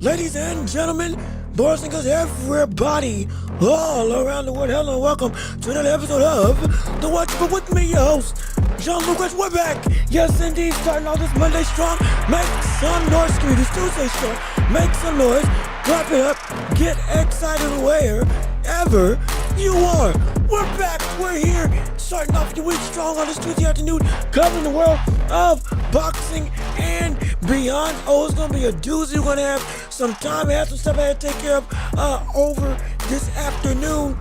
Ladies and gentlemen, boys and girls, everybody all around the world, hello and welcome to another episode of The Watch. But with me, your host, Jean-Luc Welch. We're back. Yes, indeed, starting off this Monday strong. Make some noise. This Tuesday strong. Make some noise. Clap it up. Get excited wherever you are. We're back. We're here. Starting off your week strong on this Tuesday afternoon, covering the world of boxing and beyond. Oh, it's going to be a doozy. We're going to have some time. I have some stuff I had to take care of over this afternoon,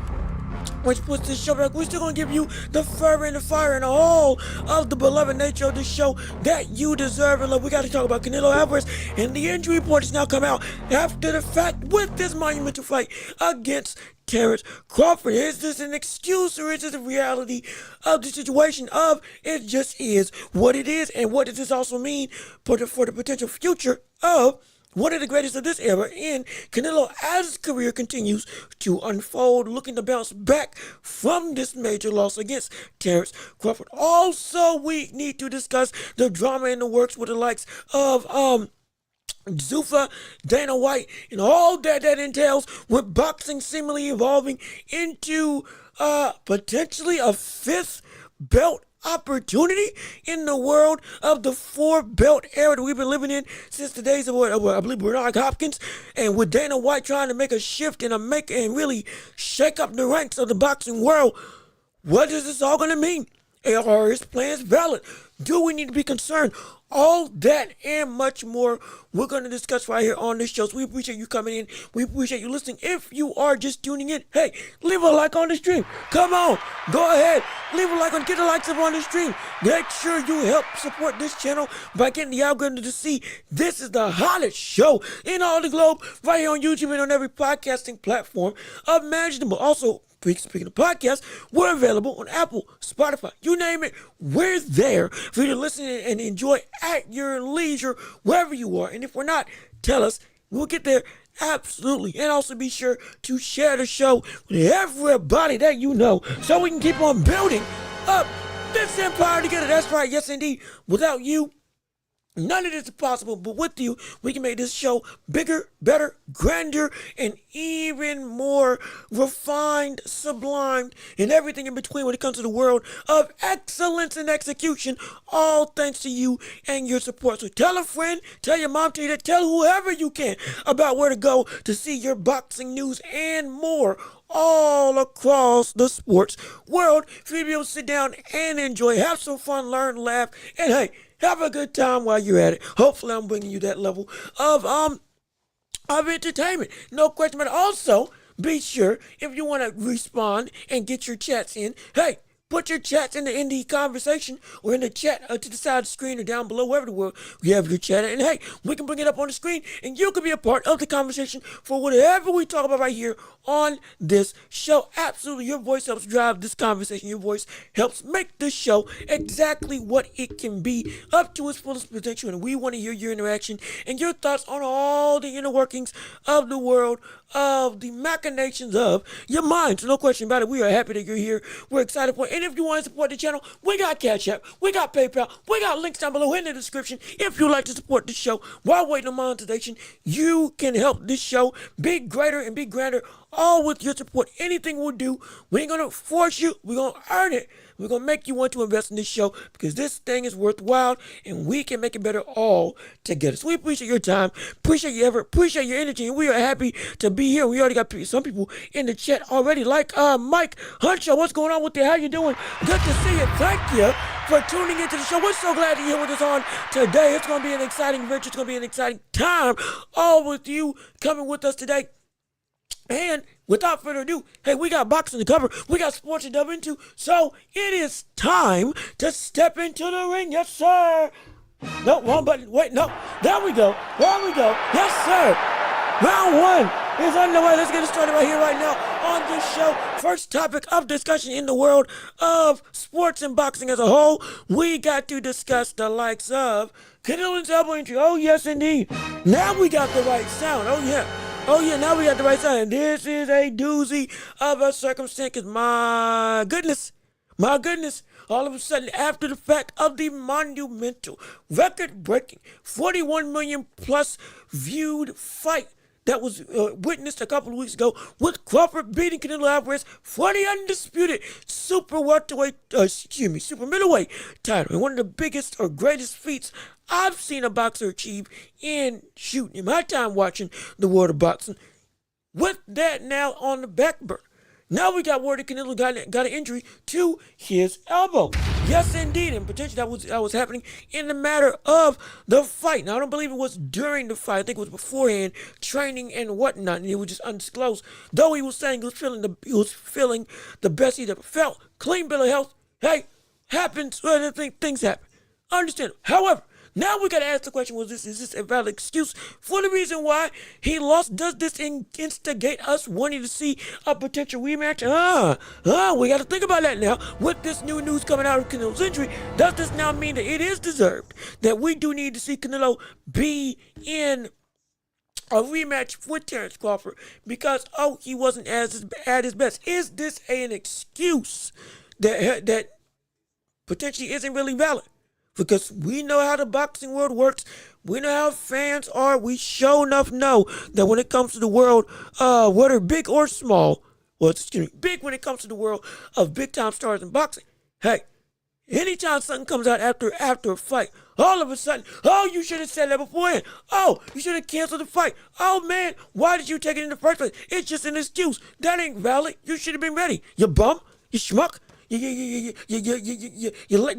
which puts this show back. We're still going to give you the fervor and the fire and all of the beloved nature of this show that you deserve and love. We got to talk about Canelo Alvarez, and the injury report has now come out after the fact with this monumental fight against Terrence Crawford. Is this an excuse or is it the reality of the situation of it just is what it is? And what does this also mean for the potential future of one of the greatest of this era in Canelo as his career continues to unfold, looking to bounce back from this major loss against Terrence Crawford? Also, we need to discuss the drama in the works with the likes of Zuffa, Dana White, and all that entails, with boxing seemingly evolving into potentially a fifth belt opportunity in the world of the four-belt era that we've been living in since the days of I believe Bernard Hopkins, and with Dana White trying to make a shift and really shake up the ranks of the boxing world. What is this all going to mean? Are his plans valid? Do we need to be concerned? All that and much more we're going to discuss right here on this show. So we appreciate you coming in. We appreciate you listening. If you are just tuning in, hey, leave a like on the stream. Come on, go ahead. Leave a like on, get the likes up on the stream. Make sure you help support this channel by getting the algorithm to see this is the hottest show in all the globe, right here on YouTube and on every podcasting platform imaginable. Also, speaking of podcasts, we're available on Apple, Spotify, you name it. We're there for you to listen and enjoy at your leisure, wherever you are. And if we're not, tell us. We'll get there. Absolutely. And also be sure to share the show with everybody that you know so we can keep on building up this empire together. That's right. Yes, indeed. Without you, none of this is possible, but with you, we can make this show bigger, better, grander, and even more refined, sublimed, and everything in between when it comes to the world of excellence and execution, all thanks to you and your support. So tell a friend, tell your mom, tell your dad, tell whoever you can about where to go to see your boxing news and more all across the sports world for you to be able to sit down and enjoy, have some fun, learn, laugh, and hey, have a good time while you're at it. Hopefully, I'm bringing you that level of entertainment. No question about it. Also, be sure, if you want to respond and get your chats in, hey, put your chats in the conversation or in the chat to the side of the screen or down below, wherever the world you have your chat. And hey, we can bring it up on the screen and you can be a part of the conversation for whatever we talk about right here on this show. Absolutely, your voice helps drive this conversation. Your voice helps make this show exactly what it can be, up to its fullest potential. And we want to hear your interaction and your thoughts on all the inner workings of the world, of the machinations of your mind. So no question about it, we are happy that you're here. We're excited for it. And if you want to support the channel, we got Cash App, we got PayPal, we got links down below in the description. If you'd like to support this show while waiting on monetization, you can help this show be greater and be grander all with your support. Anything we'll do, we ain't gonna force you. We're gonna earn it. We're gonna make you want to invest in this show because this thing is worthwhile and we can make it better all together. So we appreciate your time, appreciate your effort, appreciate your energy, and we are happy to be here. We already got some people in the chat already, like Mike Huncho. What's going on with you? How you doing? Good to see you. Thank you for tuning into the show. We're so glad you're here with us on today. It's gonna be an exciting adventure. It's gonna be an exciting time, all with you coming with us today. And without further ado, hey, we got boxing to cover. We got sports to delve into. So it is time to step into the ring. Yes, sir. No, wrong button. Wait, no. There we go. There we go. Yes, sir. Round one is underway. Let's get it started right here, right now on this show. First topic of discussion in the world of sports and boxing as a whole. We got to discuss the likes of Canelo's elbow injury. Oh, yes, indeed. Now we got the right sound. Oh, yeah. Oh, yeah, now we got the right sound. This is a doozy of a circumstance. My goodness, all of a sudden, after the fact of the monumental, record-breaking, 41 million plus viewed fight that was witnessed a couple of weeks ago with Crawford beating Canelo Alvarez for the undisputed super middleweight title. And one of the biggest or greatest feats I've seen a boxer achieve in my time watching the world of boxing. With that now on the back burner, now we got word that Canelo got an injury to his elbow. Yes, indeed, and potentially that was happening in the matter of the fight. Now, I don't believe it was during the fight. I think it was beforehand, training and whatnot, and it was just undisclosed. Though he was saying he was feeling the best he'd ever felt. Clean bill of health. Hey, happens. Things happen. Understand. However, now we gotta ask the question: is this a valid excuse for the reason why he lost? Does this instigate us wanting to see a potential rematch? We gotta think about that now. With this new news coming out of Canelo's injury, does this now mean that it is deserved that we do need to see Canelo be in a rematch with Terrence Crawford because he wasn't at his best? Is this an excuse that potentially isn't really valid? Because we know how the boxing world works. We know how fans are. We sure enough know that when it comes to the world, whether big or small, big when it comes to the world of big-time stars in boxing. Hey, anytime something comes out after a fight, all of a sudden, you should have said that beforehand. You should have canceled the fight. Man, why did you take it in the first place? It's just an excuse. That ain't valid. You should have been ready. You bum. You schmuck. You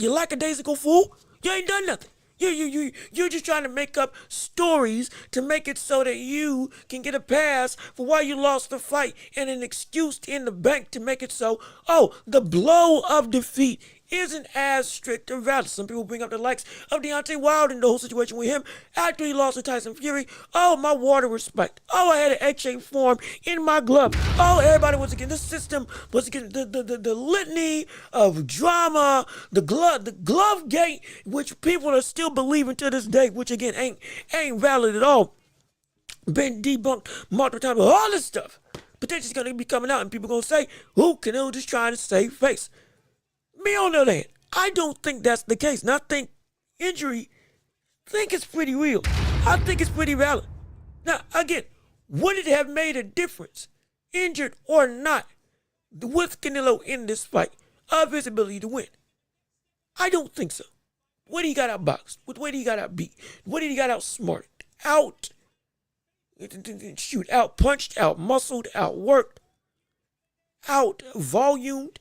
lackadaisical fool. You ain't done nothing. You're just trying to make up stories to make it so that you can get a pass for why you lost the fight and an excuse in the bank to make it so, the blow of defeat isn't as strict or valid. Some people bring up the likes of Deontay Wilder and the whole situation with him after he lost to Tyson Fury. My water was spiked. I had an egg-shaped form in my glove. Everybody was against the system, was against the litany of drama, the glove gate, which people are still believing to this day, which again ain't valid at all. Been debunked multiple times. All this stuff potentially going to be coming out, and people going to say, Canelo just trying to save face. Me on the other hand, I don't think that's the case. And I think injury, it's pretty real. I think it's pretty valid. Now, again, would it have made a difference, injured or not, with Canelo in this fight, of his ability to win? I don't think so. What he got outboxed, what he got outbeat, what he got outsmarted, out punched, out muscled, outworked, out volumed.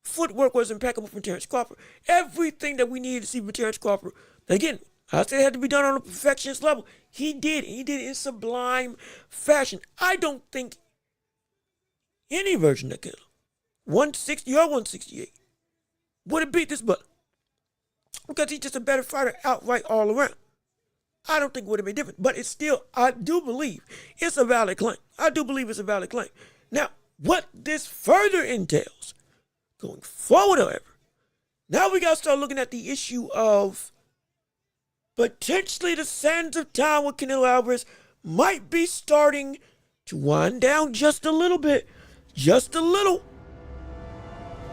Footwork was impeccable from Terrence Crawford. Everything that we needed to see from Terrence Crawford, again, I said it had to be done on a perfectionist level. He did. He did it in sublime fashion. I don't think any version of Canelo, 160 or 168, would have beat this brother. Because he's just a better fighter outright all around. I don't think it would have been different. But it's still, I do believe it's a valid claim. Now, what this further entails, going forward, however, now we got to start looking at the issue of potentially the sands of time with Canelo Alvarez might be starting to wind down just a little bit. Just a little.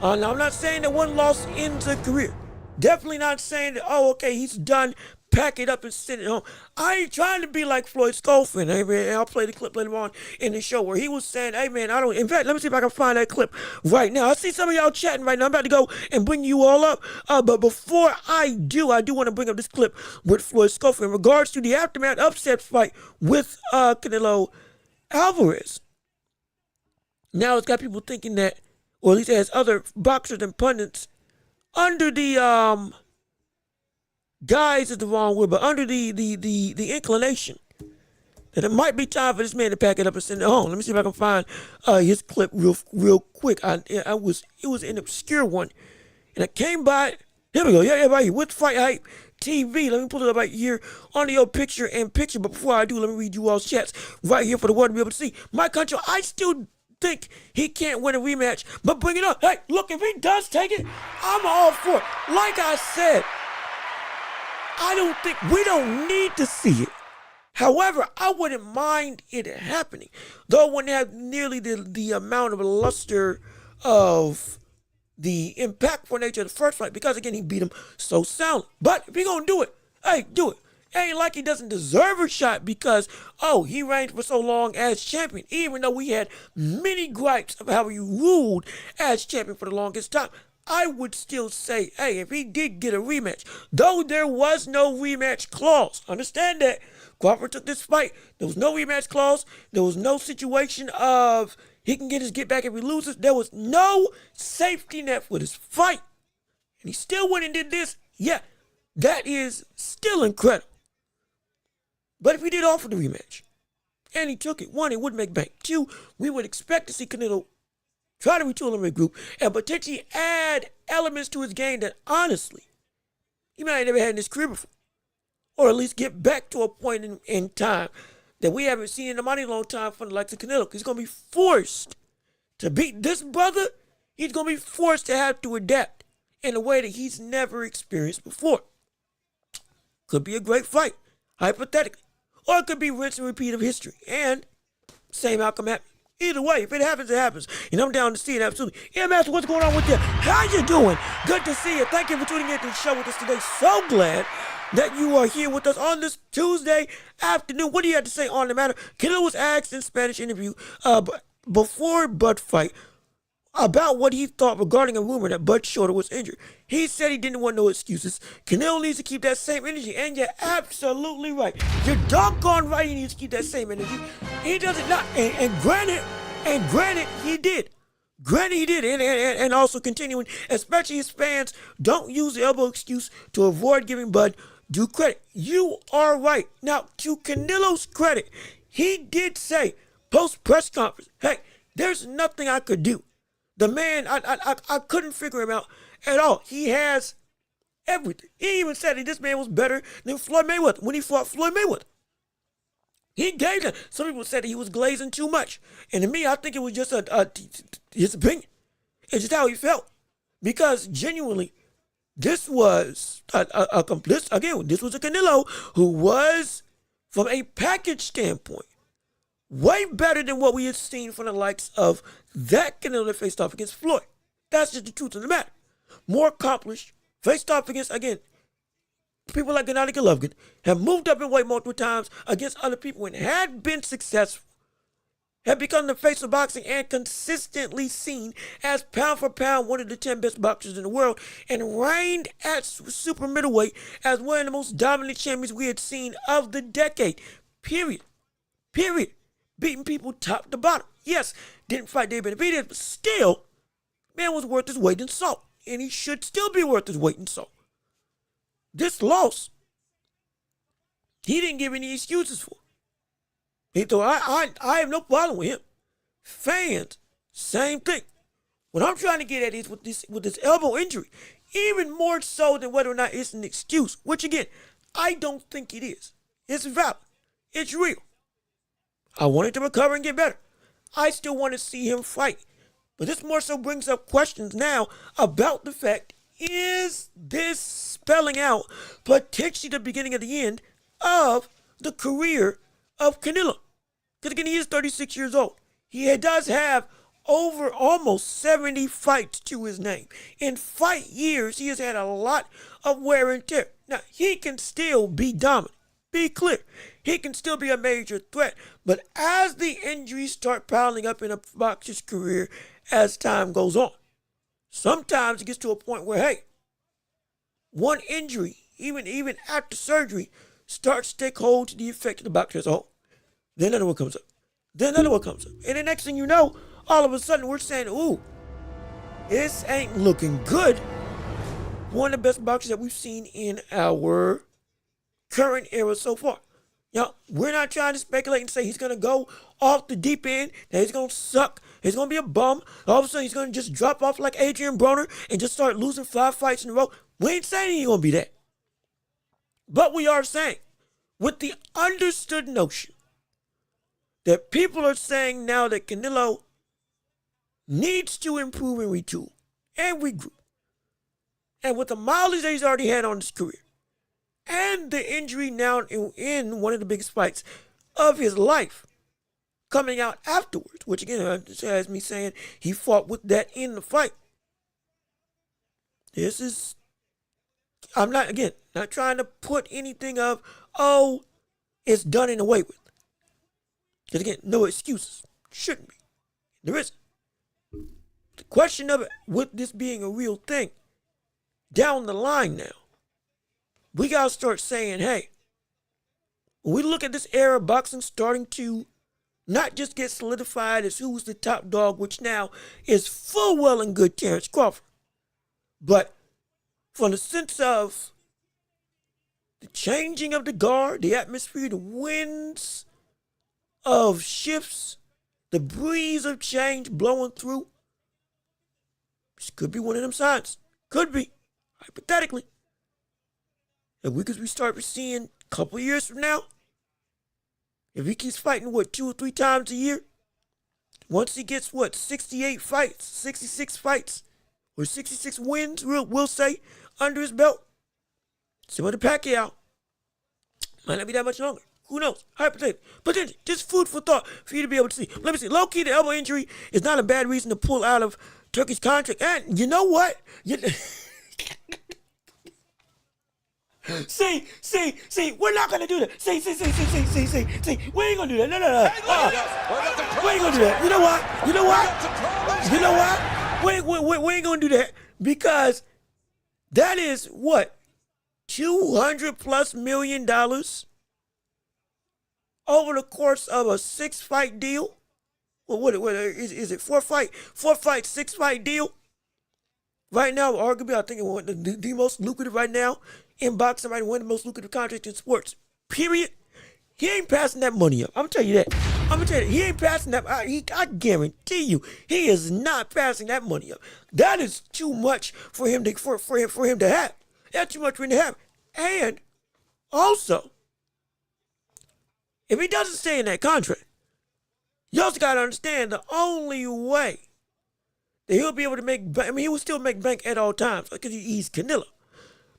Now, I'm not saying that one loss ends a career. Definitely not saying that, oh, okay, he's done. Pack it up and send it home. I ain't trying to be like Floyd Schofield. Hey, man, I'll play the clip later on in the show where he was saying, hey, man, I don't. In fact, let me see if I can find that clip right now. I see some of y'all chatting right now. I'm about to go and bring you all up. But before I do want to bring up this clip with Floyd Schofield in regards to the aftermath upset fight with Canelo Alvarez. Now it's got people thinking that, or at least it has other boxers and pundits under the guise is the wrong word, but under the inclination that it might be time for this man to pack it up and send it home. Let me see if I can find his clip real quick. It was an obscure one, and I came by. Here we go. Yeah, right here with Fight Hype TV. Let me pull it up right here on your picture in picture. But before I do, let me read you all's chats right here for the world to be able to see. My country, I still think he can't win a rematch, but bring it up. Hey, look, if he does take it, I'm all for it. Like I said, we don't need to see it. However, I wouldn't mind it happening, though it wouldn't have nearly the amount of luster of the impactful nature of the first fight, because again, he beat him so soundly. But if he gonna do it, hey, do it. Ain't like he doesn't deserve a shot because, oh, he reigned for so long as champion, even though we had many gripes of how he ruled as champion for the longest time. I would still say, hey, if he did get a rematch, though there was no rematch clause, understand that. Crawford took this fight. There was no rematch clause. There was no situation of he can get back if he loses. There was no safety net for this fight. And he still went and did this. Yeah, that is still incredible. But if he did offer the rematch, and he took it, one, it would make bank. Two, we would expect to see Canelo try to retool him in group and potentially add elements to his game that honestly he might have never had in his career before. Or at least get back to a point in time that we haven't seen in a mighty long time from the likes of Canelo. He's going to be forced to beat this brother. He's going to be forced to have to adapt in a way that he's never experienced before. Could be a great fight, hypothetically. Or it could be rinse and repeat of history. And same outcome happened. Either way, if it happens, it happens. And I'm down to see it, absolutely. Yeah, Master, what's going on with you? How you doing? Good to see you. Thank you for tuning in to the show with us today. So glad that you are here with us on this Tuesday afternoon. What do you have to say on the matter? Canelo was asked in Spanish interview before Bud fight about what he thought regarding a rumor that Bud Shorter was injured. He said he didn't want no excuses. Canelo needs to keep that same energy, and you're absolutely right. You're doggone right. He needs to keep that same energy. He does it not, and granted, he did. Granted, he did, and also continuing, especially his fans, don't use the elbow excuse to avoid giving Bud due credit. You are right. Now, to Canelo's credit, he did say post press conference, hey, there's nothing I could do. The man, I couldn't figure him out at all. He has everything. He even said that this man was better than Floyd Mayweather when he fought Floyd Mayweather. He gave them. Some people said that he was glazing too much. And to me, I think it was just his opinion. It's just how he felt. Because genuinely, this was this was a Canelo who was, from a package standpoint, way better than what we had seen from the likes of that Canelo that faced off against Floyd. That's just the truth of the matter. More accomplished, faced off against, again, people like Gennady Golovkin, have moved up in weight multiple times against other people and had been successful, have become the face of boxing and consistently seen as pound for pound one of the 10 best boxers in the world, and reigned at super middleweight as one of the most dominant champions we had seen of the decade. Period. Beating people top to bottom. Yes, didn't fight David Benavidez, but still, man was worth his weight in salt. And he should still be worth his weight in salt. This loss, he didn't give any excuses for. He thought, I have no problem with him. Fans, same thing. What I'm trying to get at is with this elbow injury, even more so than whether or not it's an excuse, which again, I don't think it is. It's valid. It's real. I want him to recover and get better. I still want to see him fight. But this more so brings up questions now about the fact, is this spelling out potentially the beginning of the end of the career of Canelo? Because again, he is 36 years old. He does have over almost 70 fights to his name. In fight years, he has had a lot of wear and tear. Now, he can still be dominant. Be clear. He can still be a major threat. But as the injuries start piling up in a boxer's career as time goes on, sometimes it gets to a point where, hey, one injury, even after surgery, starts to take hold to the effect of the boxer as a whole. Then another one comes up. Then another one comes up. And the next thing you know, all of a sudden we're saying, ooh, this ain't looking good. One of the best boxers that we've seen in our current era so far. Now, we're not trying to speculate and say he's going to go off the deep end, that he's going to suck, he's going to be a bum. All of a sudden he's going to just drop off like Adrian Broner and just start losing 5 fights in a row. We ain't saying he's going to be that. But we are saying, with the understood notion that people are saying now that Canelo needs to improve and retool and regroup. And with the mileage that he's already had on his career, and the injury now in one of the biggest fights of his life coming out afterwards, which again has me saying he fought with that in the fight. This is, I'm not trying to put anything of, oh, it's done and away with. Because again, no excuses. Shouldn't be. There isn't. The question of it, with this being a real thing, down the line now, we got to start saying, hey, when we look at this era of boxing starting to not just get solidified as who's the top dog, which now is full well and good Terrence Crawford, but from the sense of the changing of the guard, the atmosphere, the winds of shifts, the breeze of change blowing through, this could be one of them signs. Could be, hypothetically. And we start seeing a couple of years from now, if he keeps fighting, 2 or 3 times a year, once he gets, 68 fights, 66 fights, or 66 wins, we'll say, under his belt, similar to Pacquiao, might not be that much longer. Who knows? Hypothetically. But then, just food for thought for you to be able to see. Let me see. Low-key, the elbow injury is not a bad reason to pull out of Turkey's contract. And you know what? See, we're not going to do that. See, we ain't going to do that. No. We ain't going to do that. You know what? We ain't going to do that because that is what? $200+ million over the course of a 6-fight deal? Well, what is it? 4-fight, 6-fight deal? Right now, arguably, I think it's the most lucrative right now in boxing, right? One of the most lucrative contracts in sports, period. He ain't passing that money up. I'm going to tell you that. He ain't passing that. I guarantee you, he is not passing that money up. That is too much for him to have. That's too much for him to have. And also, if he doesn't stay in that contract, you also got to understand the only way that he'll be able to make bank, he will still make bank at all times because he's Canelo.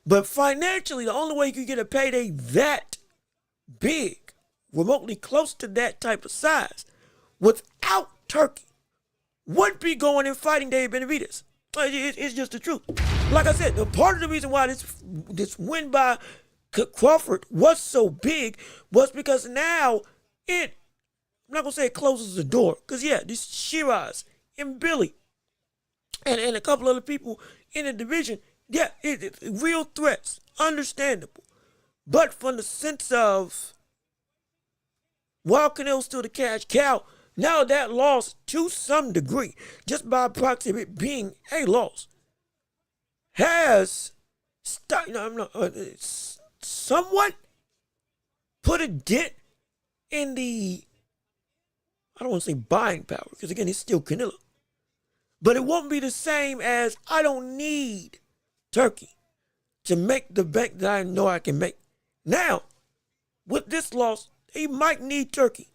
But financially, the only way you can get a payday that big, remotely close to that type of size, without Turkey, would be going and fighting Dave Benavidez. It's just the truth. Like I said, part of the reason why this win by Crawford was so big was because now I'm not going to say it closes the door, because this Shiraz and Billy and a couple other people in the division, it's real threats, understandable. But from the sense of, while Canelo's still the cash cow, now that loss, to some degree, just by proxy of it being a loss, has somewhat put a dent in the, I don't want to say buying power, because again, it's still Canelo. But it won't be the same as, I don't need Turkey to make the bank that I know I can make. Now, with this loss, he might need Turkey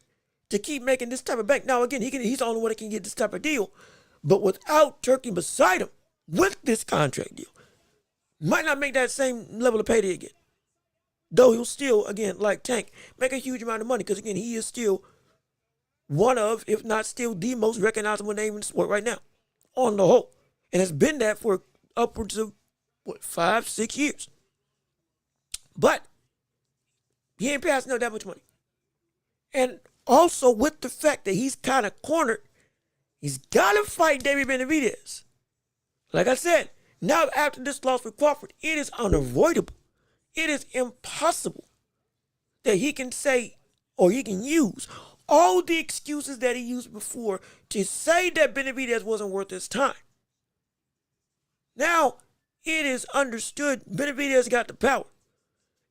to keep making this type of bank. Now, again, he's the only one that can get this type of deal. But without Turkey beside him, with this contract deal, might not make that same level of payday again. Though he'll still, again, like Tank, make a huge amount of money because, again, he is still one of, if not still the most recognizable name in the sport right now, on the whole. And it's been that for upwards of, 5-6 years. But he ain't passing out that much money. And also with the fact that he's kind of cornered, he's got to fight David Benavidez. Like I said, now after this loss with Crawford, it is unavoidable. It is impossible that he can say, or he can use all the excuses that he used before to say that Benavidez wasn't worth his time. Now, it is understood Benavidez got the power.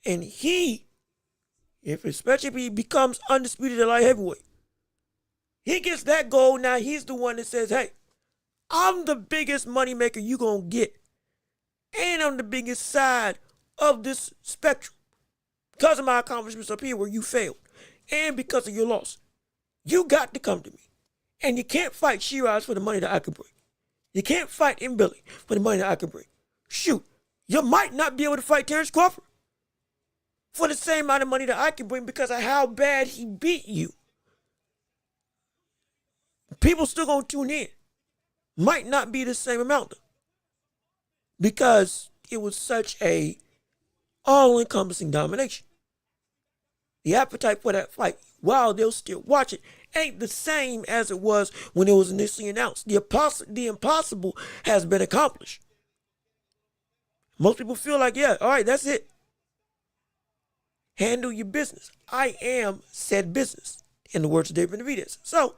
And he, especially if he becomes undisputed at light heavyweight, he gets that goal. Now he's the one that says, hey, I'm the biggest moneymaker you gonna get. And I'm the biggest side of this spectrum. Because of my accomplishments up here where you failed. And because of your loss. You got to come to me. And you can't fight Shiraz for the money that I can bring. You can't fight Billy for the money that I can bring. Shoot, you might not be able to fight Terrence Crawford for the same amount of money that I can bring because of how bad he beat you. People still gonna tune in. Might not be the same amount though. Because it was such a all-encompassing domination. The appetite for that fight, while they'll still watch it, ain't the same as it was when it was initially announced. The impossible has been accomplished. Most people feel like, yeah, all right, that's it. Handle your business. I am said business, in the words of David Benavidez. So,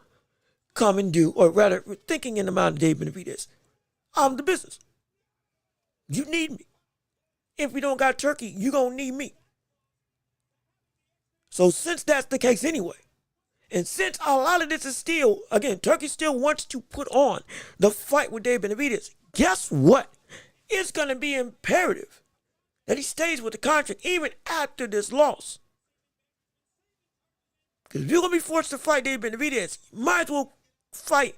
come and do, or rather, thinking in the mind of David Benavidez, I'm the business. You need me. If we don't got turkey, you gonna need me. So since that's the case anyway, and since a lot of this is still, again, Turkey still wants to put on the fight with David Benavidez, guess what? It's going to be imperative that he stays with the contract even after this loss. Because if you're going to be forced to fight David Benavidez, you might as well fight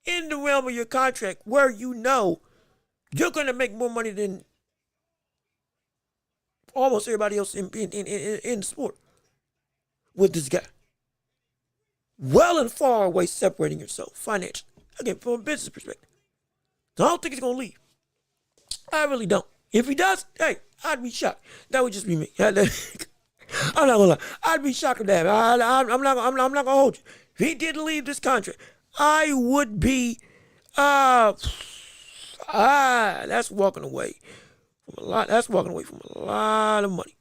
in the realm of your contract where you know you're going to make more money than almost everybody else in the sport with this guy. Well and far away separating yourself financially. Again, from a business perspective. So I don't think he's going to leave. I really don't. If he does, hey, I'd be shocked. That would just be me. I'm not gonna lie. I'd be shocked at that. I'm not gonna hold you. If he did leave this contract, I would be that's walking away from a lot. That's walking away from a lot of money.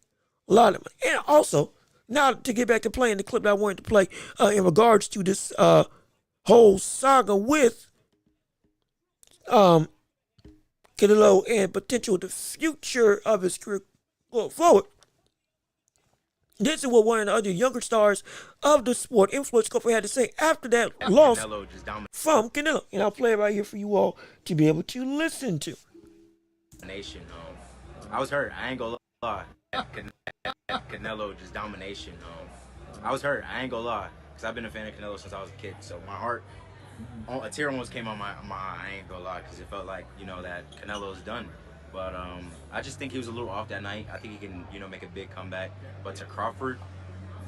A lot of money. And also, now to get back to playing the clip that I wanted to play in regards to this whole saga with Canelo and potential the future of his career going forward. This is what one of the other younger stars of the sport, Influence Crawford, had to say after that loss from Canelo. And I'll play it right here for you all to be able to listen to. Nation, I was hurt. I ain't gonna lie. Canelo just domination. I was hurt. I ain't gonna lie, because I've been a fan of Canelo since I was a kid. So my heart, a tear almost came on my eye. I ain't gonna lie, because it felt like, you know, that Canelo's done. But I just think he was a little off that night. I think he can, you know, make a big comeback. But to Crawford,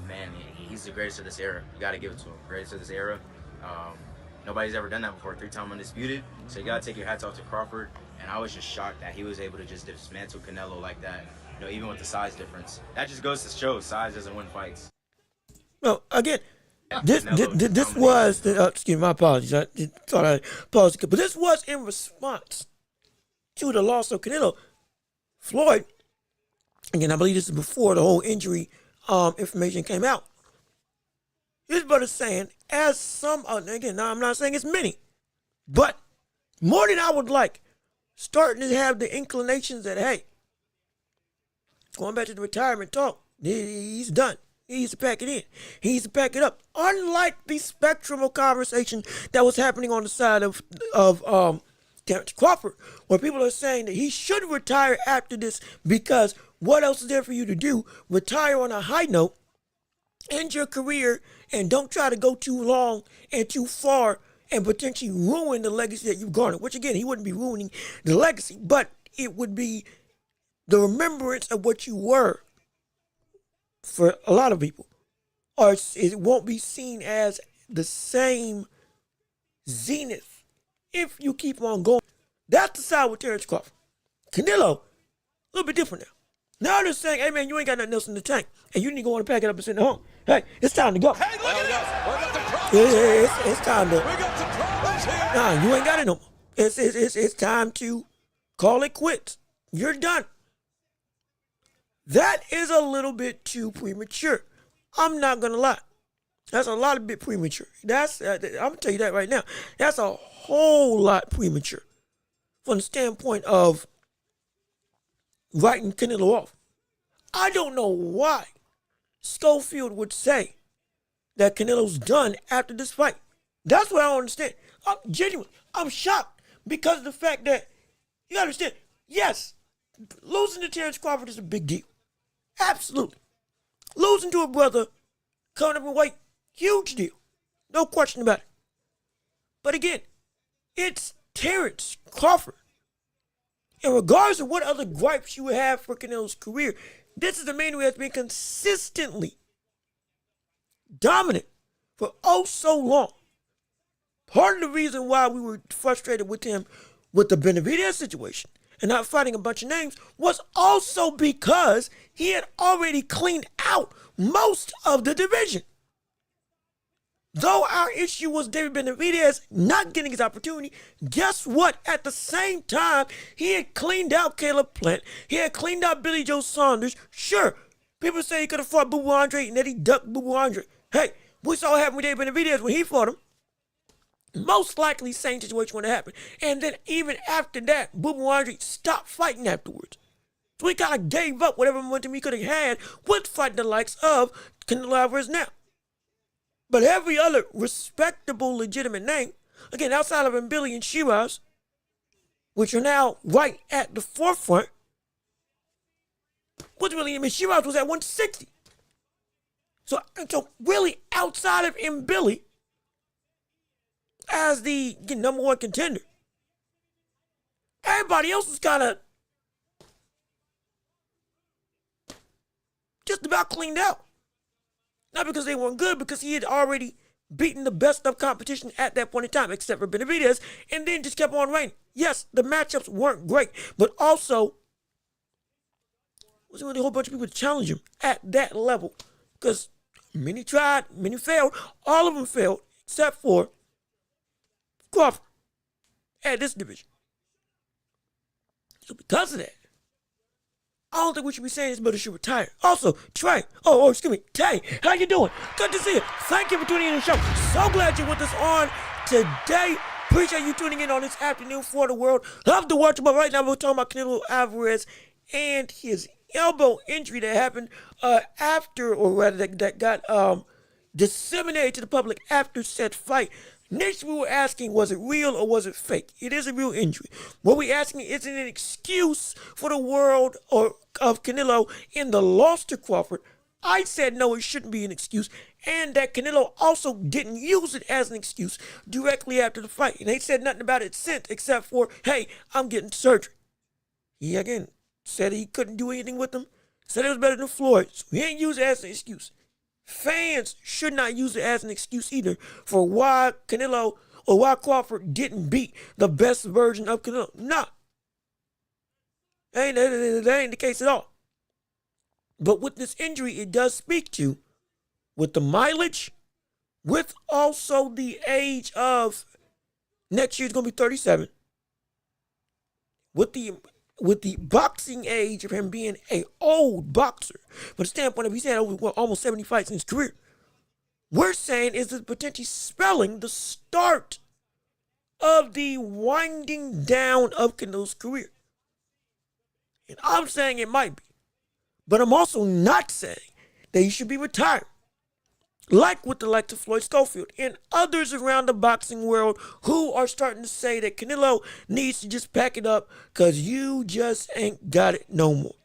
man, he's the greatest of this era. You got to give it to him. Greatest of this era. Nobody's ever done that before. 3-time undisputed. So you got to take your hats off to Crawford. And I was just shocked that he was able to just dismantle Canelo like that. You know, even with the size difference. That just goes to show size doesn't win fights. Well, again, this was the, excuse me, my apologies. I thought I paused, but this was in response to the loss of Canelo. Floyd, again, I believe this is before the whole injury information came out. His brother saying, as some, again, now I'm not saying it's many, but more than I would like, starting to have the inclinations that, hey, going back to the retirement talk, he's done. He needs to pack it in. He needs to pack it up. Unlike the spectrum of conversation that was happening on the side of Terrence Crawford, where people are saying that he should retire after this because what else is there for you to do? Retire on a high note, end your career, and don't try to go too long and too far and potentially ruin the legacy that you've garnered. Which, again, he wouldn't be ruining the legacy, but it would be the remembrance of what you were for a lot of people. Or it won't be seen as the same zenith if you keep on going. That's the side with Terrence Crawford. Canelo, a little bit different now. Now they're saying, hey man, you ain't got nothing else in the tank, and you need to go on and pack it up and send it home. Hey, it's time to go. Hey, look at this. We got some problems here. It's time to. We got some problems here. Nah, you ain't got it no more. It's time to call it quits. You're done. That is a little bit too premature. I'm not gonna lie. That's a lot of bit premature. I'm gonna tell you that right now. That's a whole lot premature from the standpoint of writing Canelo off. I don't know why Schofield would say that Canelo's done after this fight. That's what I don't understand. I'm shocked because of the fact that, you understand, yes, losing to Terrence Crawford is a big deal. Absolutely. Losing to a brother coming up in weight, huge deal. No question about it. But again, it's Terrence Crawford. And regardless of what other gripes you would have for Canelo's career, this is the man who has been consistently dominant for oh so long. Part of the reason why we were frustrated with him with the Benavidez situation and not fighting a bunch of names was also because he had already cleaned out most of the division. Though our issue was David Benavidez not getting his opportunity, guess what? At the same time, he had cleaned out Caleb Plant. He had cleaned out Billy Joe Saunders. Sure, people say he could have fought Boo Boo Andre and that he ducked Boo Boo Andre. Hey, we saw what happened with David Benavidez when he fought him. Most likely, same situation would have happened. And then even after that, Boo Boo Andre stopped fighting afterwards. So he kind of gave up whatever momentum he could have had with fighting the likes of Canelo Alvarez now. But every other respectable, legitimate name, again, outside of Billy and Shiraz, which are now right at the forefront, was really, Shiraz was at 160. So really, outside of Billy, as the number one contender, everybody else was kind of just about cleaned out. Not because they weren't good, because he had already beaten the best of competition at that point in time, except for Benavidez, and then just kept on reigning. Yes, the matchups weren't great, but also wasn't really a whole bunch of people to challenge him at that level, because many tried, many failed. All of them failed, except for Crawford at this division. So because of that, I don't think we should be saying this, but it should retire. Also, Trey, excuse me, Tay, how you doing? Good to see you. Thank you for tuning in to the show. So glad you're with us on today. Appreciate you tuning in on this afternoon for the world. Love to watch, but right now we're talking about Canelo Alvarez and his elbow injury that happened after, or rather that got disseminated to the public after said fight. Next, we were asking, was it real or was it fake? It is a real injury. What we're asking, is it an excuse for the world of Canelo in the loss to Crawford? I said no, it shouldn't be an excuse, and that Canelo also didn't use it as an excuse directly after the fight. And they said nothing about it since, except for, hey, I'm getting surgery. He, again, said he couldn't do anything with him, said it was better than Floyd, so he ain't used it as an excuse. Fans should not use it as an excuse either for why Canelo or why Crawford didn't beat the best version of Canelo. Nah. That ain't the case at all. But with this injury, it does speak to, with the mileage, with also the age of, next year's going to be 37, with the boxing age of him being an old boxer, from the standpoint of he's had over almost 70 fights in his career, we're saying is it potentially spelling the start of the winding down of Canelo's career. And I'm saying it might be. But I'm also not saying that he should be retired, like with the likes of Floyd Schofield and others around the boxing world who are starting to say that Canelo needs to just pack it up because you just ain't got it no more.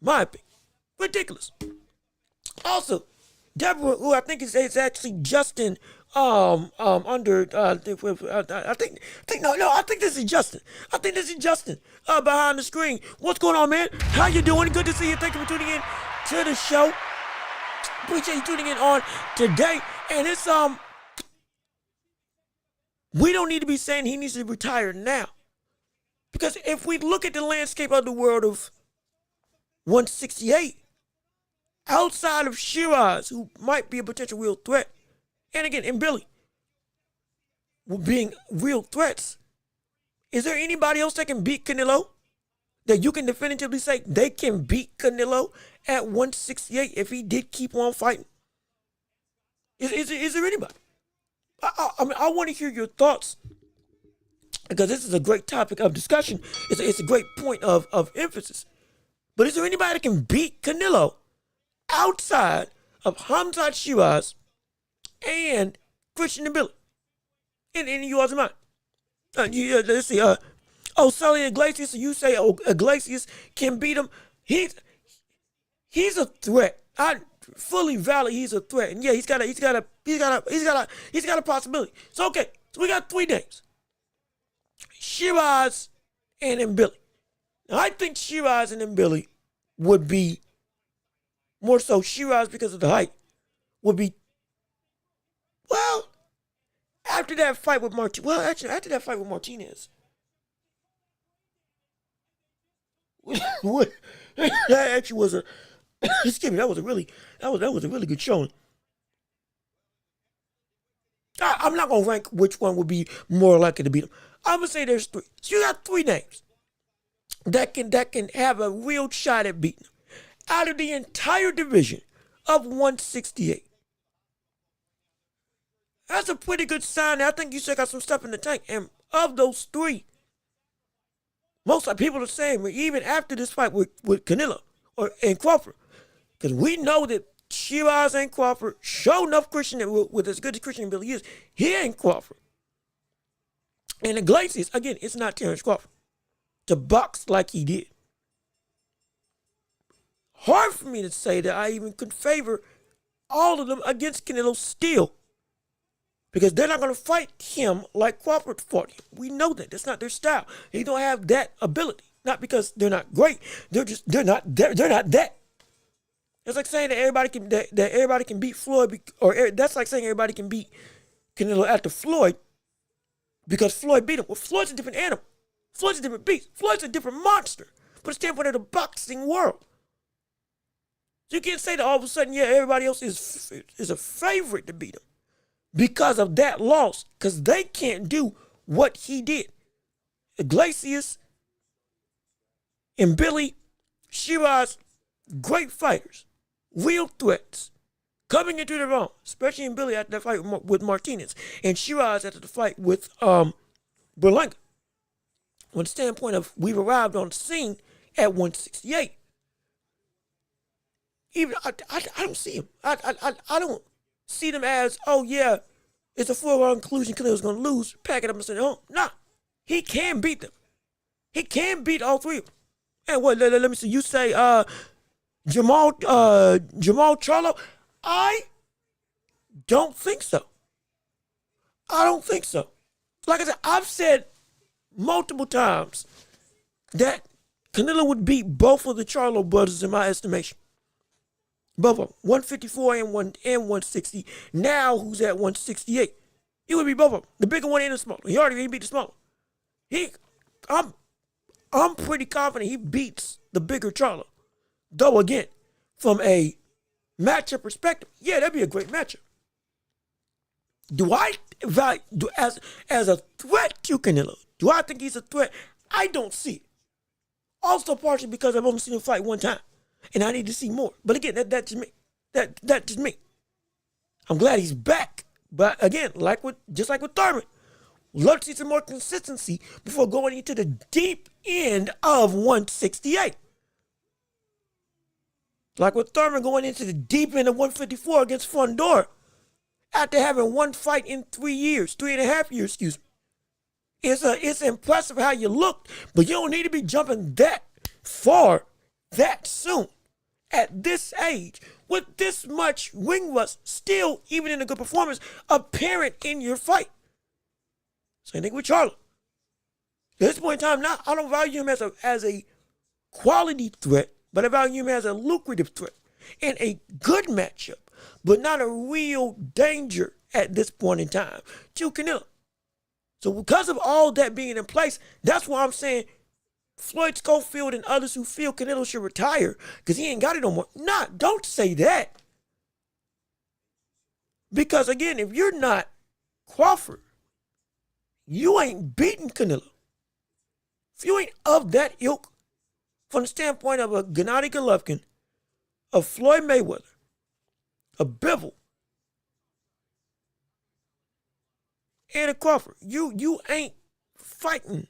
My opinion, ridiculous. Also, Deborah, who I think is actually Justin, I think this is Justin. Behind the screen. What's going on, man? How you doing? Good to see you. Thank you for tuning in to the show. Appreciate you tuning in on today. And it's we don't need to be saying he needs to retire now. Because if we look at the landscape of the world of 168, outside of Shiraz, who might be a potential real threat, and again, and Billy, being real threats, is there anybody else that can beat Canelo? That you can definitively say they can beat Canelo at 168 if he did keep on fighting? Is there anybody? I mean, I want to hear your thoughts, because this is a great topic of discussion. It's a great point of emphasis. But is there anybody that can beat Canelo outside of Hamzat Shiraz and Christian and Billy? In yours and mine. Let's see. Sully Iglesias. So you say Iglesias can beat him? He's a threat. I fully valid. He's a threat, and yeah, he's got a possibility. So okay, so we got three names: Shiraz and Billy. Now I think Shiraz and Billy would be more so Shiraz because of the height. Would be after that fight with Martinez. After that fight with Martinez. That actually was a excuse me, that was a really good showing. I'm not gonna rank which one would be more likely to beat him. I'm gonna say there's three. So you got three names that can have a real shot at beating him out of the entire division of 168. That's a pretty good sign. I think you still got some stuff in the tank. And of those three, most of people are saying, even after this fight with Canelo and Crawford, because we know that Shiraz and Crawford, sure enough, Christian, with as good as Christian and Billy is, he ain't Crawford. And Iglesias, again, it's not Terrence Crawford to box like he did. Hard for me to say that I even could favor all of them against Canelo still. Because they're not going to fight him like Crawford fought him. We know that. That's not their style. They don't have that ability. Not because they're not great. They're not that. It's like saying that everybody can beat Floyd, or that's like saying everybody can beat Canelo after Floyd because Floyd beat him. Well, Floyd's a different animal. Floyd's a different beast. Floyd's a different monster from the standpoint of the boxing world. So you can't say that all of a sudden, yeah, everybody else is a favorite to beat him because of that loss, because they can't do what he did. Iglesias and Billy, Shiraz, great fighters, real threats, coming into their own, especially in Billy after that fight with Martinez, and Shiraz after the fight with Berlanga. From the standpoint of we've arrived on the scene at 168. Even I don't see him. I don't see them as, oh yeah, it's a foregone conclusion Canelo's gonna lose, pack it up and send it home. Nah, he can beat them. He can beat all three of them. And what? Let me see. You say Jamal Charlo? I don't think so. I don't think so. Like I said, I've said multiple times that Canelo would beat both of the Charlo brothers in my estimation. Both of them, 154 and 160. Now who's at 168? He would be both of them, the bigger one and the smaller. He already beat the smaller. I'm pretty confident he beats the bigger Charlo. Though again, from a matchup perspective, yeah, that'd be a great matchup. Do I value as a threat to Canelo? Do I think he's a threat? I don't see it. Also partially because I've only seen him fight one time. And I need to see more. But again, that's just me. That's just me. I'm glad he's back. But again, just like with Thurman, love to see some more consistency before going into the deep end of 168. Like with Thurman going into the deep end of 154 against Fundora after having one fight in 3.5 years, excuse me. It's impressive how you looked, but you don't need to be jumping that far that soon at this age with this much ring rust still, even in a good performance, apparent in your fight. Same thing with Charlo. At this point in time now, I don't value him as a quality threat, but I value him as a lucrative threat. in a good matchup, but not a real danger at this point in time to Canelo. So because of all that being in place, that's why I'm saying Floyd Schofield and others who feel Canelo should retire because he ain't got it no more. Nah, don't say that. Because again, if you're not Crawford, you ain't beating Canelo. If you ain't of that ilk, from the standpoint of a Gennady Golovkin, a Floyd Mayweather, a Bivol, and a Crawford, you ain't fighting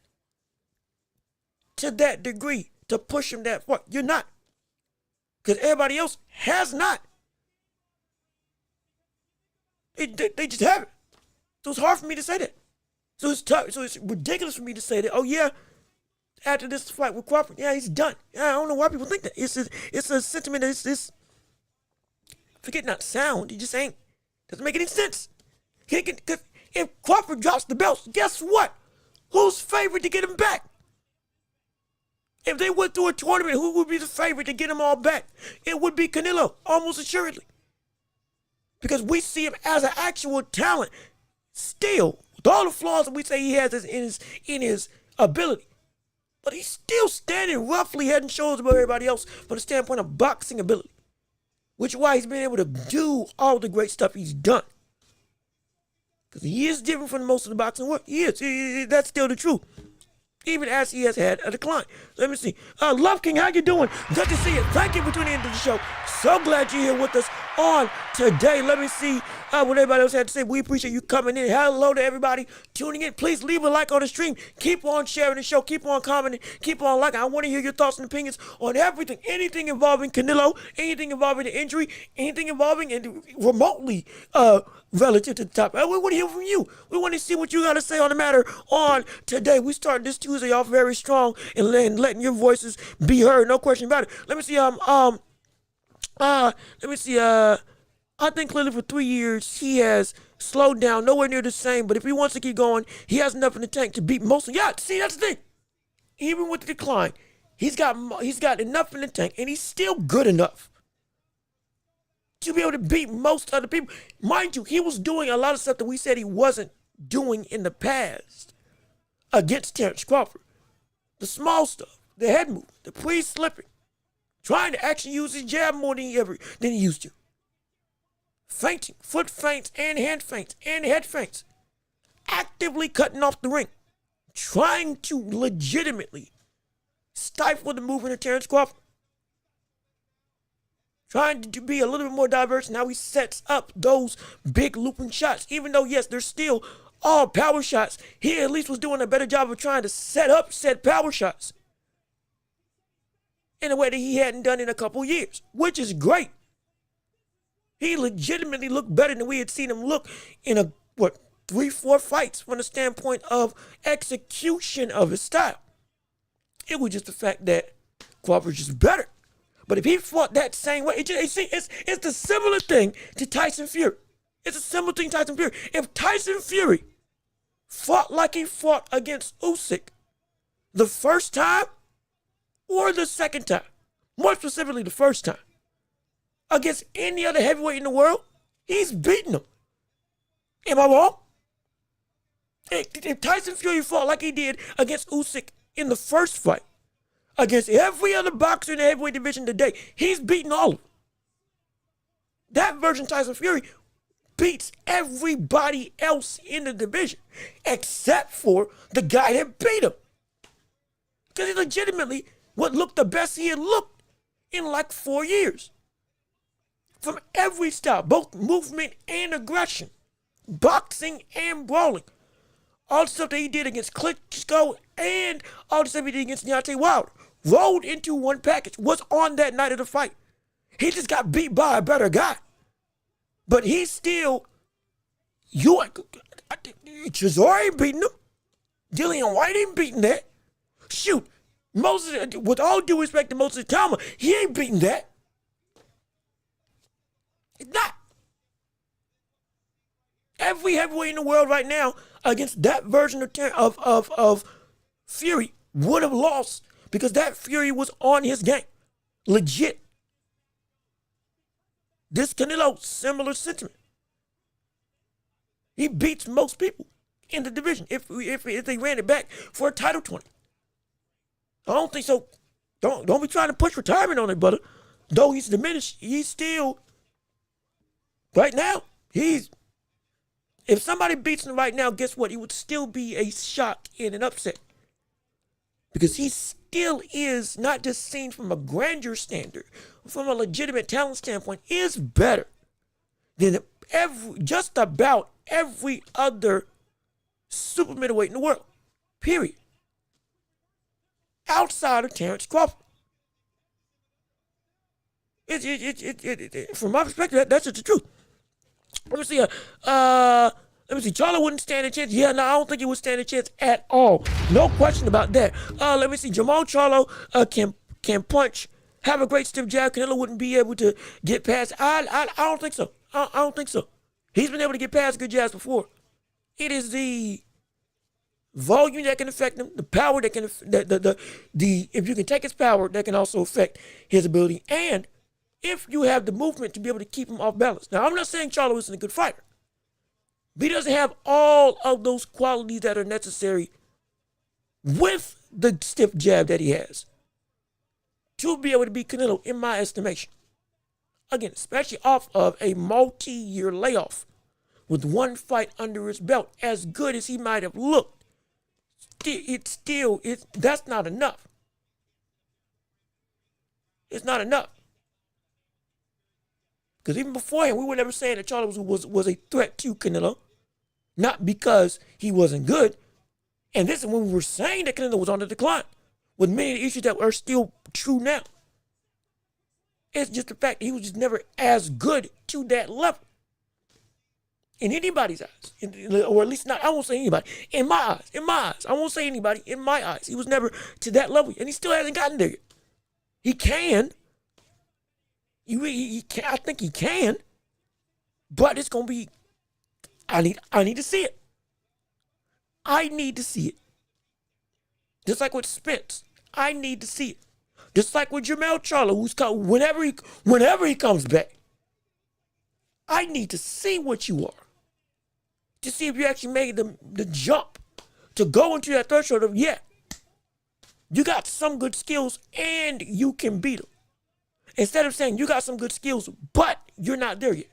to that degree to push him that far. You're not. Because everybody else has not. They just haven't. So it's hard for me to say that. So it's tough. So it's ridiculous for me to say that, oh yeah, after this fight with Crawford, yeah, he's done. Yeah, I don't know why people think that. It's a sentiment that it's forget not sound. It just ain't. Doesn't make any sense. Because if Crawford drops the belts, guess what? Who's favored to get him back? If they went through a tournament, who would be the favorite to get him all back? It would be Canelo, almost assuredly. Because we see him as an actual talent. Still, with all the flaws that we say he has in his ability. But he's still standing roughly head and shoulders above everybody else from the standpoint of boxing ability. Which is why he's been able to do all the great stuff he's done. Because he is different from most of the boxing world. He is. That's still the truth. Even as he has had a decline. Let me see. Love King, how you doing? Good to see you. Thank you for tuning into the show. So glad you're here with us on today. Let me see what everybody else had to say. We appreciate you coming in. Hello to everybody tuning in. Please leave a like on the stream. Keep on sharing the show. Keep on commenting. Keep on liking. I want to hear your thoughts and opinions on everything. Anything involving Canelo. Anything involving the injury. Anything involving and remotely relative to the topic. We want to hear from you. We want to see what you got to say on the matter on today. We start this Tuesday off very strong and letting your voices be heard. No question about it. Let me see. I think clearly for 3 years he has slowed down, nowhere near the same. But if he wants to keep going, he has enough in the tank to beat most of them. Yeah, see, that's the thing. Even with the decline, he's got enough in the tank, and he's still good enough to be able to beat most other people. Mind you, he was doing a lot of stuff that we said he wasn't doing in the past against Terrence Crawford. The small stuff, the head move, the pre-slipping, trying to actually use his jab more than he used to. Feinting, foot feints and hand feints and head feints. Actively cutting off the ring. Trying to legitimately stifle the movement of Terrence Crawford. Trying to be a little bit more diverse in how he sets up those big looping shots. Even though, yes, they're still all power shots, he at least was doing a better job of trying to set up said power shots in a way that he hadn't done in a couple years, which is great. He legitimately looked better than we had seen him look in 3-4 fights from the standpoint of execution of his style. It was just the fact that Crawford's just better. But if he fought that same way, it's the similar thing to Tyson Fury. It's a similar thing to Tyson Fury. If Tyson Fury fought like he fought against Usyk the first time or the second time, more specifically the first time, against any other heavyweight in the world, he's beaten him. Am I wrong? If Tyson Fury fought like he did against Usyk in the first fight, against every other boxer in the heavyweight division today, he's beaten all of them. That version of Tyson Fury beats everybody else in the division, except for the guy that beat him. Because he legitimately looked the best he had looked in like 4 years. From every style, both movement and aggression, boxing and brawling. All the stuff that he did against Klitschko and all the stuff he did against Deontay Wilder rolled into one package, was on that night of the fight. He just got beat by a better guy. But he's still, Chisora ain't beating him. Dillian White ain't beating that. Shoot, Moses, with all due respect to Moses Tama, he ain't beating that. It's not. Every heavyweight in the world right now against that version of Fury would have lost because that Fury was on his game. Legit. This Canelo, similar sentiment. He beats most people in the division if they ran it back for a title 20. I don't think so. Don't be trying to push retirement on it, brother. Though he's diminished, he's still, right now, if somebody beats him right now, guess what? It would still be a shock and an upset. Because he still is, not just seen from a grandeur standard, from a legitimate talent standpoint, is better than just about every other super middleweight in the world. Period. Outside of Terrence Crawford. From my perspective, that's just the truth. Let me see. Charlo wouldn't stand a chance. Yeah, no, I don't think he would stand a chance at all. No question about that. Let me see. Jamal Charlo can punch, have a great stiff jab. Canelo wouldn't be able to get past. I don't think so. I don't think so. He's been able to get past good jabs before. It is the volume that can affect him, the power that can if you can take his power, that can also affect his ability, and if you have the movement to be able to keep him off balance. Now, I'm not saying Charlo isn't a good fighter, but he doesn't have all of those qualities that are necessary with the stiff jab that he has to be able to beat Canelo, in my estimation. Again, especially off of a multi-year layoff with one fight under his belt, as good as he might have looked, that's not enough. It's not enough. Because even beforehand, we were never saying that Charlo was a threat to Canelo. Not because he wasn't good. And this is when we were saying that Canelo was on the decline, with many of the issues that are still true now. It's just the fact that he was just never as good to that level. In anybody's eyes. Or at least not, I won't say anybody. In my eyes. I won't say anybody. In my eyes. He was never to that level. And he still hasn't gotten there yet. He can. He can. I think he can. But it's going to be, I need to see it. I need to see it. Just like with Spence. I need to see it. Just like with Jamal Charlo, whenever he comes back. I need to see what you are. To see if you actually made the jump to go into that threshold of, yeah, you got some good skills and you can beat them. Instead of saying you got some good skills, but you're not there yet.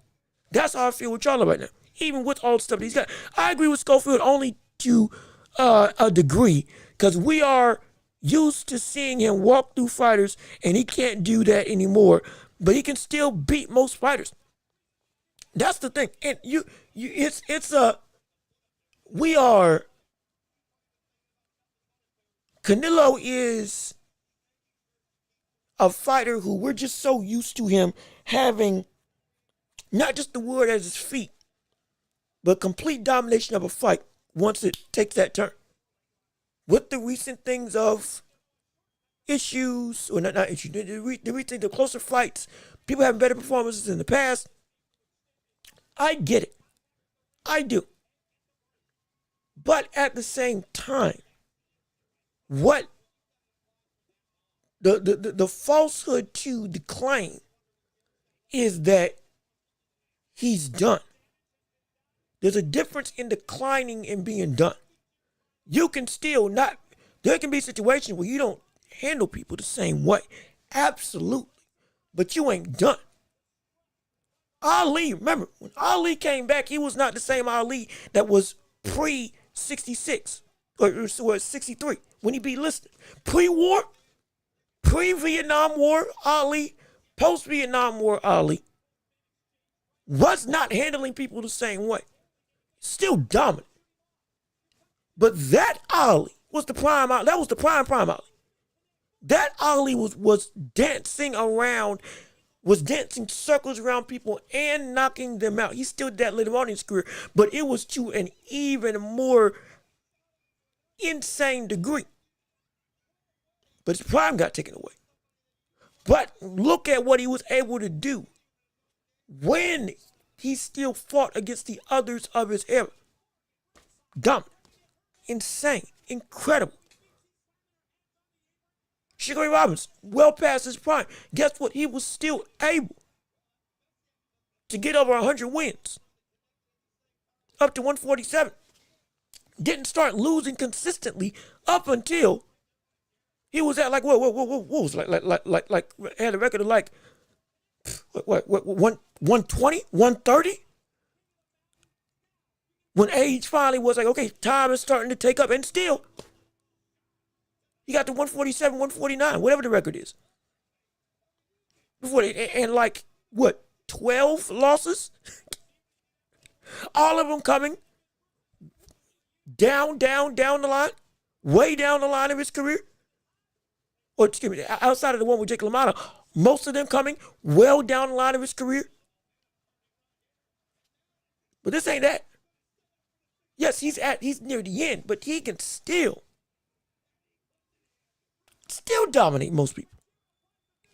That's how I feel with Charlo right now. Even with all the stuff that he's got. I agree with Schofield only to a degree, because we are used to seeing him walk through fighters, and he can't do that anymore. But he can still beat most fighters. That's the thing. And Canelo is a fighter who we're just so used to him having not just the wood at his feet, but complete domination of a fight once it takes that turn. With the recent things of issues, or not issues, the closer fights, people having better performances in the past, I get it. I do. But at the same time, what the falsehood to the claim is that he's done. There's a difference in declining and being done. You can still not, there can be situations where you don't handle people the same way. Absolutely. But you ain't done. Ali, remember, when Ali came back, he was not the same Ali that was pre-66 or 63 when he beat Liston. Pre-war, pre-Vietnam War Ali, post-Vietnam War Ali was not handling people the same way. Still dominant. But that Ali was the prime Ali. That was the prime Ali. That Ali was dancing around, was dancing circles around people and knocking them out. He still did that later on in his career, but it was to an even more insane degree. But his prime got taken away. But look at what he was able to do when he still fought against the others of his era. Dominant. Insane. Incredible. Sugar Ray Robinson, well past his prime. Guess what? He was still able to get over 100 wins, up to 147. Didn't start losing consistently up until he was at like what was like had a record of like what 120, 130. When age finally was like, okay, time is starting to take up, and still he got to 147, 149, whatever the record is. Before and like what 12 losses, all of them coming down the line, way down the line of his career. Or excuse me, outside of the one with Jake LaMotta, most of them coming well down the line of his career. But this ain't that. Yes, he's near the end, but he can still dominate most people.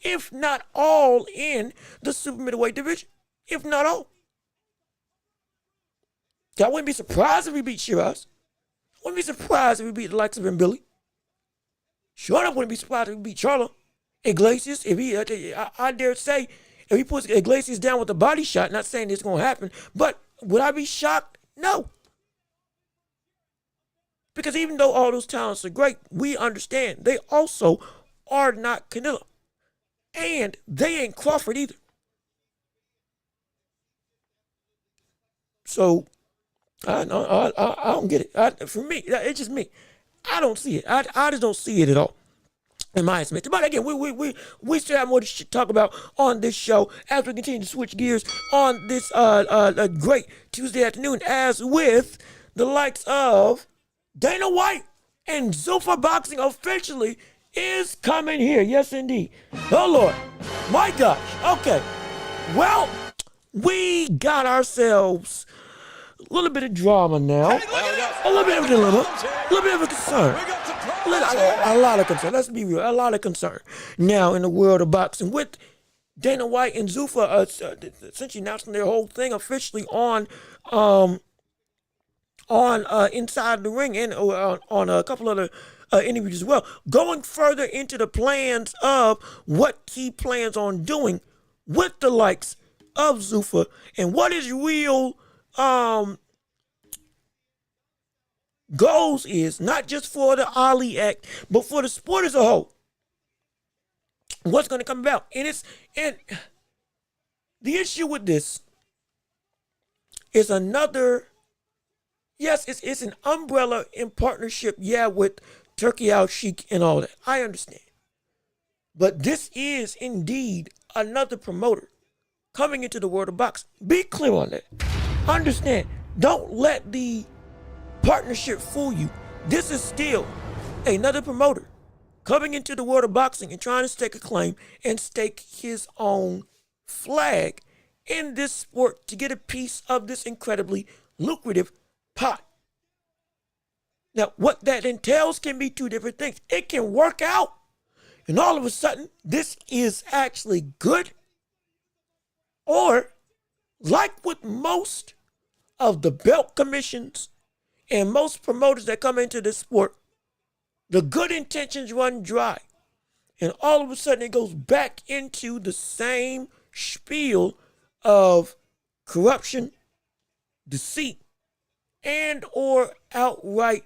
If not all in the super middleweight division. If not all. I wouldn't be surprised if he beat Shiraz. I wouldn't be surprised if he beat the likes of Billy. Sure enough, wouldn't be surprised if he beat Charlo. Iglesias, if he, I dare say, if he puts Iglesias down with a body shot, not saying it's going to happen, but would I be shocked? No. Because even though all those talents are great, we understand they also are not Canelo. And they ain't Crawford either. So, I don't get it. For me, it's just me. I don't see it. I just don't see it at all, in my estimation. But again, we still have more to talk about on this show as we continue to switch gears on this great Tuesday afternoon, as with the likes of Dana White and Zuffa Boxing officially is coming here. Yes, indeed. Oh, Lord. My gosh. Okay. Well, we got ourselves a little bit of drama now. A little bit of a dilemma. A little bit of a concern. A lot of concern. Let's be real. A lot of concern now in the world of boxing with Dana White and Zuffa essentially announcing their whole thing officially on Inside the Ring and on a couple other interviews as well, going further into the plans of what he plans on doing with the likes of Zuffa and what his real goals is, not just for the Ali Act, but for the sport as a whole. What's going to come about? And the issue with this is another. Yes, it's an umbrella in partnership, with Turkey Al Sheikh and all that. I understand. But this is indeed another promoter coming into the world of boxing. Be clear on that. Understand. Don't let the partnership fool you. This is still another promoter coming into the world of boxing and trying to stake a claim and stake his own flag in this sport to get a piece of this incredibly lucrative pot. Now, what that entails can be two different things. It can work out, and all of a sudden, this is actually good. Or, like with most of the belt commissions and most promoters that come into this sport, the good intentions run dry. And all of a sudden, it goes back into the same spiel of corruption, deceit, and or outright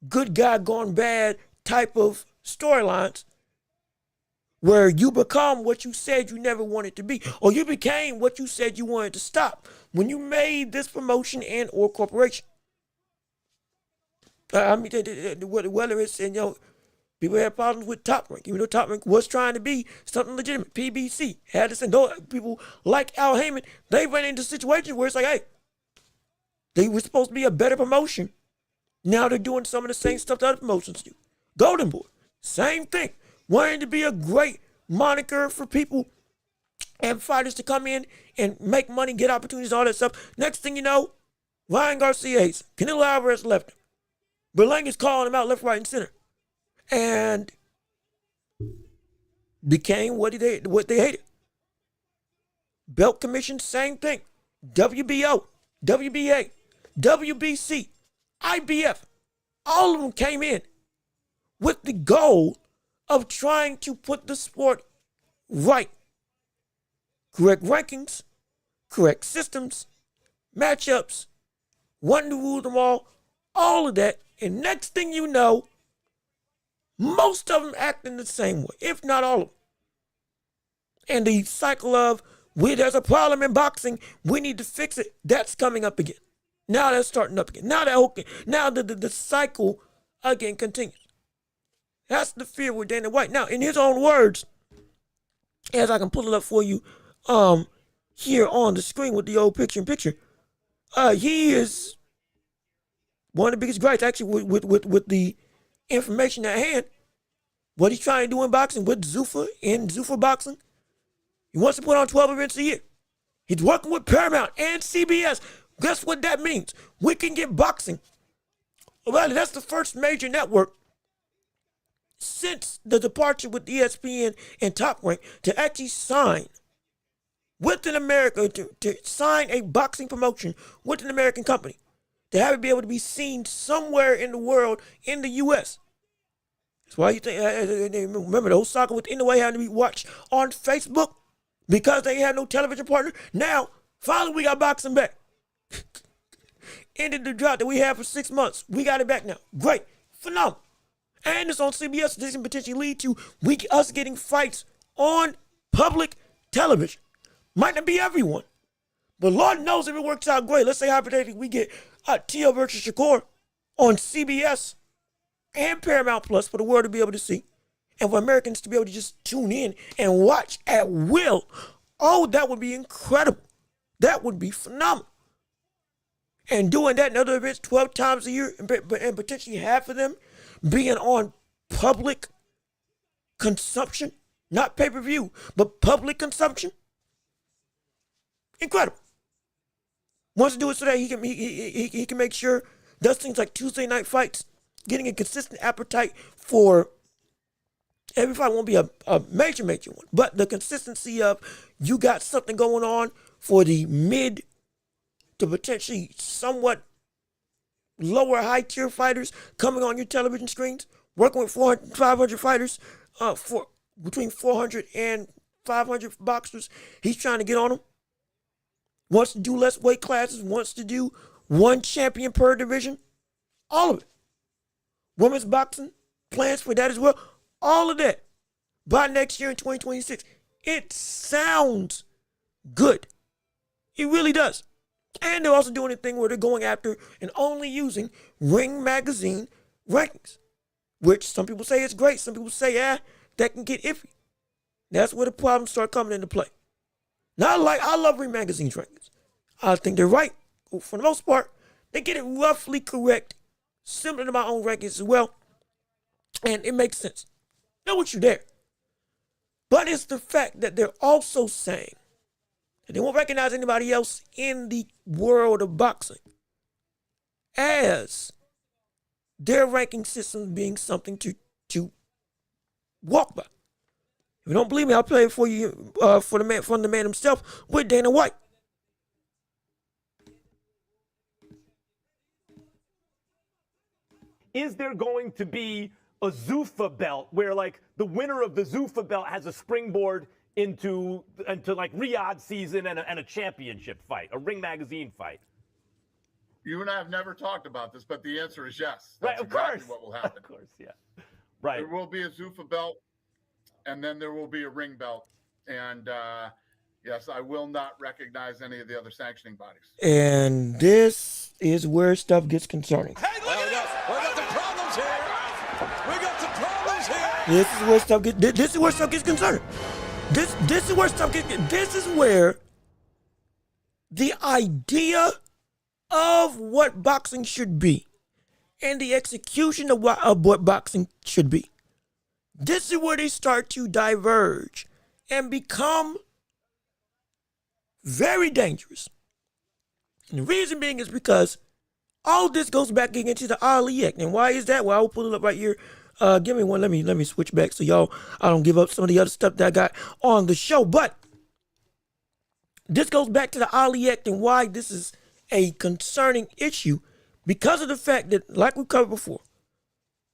good guy gone bad type of storylines where you become what you said you never wanted to be, or you became what you said you wanted to stop when you made this promotion and or corporation. I mean, whether it's, people have problems with Top Rank, even though Top Rank was trying to be something legitimate. PBC had this, and people like Al Heyman, they ran into situations where it's like, hey, they were supposed to be a better promotion. Now they're doing some of the same stuff that other promotions do. Golden Boy, same thing. Wanting to be a great moniker for people and fighters to come in and make money, get opportunities, all that stuff. Next thing you know, Ryan Garcia hates. Canelo Alvarez left him. Berlanga's calling him out left, right, and center. And became what they hated. Belt Commission, same thing. WBO, WBA, WBC, IBF, all of them came in with the goal of trying to put the sport right. Correct rankings, correct systems, matchups, wanting to rule them all of that. And next thing you know, most of them acting the same way, if not all of them. And the cycle of, there's a problem in boxing, we need to fix it, that's coming up again. Now that's starting up again. Now the cycle again continues. That's the fear with Dana White. Now, in his own words, as I can pull it up for you here on the screen with the old picture-in-picture, he is one of the biggest gripes, actually, with the information at hand. What he's trying to do in boxing with Zuffa, in Zuffa boxing, he wants to put on 12 events a year. He's working with Paramount and CBS. Guess what that means? We can get boxing. Well, that's the first major network since the departure with ESPN and Top Rank to actually sign within America, to sign a boxing promotion with an American company, to have it be able to be seen somewhere in the world, in the U.S. That's why you think, remember the Osaka with Inoue having to be watched on Facebook because they had no television partner? Now, finally we got boxing back. Ended the drought that we had for 6 months. We got it back now. Great. Phenomenal. And it's on CBS. This can potentially lead to us getting fights on public television. Might not be everyone, but Lord knows if it works out great. Let's say hypothetically we get Tio versus Shakur on CBS and Paramount Plus for the world to be able to see, and for Americans to be able to just tune in and watch at will. Oh, that would be incredible. That would be phenomenal. And doing that in other events 12 times a year, and potentially half of them being on public consumption, not pay-per-view, but public consumption. Incredible. Wants to do it so that he can make sure, does things like Tuesday night fights, getting a consistent appetite for every fight. Won't be a major one, but the consistency of, you got something going on for the mid to potentially somewhat lower high tier fighters coming on your television screens, working with 400, 500 fighters, for between 400 and 500 boxers. He's trying to get on them. Wants to do less weight classes, wants to do one champion per division. All of it. Women's boxing, plans for that as well. All of that by next year in 2026. It sounds good. It really does. And they're also doing a thing where they're going after and only using Ring Magazine rankings, which some people say is great. Some people say, that can get iffy. That's where the problems start coming into play. Now, I love Ring Magazine's rankings. I think they're right. For the most part, they get it roughly correct, similar to my own rankings as well. And it makes sense. Know what you're there. But it's the fact that they're also saying that they won't recognize anybody else in the world of boxing as their ranking system being something to walk by. If you don't believe me, I'll play it for you from the man himself with Dana White. Is there going to be a Zuffa belt where, like, the winner of the Zuffa belt has a springboard into like Riyadh season and a championship fight, a Ring Magazine fight? You and I have never talked about this, but the answer is yes. Right, That's of exactly course. what will happen. Of course, yeah. Right. There will be a Zuffa belt, and then there will be a ring belt. And yes, I will not recognize any of the other sanctioning bodies. And this is where stuff gets concerning. Hey, look at us. We got some problems here. We got some problems here. This is where stuff gets concerning. This is where stuff gets. This is where the idea of what boxing should be and the execution of what boxing should be. This is where they start to diverge and become very dangerous. And the reason being is because all this goes back into the Ali Act. And why is that? Well, I will pull it up right here. Give me one. Let me switch back so I don't give up some of the other stuff that I got on the show. But this goes back to the Ali Act and why this is a concerning issue, because of the fact that, like we covered before,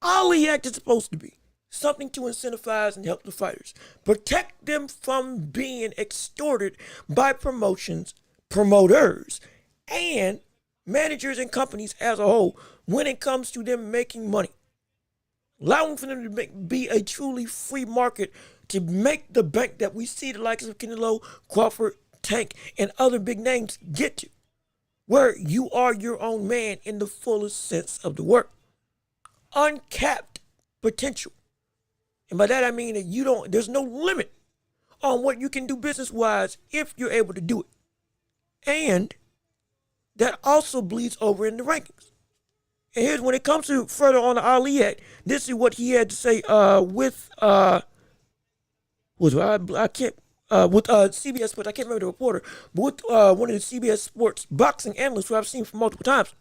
Ali Act is supposed to be something to incentivize and help the fighters, protect them from being extorted by promotions promoters and managers and companies as a whole when it comes to them making money. Allowing for them to be a truly free market to make the bank that we see the likes of Canelo, Crawford, Tank, and other big names get to, where you are your own man in the fullest sense of the word. Uncapped potential. And by that I mean that there's no limit on what you can do business-wise if you're able to do it. And that also bleeds over in the rankings. And here's when it comes to further on the Ali Act, this is what he had to say with CBS Sports. I can't remember the reporter, but with one of the CBS Sports boxing analysts who I've seen for multiple times,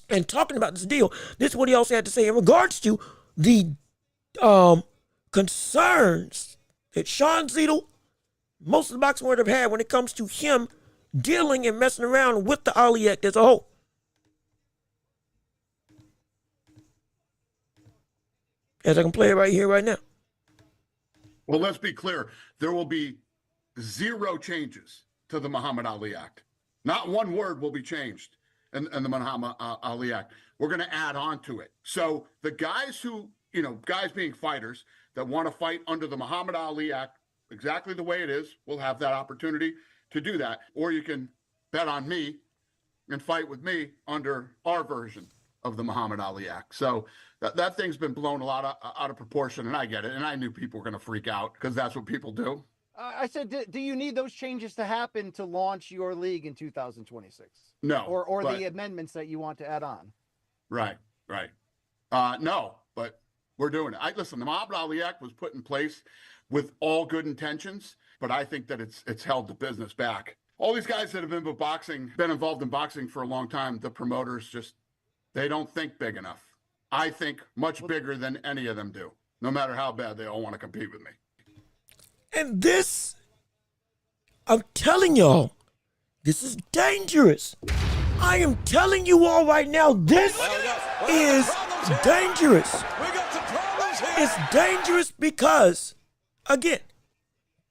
and talking about this deal. This is what he also had to say in regards to the concerns that Sean Zeidel, most of the boxing world have had when it comes to him dealing and messing around with the Ali Act as a whole. As I can play it right here, right now. Well, let's be clear. There will be zero changes to the Muhammad Ali Act. Not one word will be changed in the Muhammad Ali Act. We're going to add on to it. So the guys guys being fighters that want to fight under the Muhammad Ali Act, exactly the way it is, will have that opportunity to do that. Or you can bet on me and fight with me under our version of the Muhammad Ali Act. So that thing's been blown a lot out of proportion, and I get it. And I knew people were going to freak out because that's what people do. I said, do you need those changes to happen to launch your league in 2026? No. Or the amendments that you want to add on? Right. No, but we're doing it. Listen, the Muhammad Ali Act was put in place with all good intentions, but I think that it's held the business back. All these guys that have been involved in boxing for a long time, the promoters they don't think big enough. I think much bigger than any of them do, no matter how bad they all want to compete with me. And this, I'm telling y'all, this is dangerous. I am telling you all right now, this is dangerous. It's dangerous because, again,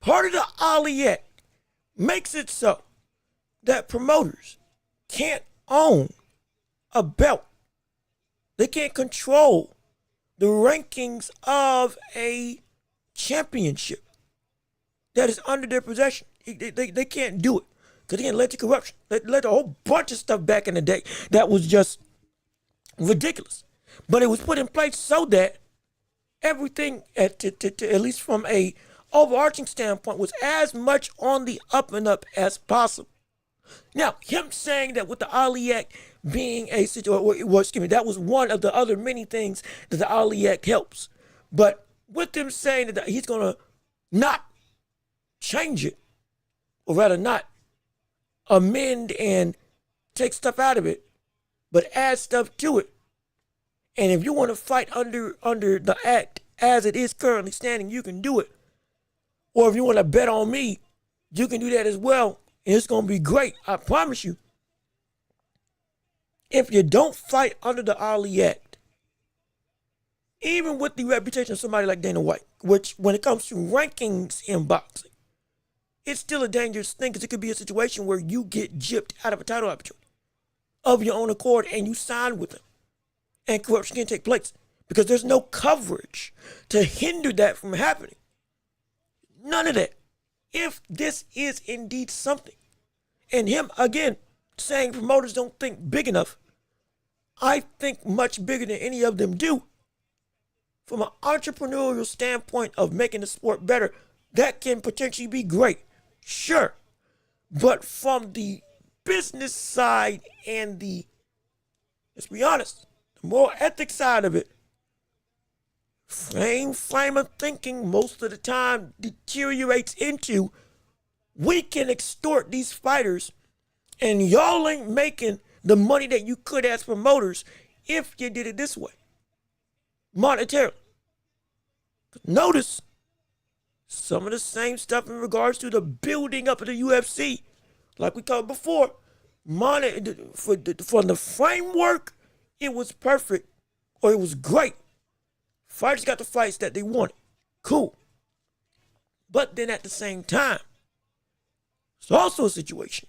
part of the Ali Act makes it so that promoters can't own a belt. They can't control the rankings of a championship that is under their possession. They can't do it because again, it led to corruption. It led to a whole bunch of stuff back in the day that was just ridiculous. But it was put in place so that everything, at least from a overarching standpoint, was as much on the up and up as possible. Now, him saying that with the Ali Act being a situation, that was one of the other many things that the Ali Act helps. But with him saying that he's going to not change it, or rather not amend and take stuff out of it, but add stuff to it. And if you want to fight under the act as it is currently standing, you can do it. Or if you want to bet on me, you can do that as well. And it's going to be great. I promise you. If you don't fight under the Ali Act, even with the reputation of somebody like Dana White, which when it comes to rankings in boxing, it's still a dangerous thing because it could be a situation where you get gypped out of a title opportunity of your own accord and you sign with them. And corruption can take place because there's no coverage to hinder that from happening. None of that. If this is indeed something, and him again saying promoters don't think big enough, I think much bigger than any of them do. From an entrepreneurial standpoint of making the sport better, that can potentially be great, sure. But from the business side and let's be honest, the moral ethics side of it, frame of thinking most of the time deteriorates into, we can extort these fighters and y'all ain't making the money that you could as promoters if you did it this way, monetarily. Notice some of the same stuff in regards to the building up of the UFC, like we talked before. For the framework, it was perfect, or it was great. Fighters got the fights that they wanted. Cool. But then at the same time, it's also a situation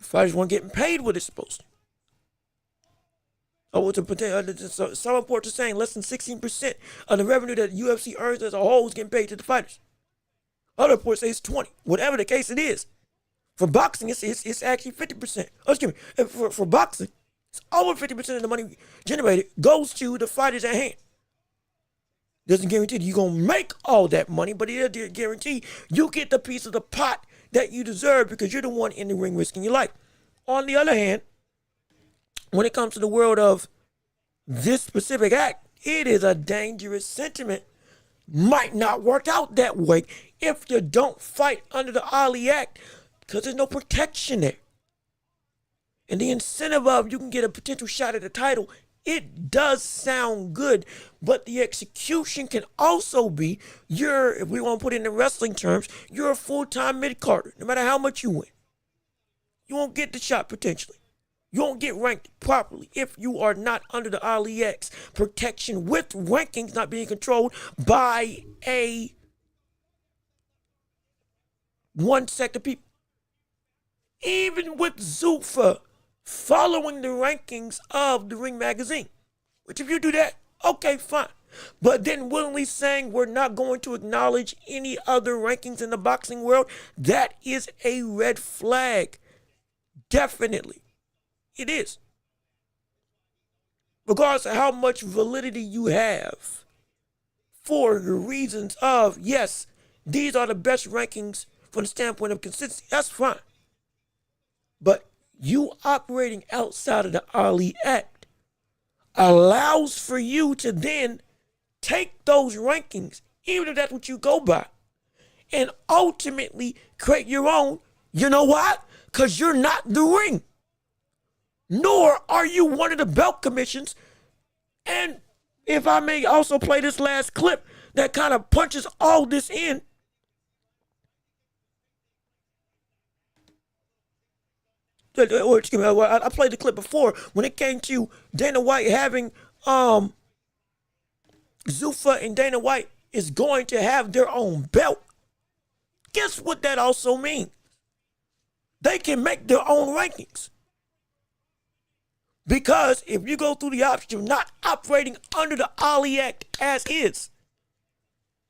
Fighters weren't getting paid what they're supposed to. Some reports are saying less than 16% of the revenue that UFC earns as a whole is getting paid to the fighters. Other reports say it's 20. Whatever the case it is. For boxing, it's actually 50%. Oh, excuse me. For boxing, it's over 50% of the money generated goes to the fighters at hand. Doesn't guarantee that you're going to make all that money, but it does guarantee you get the piece of the pot that you deserve because you're the one in the ring risking your life. On the other hand, when it comes to the world of this specific act, it is a dangerous sentiment. Might not work out that way if you don't fight under the Ali Act because there's no protection there. And the incentive of you can get a potential shot at the title, it does sound good, but the execution can also be if we want to put it in wrestling terms, you're a full-time mid-carder, no matter how much you win. You won't get the shot potentially. You won't get ranked properly if you are not under the Ali X protection with rankings not being controlled by one sect of people. Even with Zuffa following the rankings of the Ring magazine, which if you do that, okay, fine. But then willingly saying we're not going to acknowledge any other rankings in the boxing world, that is a red flag. Definitely. It is. Regardless of how much validity you have for the reasons of, yes, these are the best rankings from the standpoint of consistency, that's fine. But you operating outside of the Ali Act allows for you to then take those rankings, even if that's what you go by, and ultimately create your own. You know why? Because you're not the ring. Nor are you one of the belt commissions. And if I may also play this last clip that kind of punches all this in. Excuse me, I played the clip before when it came to Dana White having Zuffa and Dana White is going to have their own belt. Guess what that also means? They can make their own rankings. Because if you go through the option of not operating under the Ali Act as is,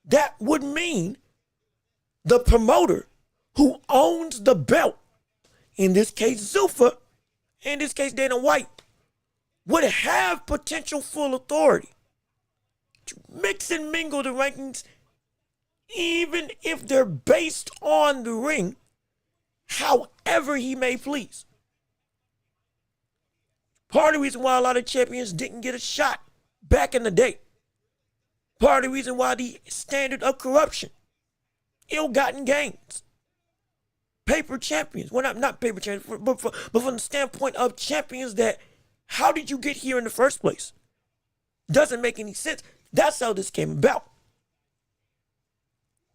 that would mean the promoter who owns the belt, in this case Zuffa, in this case Dana White, would have potential full authority to mix and mingle the rankings, even if they're based on the ring, however he may please. Part of the reason why a lot of champions didn't get a shot back in the day. Part of the reason why the standard of corruption, ill-gotten gains, paper champions, well, not paper champions, but from the standpoint of champions that, how did you get here in the first place? Doesn't make any sense. That's how this came about.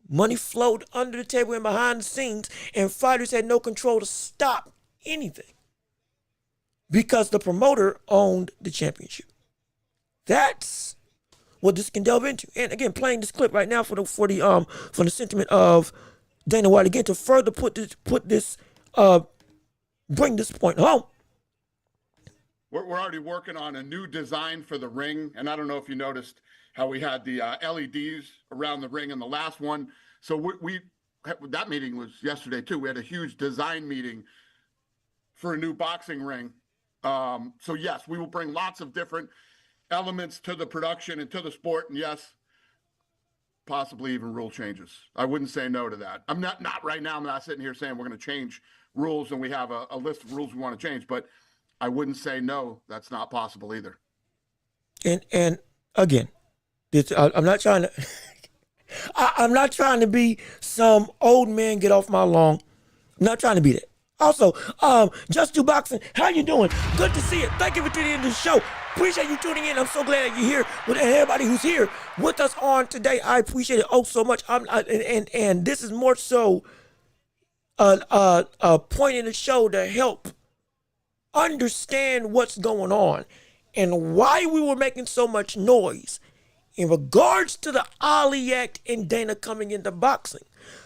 Money flowed under the table and behind the scenes, and fighters had no control to stop anything. Because the promoter owned the championship. That's what this can delve into. And again, playing this clip right now for the sentiment of Dana White again to further bring this point home. We're already working on a new design for the ring, and I don't know if you noticed how we had the LEDs around the ring in the last one. So that meeting was yesterday too. We had a huge design meeting for a new boxing ring. So yes, we will bring lots of different elements to the production and to the sport. And yes, possibly even rule changes. I wouldn't say no to that. I'm not right now. I'm not sitting here saying we're going to change rules and we have a list of rules we want to change, but I wouldn't say no. That's not possible either. And again, I'm not trying to, I'm not trying to be some old man get off my lawn. I'm not trying to be that. Also, Just Do Boxing, how you doing? Good to see you. Thank you for tuning in to the show. Appreciate you tuning in. I'm so glad that you're here. With everybody who's here with us on today, I appreciate it so much. And this is more so a point in the show to help understand what's going on and why we were making so much noise in regards to the Ali Act and Dana coming into boxing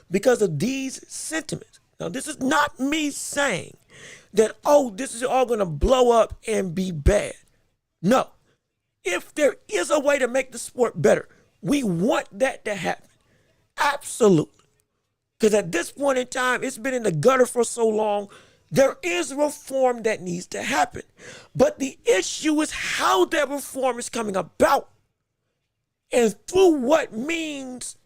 because of these sentiments. Now, this is not me saying that, oh, this is all going to blow up and be bad. No. If there is a way to make the sport better, we want that to happen. Absolutely. Because at this point in time, it's been in the gutter for so long, there is reform that needs to happen. But the issue is how that reform is coming about and through what means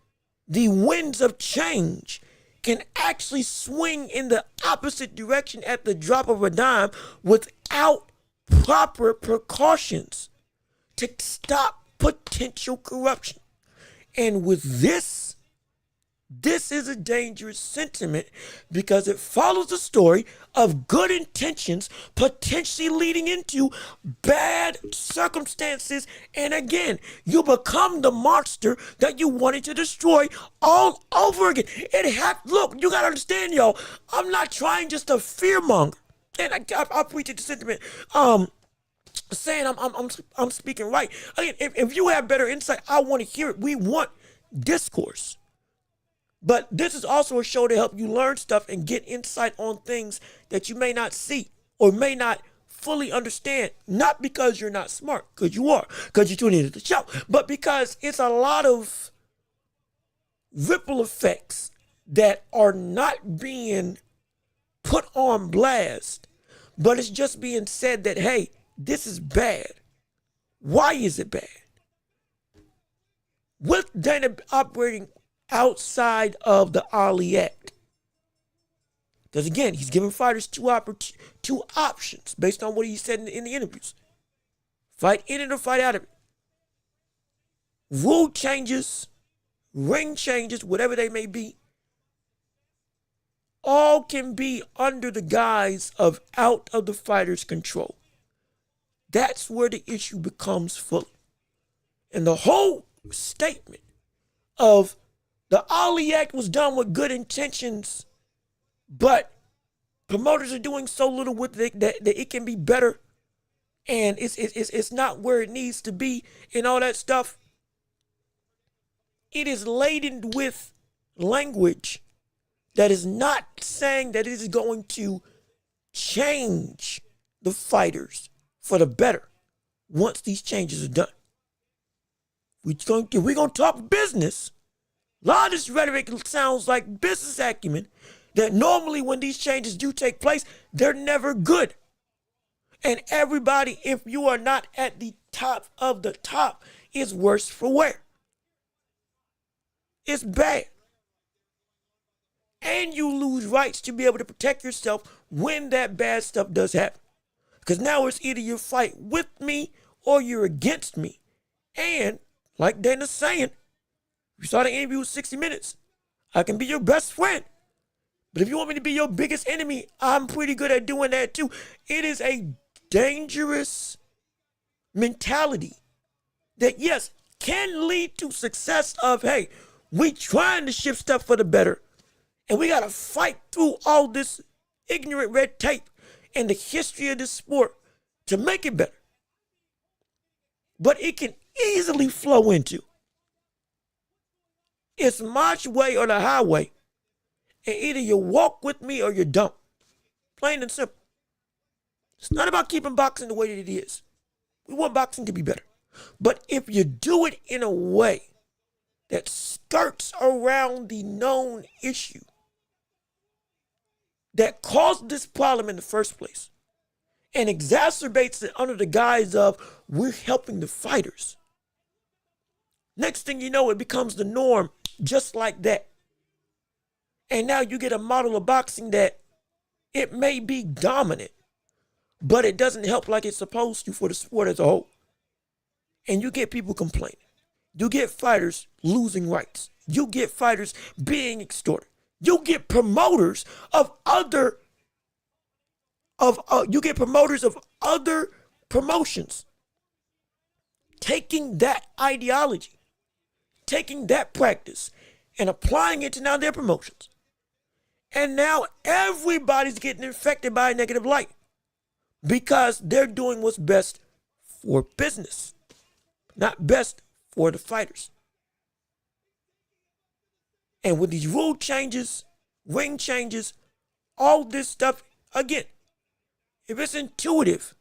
the winds of change can actually swing in the opposite direction at the drop of a dime without proper precautions to stop potential corruption. And with this is a dangerous sentiment because it follows the story of good intentions potentially leading into bad circumstances. And again, you become the monster that you wanted to destroy all over again. Look, you got to understand, y'all, I'm not trying just to fearmonger. And I preach the sentiment, saying I'm speaking right. Again, if you have better insight, I want to hear it. We want discourse. But this is also a show to help you learn stuff and get insight on things that you may not see or may not fully understand. Not because you're not smart, because you are, because you're tuning into the show, but because it's a lot of ripple effects that are not being put on blast, but it's just being said that, hey, this is bad. Why is it bad? With Dana operating outside of the Ali Act. Because again, he's giving fighters two options based on what he said in the interviews. Fight in it or fight out of it. Rule changes, ring changes, whatever they may be, all can be under the guise of out of the fighter's control. That's where the issue becomes full. And the whole statement of the Ali Act was done with good intentions, but promoters are doing so little with it that it can be better, and it's not where it needs to be and all that stuff. It is laden with language that is not saying that it is going to change the fighters for the better once these changes are done. We're going to talk business. A lot of this rhetoric sounds like business acumen that normally when these changes do take place, they're never good. And everybody, if you are not at the top of the top, is worse for wear. It's bad. And you lose rights to be able to protect yourself when that bad stuff does happen. Because now it's either you fight with me or you're against me. And like Dana's saying, you saw the interview with 60 Minutes. I can be your best friend. But if you want me to be your biggest enemy, I'm pretty good at doing that too. It is a dangerous mentality that, yes, can lead to success of, hey, we trying to shift stuff for the better. And we got to fight through all this ignorant red tape and the history of this sport to make it better. But it can easily flow into, it's my way or the highway. And either you walk with me or you don't. Plain and simple. It's not about keeping boxing the way that it is. We want boxing to be better. But if you do it in a way that skirts around the known issue that caused this problem in the first place and exacerbates it under the guise of we're helping the fighters, next thing you know, it becomes the norm just like that. And now you get a model of boxing that it may be dominant, but it doesn't help like it's supposed to for the sport as a whole. And you get people complaining. You get fighters losing rights. You get fighters being extorted. You get promoters of other promotions taking that ideology, taking that practice, and applying it to now their promotions. And now everybody's getting infected by a negative light because they're doing what's best for business, not best for the fighters. And with these rule changes, ring changes, all this stuff, again, if it's intuitive,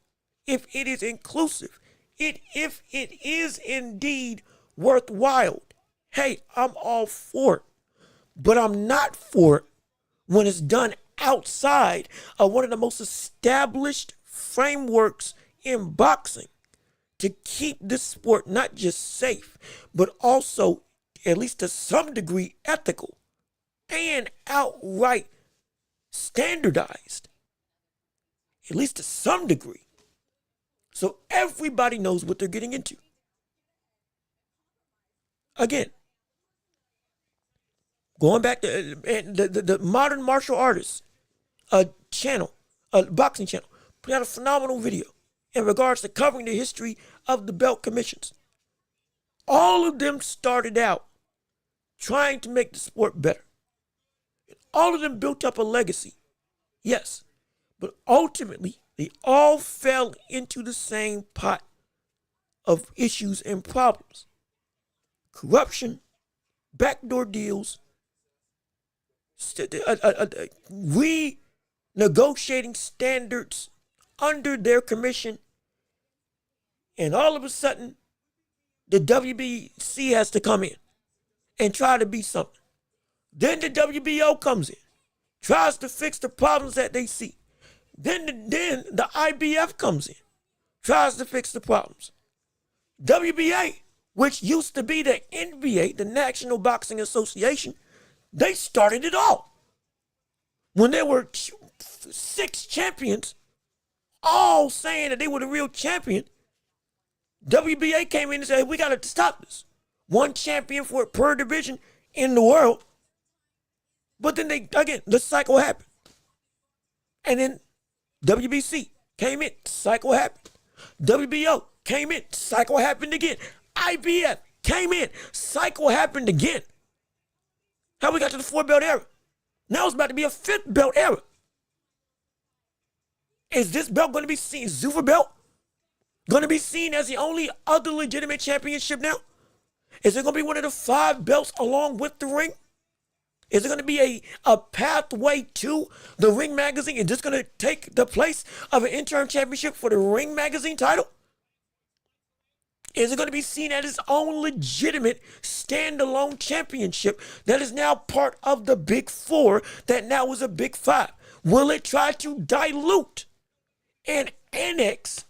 if it is inclusive, if it is indeed worthwhile, hey, I'm all for it. But I'm not for it when it's done outside of one of the most established frameworks in boxing to keep this sport not just safe, but also, at least to some degree, ethical and outright standardized, at least to some degree. So everybody knows what they're getting into. Again, going back to the modern martial artists channel, boxing channel, put out a phenomenal video in regards to covering the history of the belt commissions. All of them started out trying to make the sport better. All of them built up a legacy, yes, but ultimately they all fell into the same pot of issues and problems. Corruption, backdoor deals, renegotiating standards under their commission, and all of a sudden, the WBC has to come in and try to be something. Then the WBO comes in, tries to fix the problems that they see. Then the IBF comes in, tries to fix the problems. WBA, which used to be the NBA, the National Boxing Association, they started it all. When there were 6 champions, all saying that they were the real champion, WBA came in and said, we got to stop this. 1 champion for per division in the world. But then the cycle happened. And then WBC came in, cycle happened. WBO came in, cycle happened again. IBF came in, cycle happened again. How we got to the 4-belt era? Now it's about to be a 5th belt era. Is this belt going to be seen, Zuffa belt, going to be seen as the only other legitimate championship now? Is it going to be one of the 5 belts along with the ring? Is it going to be a pathway to the Ring Magazine? Is this going to take the place of an interim championship for the Ring Magazine title? Is it going to be seen as its own legitimate standalone championship that is now part of the Big 4 that now is a Big 5? Will it try to dilute and annex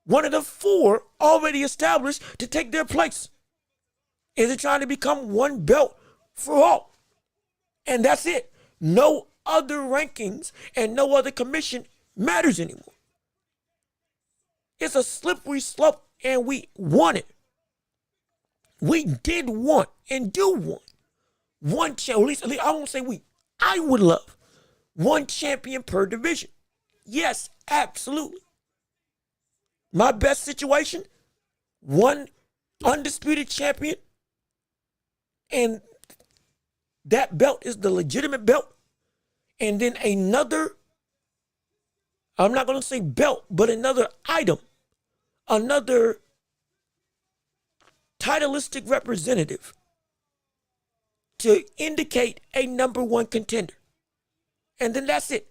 one of the 4 already established to take their place? Is it trying to become one belt for all? And that's it. No other rankings and no other commission matters anymore. It's a slippery slope, and we want it. We did want and do want one champion. At least I won't say we. I would love 1 champion per division. Yes, absolutely. My best situation, 1 undisputed champion, and that belt is the legitimate belt. And then another, I'm not going to say belt, but another item, another titleistic representative to indicate a number 1 contender. And then that's it.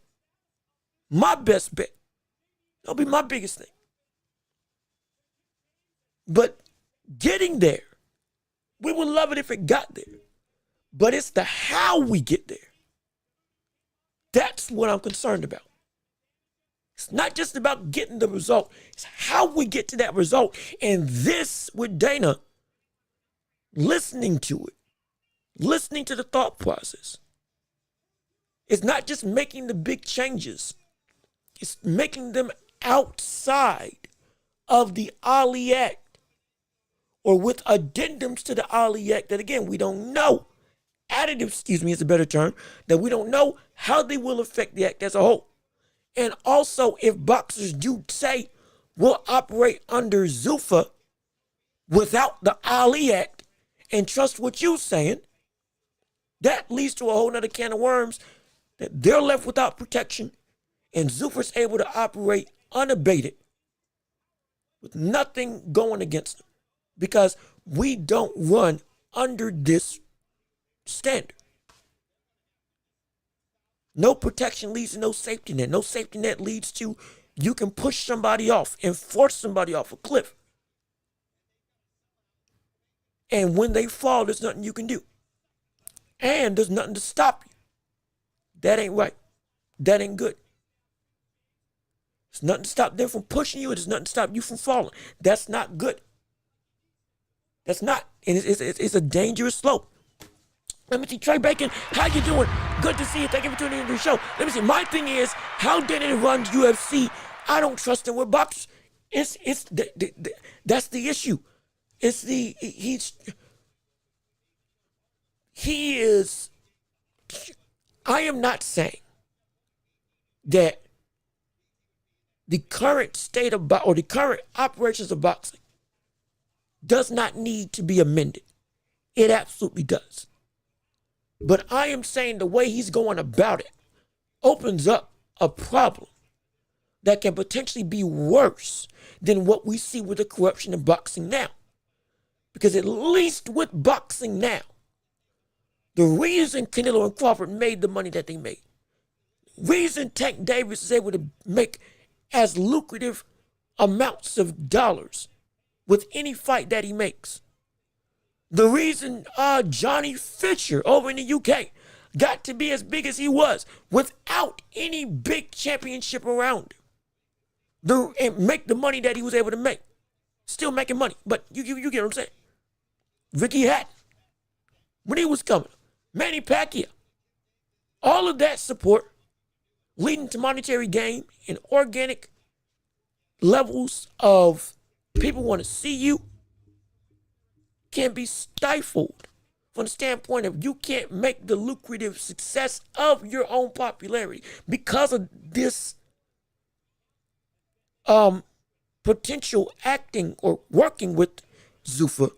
My best bet. That'll be my biggest thing. But getting there, we would love it if it got there. But it's the how we get there. That's what I'm concerned about. It's not just about getting the result. It's how we get to that result. And this, with Dana, listening to it, listening to the thought process. It's not just making the big changes. It's making them outside of the Ali Act or with addendums to the Ali Act that, again, we don't know. Additives, is a better term, that we don't know how they will affect the act as a whole. And also, if boxers do say we'll operate under Zuffa without the Ali Act and trust what you're saying, that leads to a whole nother can of worms that they're left without protection and Zuffa's able to operate unabated with nothing going against them because we don't run under this standard. No protection leads to no safety net. No safety net leads to you can push somebody off and force somebody off a cliff. And when they fall, there's nothing you can do. And there's nothing to stop you. That ain't right. That ain't good. There's nothing to stop them from pushing you. There's nothing to stop you from falling. That's not good. That's not. And it's a dangerous slope. Let me see, Trey Bacon, how you doing? Good to see you. Thank you for tuning into the show. Let me see. My thing is, how did it run UFC? I don't trust him with boxers. That's the issue. He is. I am not saying that the current state of or the current operations of boxing does not need to be amended. It absolutely does. But I am saying the way he's going about it opens up a problem that can potentially be worse than what we see with the corruption in boxing now. Because at least with boxing now, the reason Canelo and Crawford made the money that they made, reason Tank Davis is able to make as lucrative amounts of dollars with any fight that he makes, the reason Johnny Fisher over in the UK got to be as big as he was without any big championship around him, and make the money that he was able to make, still making money. But you get what I'm saying. Ricky Hatton, when he was coming, Manny Pacquiao, all of that support leading to monetary gain and organic levels of people want to see you can be stifled from the standpoint of you can't make the lucrative success of your own popularity because of this potential acting or working with Zuffa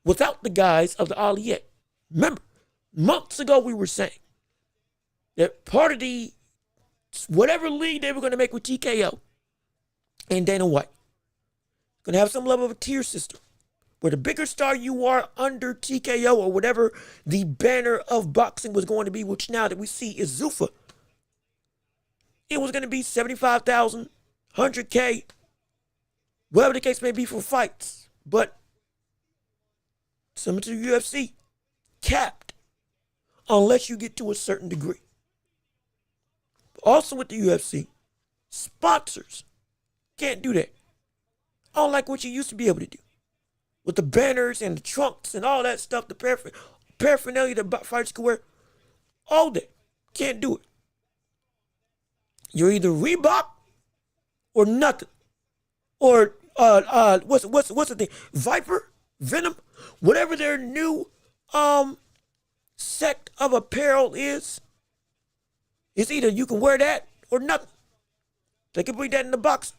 without the guise of the Aliyet. Remember, months ago we were saying that part of the whatever league they were going to make with TKO and Dana White going to have some level of a tier system where the bigger star you are under TKO or whatever the banner of boxing was going to be, which now that we see is Zuffa, it was going to be 75,000, 100K, whatever the case may be for fights. But similar to the UFC, capped unless you get to a certain degree. Also with the UFC, sponsors can't do that. Unlike what you used to be able to do. With the banners and the trunks and all that stuff, the paraphernalia that fighters could wear, all that. Can't do it. You're either Reebok or nothing. Or what's the thing? Viper? Venom? Whatever their new sect of apparel is, it's either you can wear that or nothing. They can put that in the box.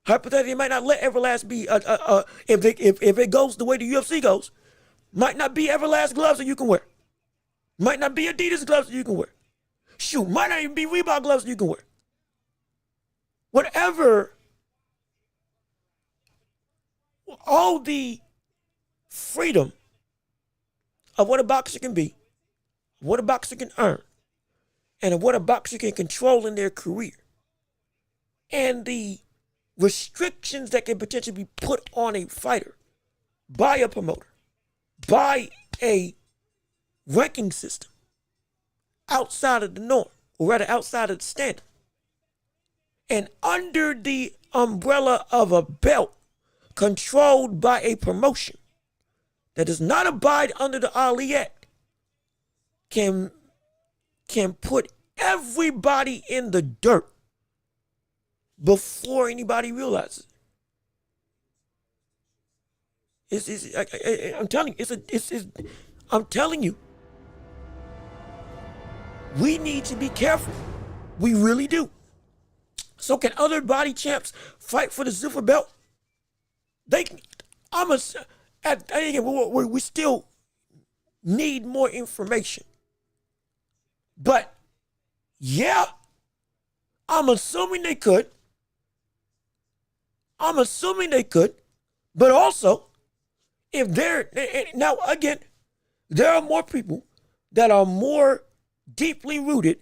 Hypothetically, it might not let Everlast be, if it goes the way the UFC goes, might not be Everlast gloves that you can wear. Might not be Adidas gloves that you can wear. Shoot, might not even be Reebok gloves that you can wear. Whatever, all the freedom of what a boxer can be, what a boxer can earn, and of what a boxer can control in their career, and the restrictions that can potentially be put on a fighter by a promoter, by a ranking system outside of the norm, or rather outside of the standard, and under the umbrella of a belt controlled by a promotion that does not abide under the Aliyet, can put everybody in the dirt before anybody realizes it. I'm telling you, I'm telling you, we need to be careful. We really do. So can other body champs fight for the Zuffa belt? They can. We still need more information. But yeah, I'm assuming they could. But also, if they're, now again, there are more people that are more deeply rooted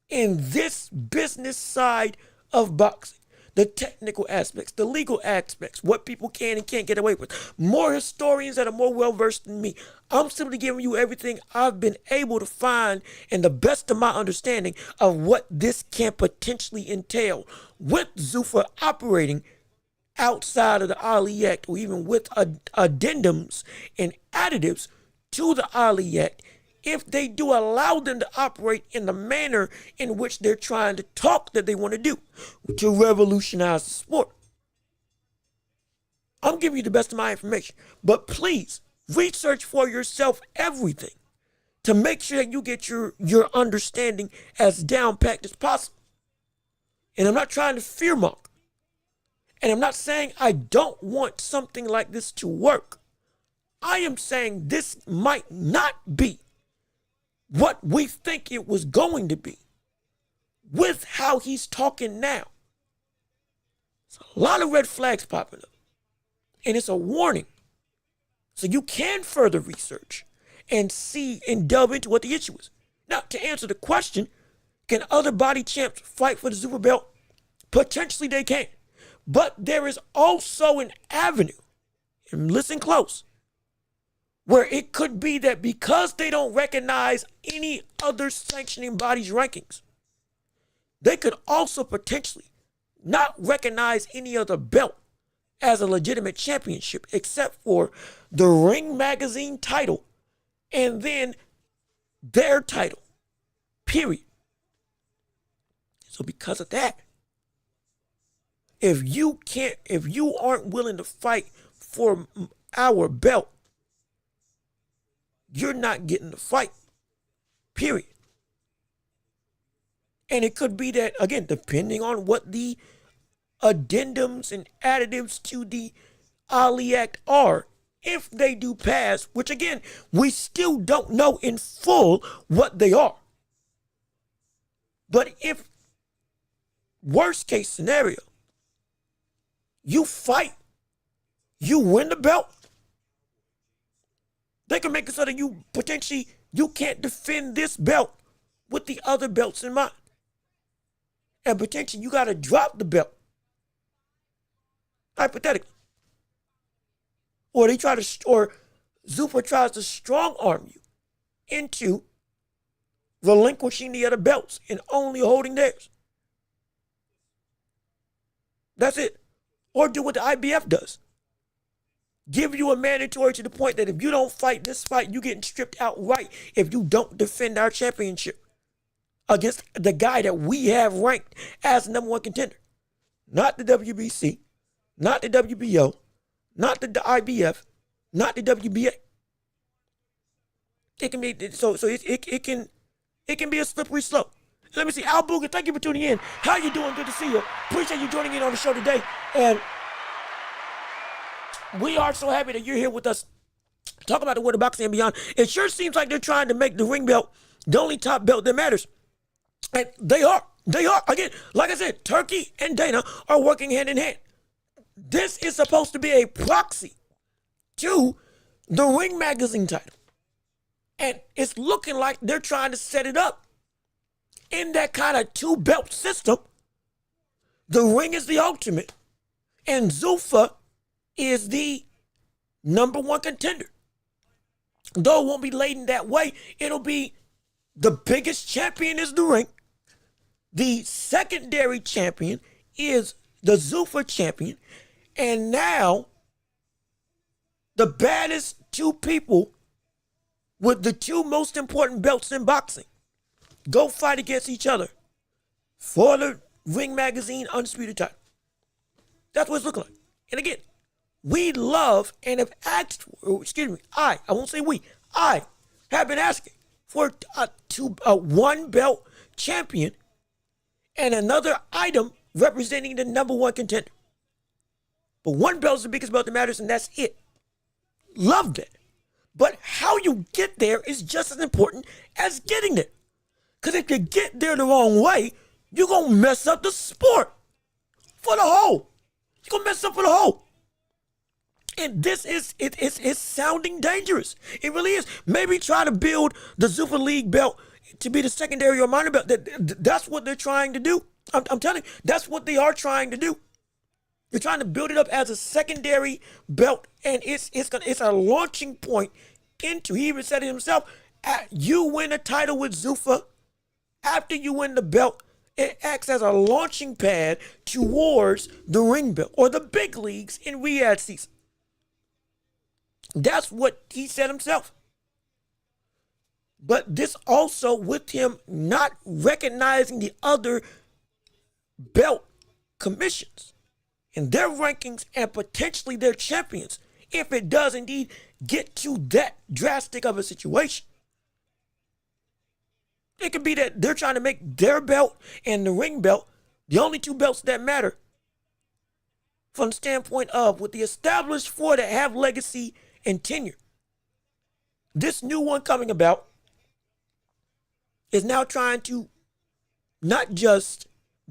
in this business side of boxing. The technical aspects, the legal aspects, what people can and can't get away with. More historians that are more well-versed than me. I'm simply giving you everything I've been able to find and the best of my understanding of what this can potentially entail with Zuffa operating outside of the Ali Act, or even with addendums and additives to the Ali Act, if they do allow them to operate in the manner in which they're trying to talk that they want to do, to revolutionize the sport. I'm giving you the best of my information, but please research for yourself everything to make sure that you get your understanding as down packed as possible. And I'm not trying to fearmonger. And I'm not saying I don't want something like this to work. I am saying this might not be what we think it was going to be with how he's talking now. There's a lot of red flags popping up. And it's a warning. So you can further research and see and delve into what the issue is. Now, to answer the question, can other body champs fight for the Zuffa belt? Potentially they can. But there is also an avenue, and listen close, where it could be that because they don't recognize any other sanctioning body's rankings, they could also potentially not recognize any other belt as a legitimate championship except for the Ring Magazine title and then their title, period. So because of that, if you aren't willing to fight for our belt, you're not getting the fight, period. And it could be that, again, depending on what the addendums and additives to the Ali Act are, if they do pass, which again, we still don't know in full what they are. But if, worst case scenario, you fight, you win the belt, they can make it so that you can't defend this belt with the other belts in mind. And potentially you got to drop the belt. Hypothetically. Or Zuffa tries to strong arm you into relinquishing the other belts and only holding theirs. That's it. Or do what the IBF does. Give you a mandatory to the point that if you don't fight this fight, you're getting stripped outright if you don't defend our championship against the guy that we have ranked as the number one contender. Not the WBC, not the WBO, not the IBF, not the WBA. It can be it can be a slippery slope. Let me see, Al Booger, thank you for tuning in. How you doing? Good to see you. Appreciate you joining in on the show today. And we are so happy that you're here with us. Talk about the world of boxing and beyond. It sure seems like they're trying to make the ring belt the only top belt that matters. And they are. They are. Again, like I said, Turkey and Dana are working hand in hand. This is supposed to be a proxy to the Ring Magazine title. And it's looking like they're trying to set it up in that kind of two-belt system. The Ring is the ultimate, and Zuffa is the number one contender. Though it won't be laden that way, it'll be the biggest champion is the Ring. The secondary champion is the Zuffa champion. And now, the baddest two people with the two most important belts in boxing go fight against each other for the Ring Magazine Undisputed title. That's what it's looking like. And again, we love and have asked for, I won't say we, I have been asking for a one belt champion and another item representing the number one contender. But one belt is the biggest belt that matters, and that's it. Loved it. But how you get there is just as important as getting there. Because if you get there the wrong way, you're going to mess up the sport for the whole. You're going to mess up for the whole. And this is it's sounding dangerous. It really is. Maybe try to build the Zuffa League belt to be the secondary or minor belt. That's what they're trying to do. I'm telling you, that's what they are trying to do. They're trying to build it up as a secondary belt, and it's a launching point into. He even said it himself. You win a title with Zuffa. After you win the belt, it acts as a launching pad towards the ring belt or the big leagues in Riyadh season. That's what he said himself. But this also with him not recognizing the other belt commissions and their rankings and potentially their champions if it does indeed get to that drastic of a situation. It could be that they're trying to make their belt and the ring belt the only two belts that matter from the standpoint of with the established four that have legacy and tenure. This new one coming about is now trying to not just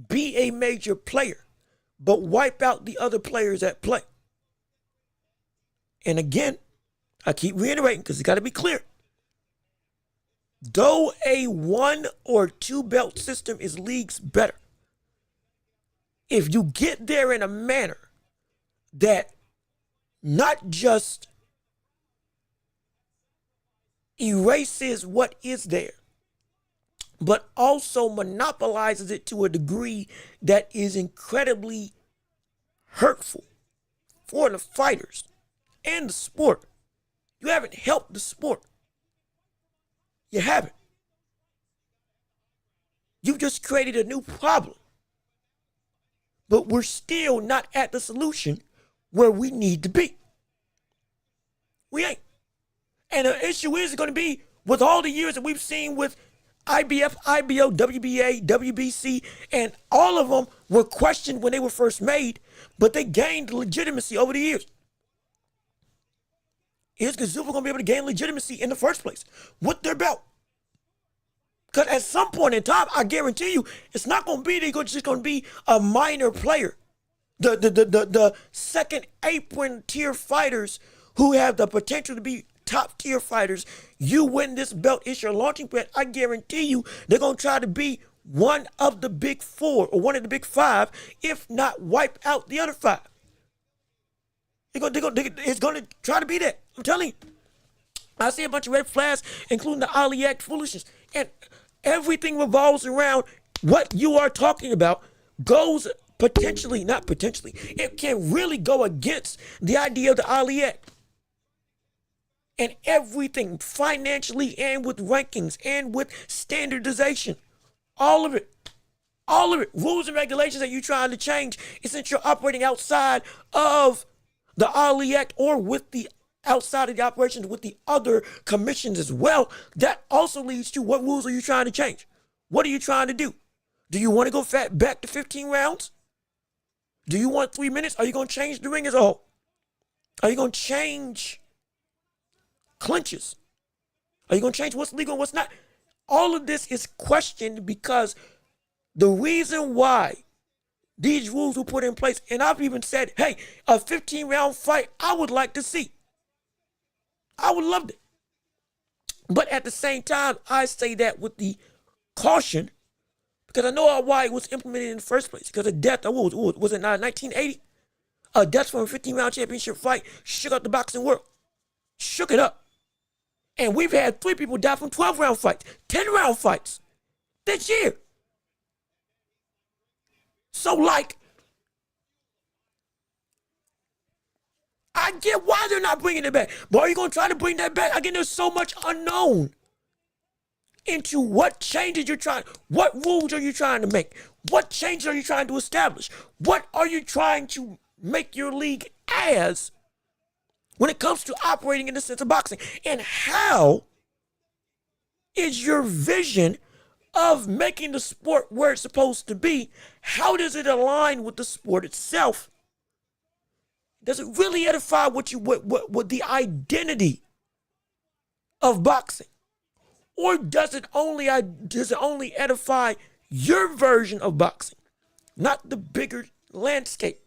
be a major player, but wipe out the other players at play. And again, I keep reiterating because it's got to be clear. Though a 1 or 2 belt system is leagues better, if you get there in a manner that not just erases what is there, but also monopolizes it to a degree that is incredibly hurtful for the fighters and the sport, you haven't helped the sport. You haven't. You've just created a new problem. But we're still not at the solution where we need to be. We ain't. And the issue is going to be with all the years that we've seen with IBF, IBO, WBA, WBC, and all of them were questioned when they were first made, but they gained legitimacy over the years. Is Zuffa going to be able to gain legitimacy in the first place with their belt? Because at some point in time, I guarantee you, it's not going to be they're just going to be a minor player. The second apron tier fighters who have the potential to be top tier fighters, you win this belt, it's your launching pad. I guarantee you they're going to try to be one of the big four or one of the big five, if not wipe out the other five. It's going to try to be that. I'm telling you. I see a bunch of red flags, including the Ali Act foolishness. And everything revolves around what you are talking about goes potentially, not potentially, it can really go against the idea of the Ali Act. And everything financially and with rankings and with standardization. All of it. All of it. Rules and regulations that you're trying to change since you're operating outside of the Ali Act or with the outside of the operations with the other commissions as well. That also leads to what rules are you trying to change? What are you trying to do? Do you want to go back to 15 rounds? Do you want 3 minutes? Are you going to change the ring as a whole? Are you going to change clinches? Are you going to change what's legal and what's not? All of this is questioned because the reason why these rules were put in place, and I've even said, hey, a 15-round fight, I would like to see. I would love it. But at the same time, I say that with the caution because I know why it was implemented in the first place. Because of death, was it not 1980? A death from a 15-round championship fight shook up the boxing world. Shook it up. And we've had 3 people die from 12-round fights, 10-round fights this year. So, I get why they're not bringing it back. But are you going to try to bring that back? Again, there's so much unknown into what changes you're trying, what rules are you trying to make? What changes are you trying to establish? What are you trying to make your league as when it comes to operating in the sense of boxing? And how is your vision of making the sport where it's supposed to be? How does it align with the sport itself? Does it really edify what the identity of boxing? Or does it only edify your version of boxing, not the bigger landscape?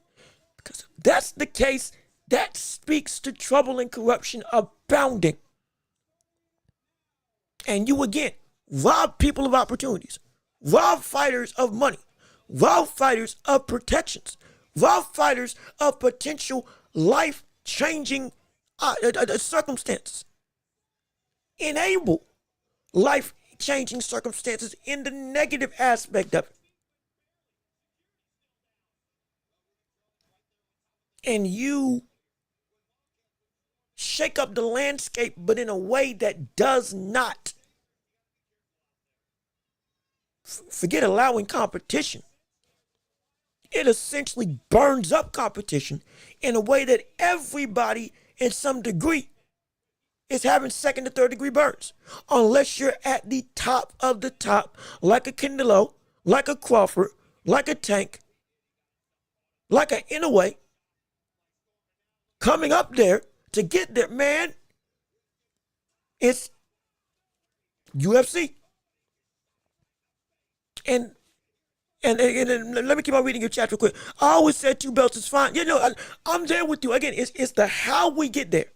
Because if that's the case, That speaks to trouble and corruption abounding. And you again rob people of opportunities, rob fighters of money, rob fighters of protections, rob fighters of potential life-changing circumstances, enable life-changing circumstances in the negative aspect of it. And you shake up the landscape, but in a way that does not, forget allowing competition. It essentially burns up competition in a way that everybody, in some degree, is having second to third degree burns. Unless you're at the top of the top, like a Canelo, like a Crawford, like a Tank, like a Inoue, coming up there to get there, man. It's UFC. And let me keep on reading your chat real quick. I always said 2 belts is fine. You know, I'm there with you. Again, it's the how we get there.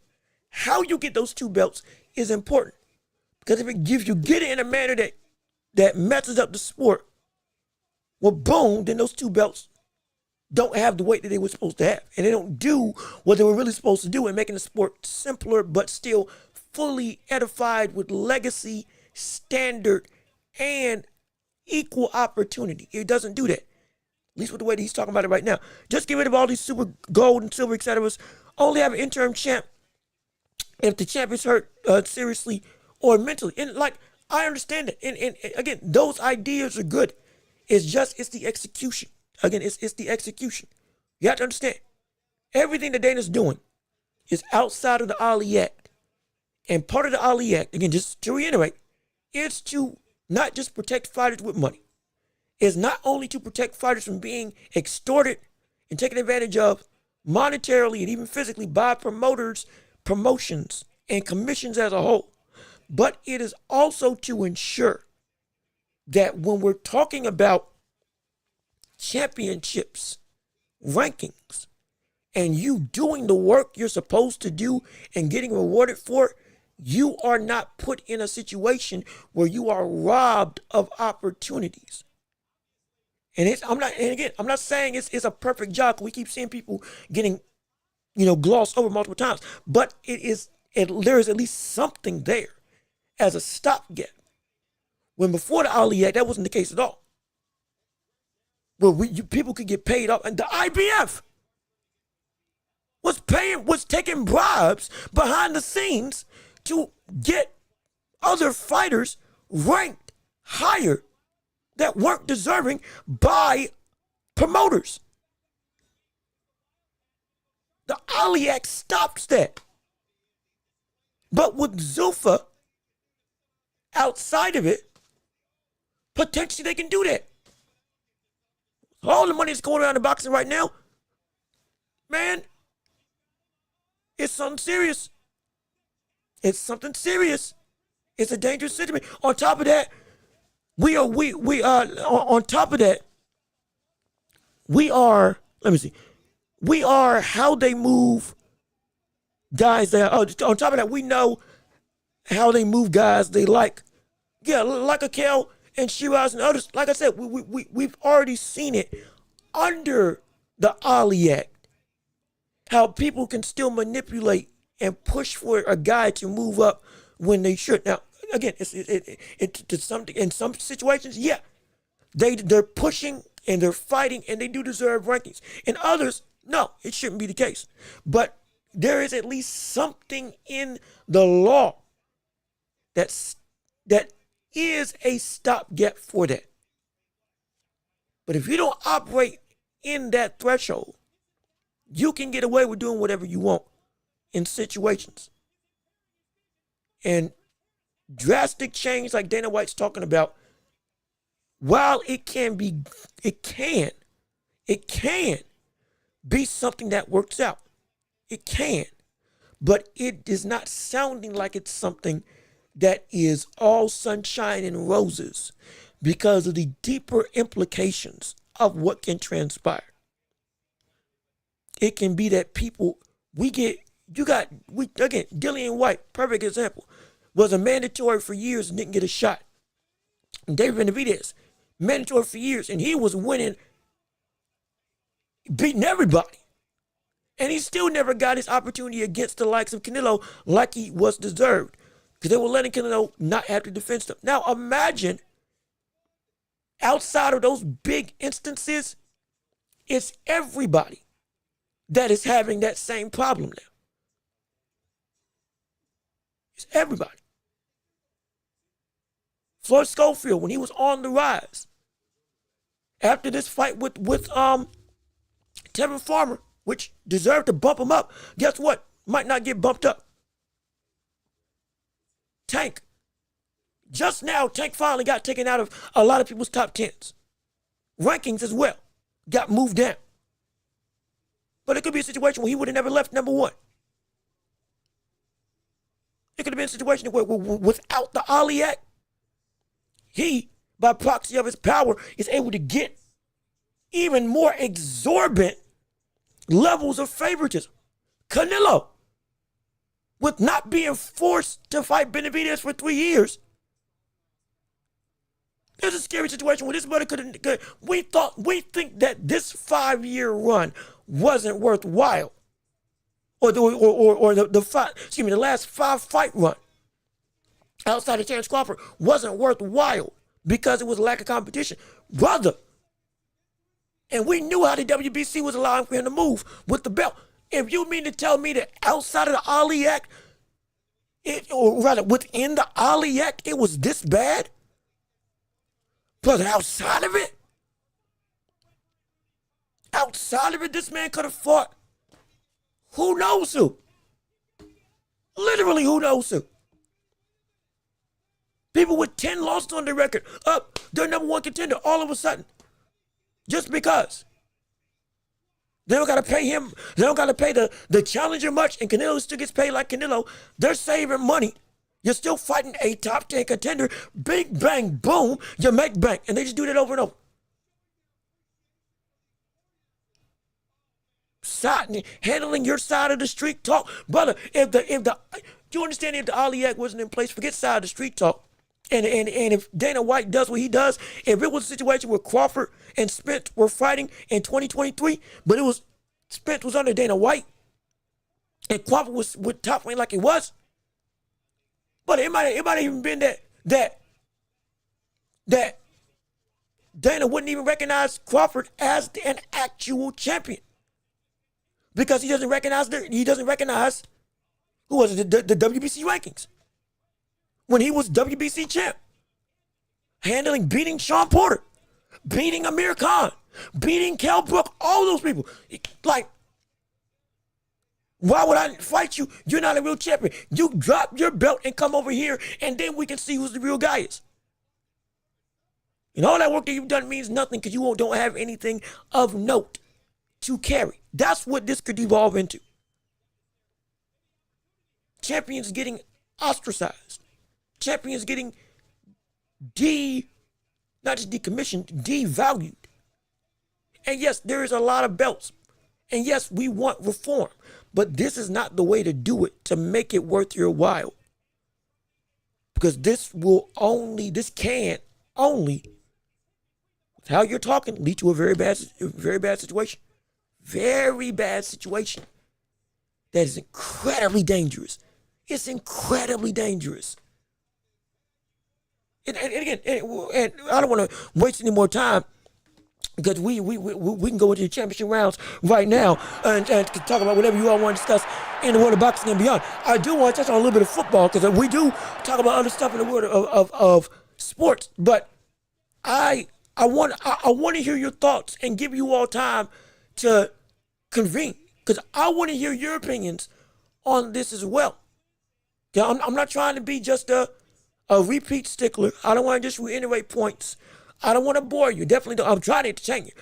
How you get those 2 belts is important. Because if you get it in a manner that messes up the sport, well, boom, then those 2 belts don't have the weight that they were supposed to have. And they don't do what they were really supposed to do in making the sport simpler, but still fully edified with legacy, standard, and equal opportunity. It doesn't do that. At least with the way that he's talking about it right now. Just get rid of all these super gold and silver, etc. Only have an interim champ if the champ is hurt seriously or mentally. And like, I understand it. And again, those ideas are good. It's the execution. Again, it's the execution. You have to understand, everything that Dana's doing is outside of the Ali Act. And part of the Ali Act, again, just to reiterate, is to not just protect fighters with money. It's not only to protect fighters from being extorted and taken advantage of monetarily and even physically by promoters, promotions, and commissions as a whole, but it is also to ensure that when we're talking about championships, rankings, and you doing the work you're supposed to do and getting rewarded for it, you are not put in a situation where you are robbed of opportunities. And I'm not saying it's a perfect job. We keep seeing people getting, glossed over multiple times, but there is at least something there as a stopgap. When before the Ali Act, that wasn't the case at all. Where people could get paid up, and the IBF was taking bribes behind the scenes to get other fighters ranked higher that weren't deserving by promoters. The Ali Act stops that. But with Zuffa, outside of it, potentially they can do that. All the money that's going around in boxing right now, man, it's something serious. It's something serious. It's a dangerous situation. On top of that, we are how they move guys there. On top of that, we know how they move guys they like. Yeah, like a Kel and Shiraz and others. Like I said, we've already seen it under the Ali Act. How people can still manipulate and push for a guy to move up when they should. Now, again, it's something in some situations, yeah, they're pushing and they're fighting and they do deserve rankings. In others, no, it shouldn't be the case. But there is at least something in the law that is a stopgap for that. But if you don't operate in that threshold, you can get away with doing whatever you want in situations. And drastic change like Dana White's talking about, while it can be something that works out. It can. But it is not sounding like it's something that is all sunshine and roses because of the deeper implications of what can transpire. It can be that people again, Dillian White, perfect example, was a mandatory for years and didn't get a shot. And David Benavidez, mandatory for years, and he was winning, beating everybody. And he still never got his opportunity against the likes of Canelo like he was deserved. Because they were letting Canelo not have to defend stuff. Now imagine, outside of those big instances, it's everybody that is having that same problem now. It's everybody. Floyd Schofield, when he was on the rise, after this fight with Tevin Farmer, which deserved to bump him up, guess what? Might not get bumped up. Tank. Just now, Tank finally got taken out of a lot of people's top 10s. Rankings as well. Got moved down. But it could be a situation where he would have never left number 1. It could have been a situation where without the Ali Act, he, by proxy of his power, is able to get even more exorbitant levels of favoritism. Canelo, with not being forced to fight Benavidez for 3 years, there's a scary situation where this brother could. We think that this 5-year run wasn't worthwhile, or the last 5-fight run outside of Terrence Crawford wasn't worthwhile because it was a lack of competition, brother. And we knew how the WBC was allowing for him to move with the belt. If you mean to tell me that outside of the Ali Act, or rather within the Ali Act, it was this bad? Brother, outside of it, this man could have fought who knows who. Literally, who knows who. People with 10 losses on their record, up, they're number 1 contender all of a sudden. Just because. They don't got to pay him. They don't got to pay the challenger much, and Canelo still gets paid like Canelo. They're saving money. You're still fighting a top 10 contender. Big bang, boom, you make bank. And they just do that over and over. Handling your side of the street talk. Brother, do you understand if the Ali Act wasn't in place, forget side of the street talk. And if Dana White does what he does, if it was a situation where Crawford and Spence were fighting in 2023, but Spence was under Dana White, and Crawford was with top rank like he was, but it might even been that Dana wouldn't even recognize Crawford as an actual champion because he doesn't recognize who was it, the WBC rankings. When he was WBC champ, beating Sean Porter, beating Amir Khan, beating Kell Brook, all those people. Like, why would I fight you? You're not a real champion. You drop your belt and come over here, and then we can see who's the real guy is. And all that work that you've done means nothing because you don't have anything of note to carry. That's what this could evolve into. Champions getting ostracized. Champions getting not just decommissioned, devalued. And yes, there is a lot of belts. And yes, we want reform. But this is not the way to do it, to make it worth your while. Because this can only, with how you're talking, lead to a very bad situation. Very bad situation. That is incredibly dangerous. It's incredibly dangerous. And again, and I don't want to waste any more time because we can go into the championship rounds right now and talk about whatever you all want to discuss in the world of boxing and beyond. I do want to touch on a little bit of football because we do talk about other stuff in the world of sports. But I want to hear your thoughts and give you all time to convene because I want to hear your opinions on this as well. I'm not trying to be just a repeat stickler. I don't want to just reiterate points. I don't want to bore you. Definitely don't. I'm trying to entertain you.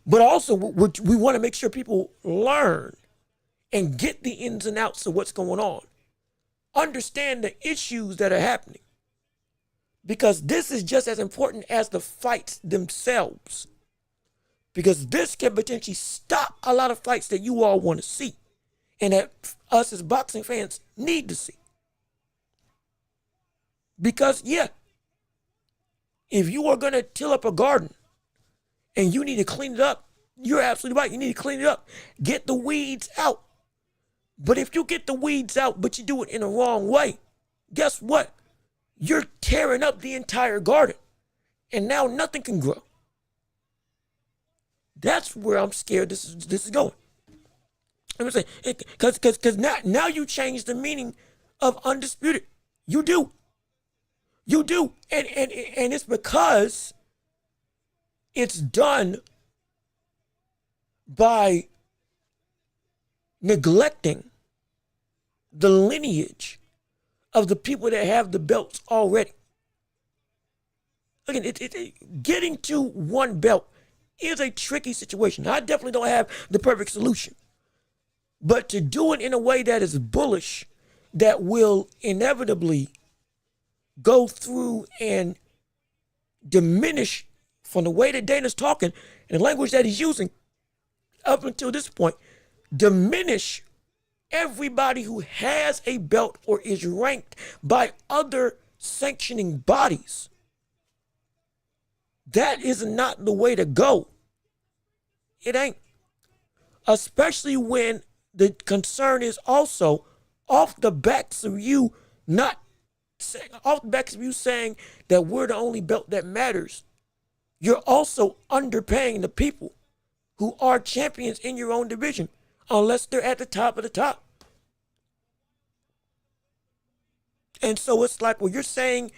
But also, we want to make sure people learn and get the ins and outs of what's going on. Understand the issues that are happening. Because this is just as important as the fights themselves. Because this can potentially stop a lot of fights that you all want to see. and that us as boxing fans need to see. Because, yeah, if you are going to till up a garden and you need to clean it up, you're absolutely right. You need to clean it up. Get the weeds out. But if you get the weeds out, but you do it in the wrong way, guess what? You're tearing up the entire garden. And now nothing can grow. That's where I'm scared this is going. I'm saying, because now you change the meaning of undisputed. You do. You do. And it's because it's done by neglecting the lineage of the people that have the belts already. Again, getting to one belt is a tricky situation. I definitely don't have the perfect solution. But to do it in a way that is bullish, that will inevitably go through and diminish, from the way that Dana's talking and the language that he's using up until this point, diminish everybody who has a belt or is ranked by other sanctioning bodies. That is not the way to go. It ain't. Especially when the concern is also off the backs of you saying that we're the only belt that matters. You're also underpaying the people who are champions in your own division, unless they're at the top of the top. And so it's like, well, you're saying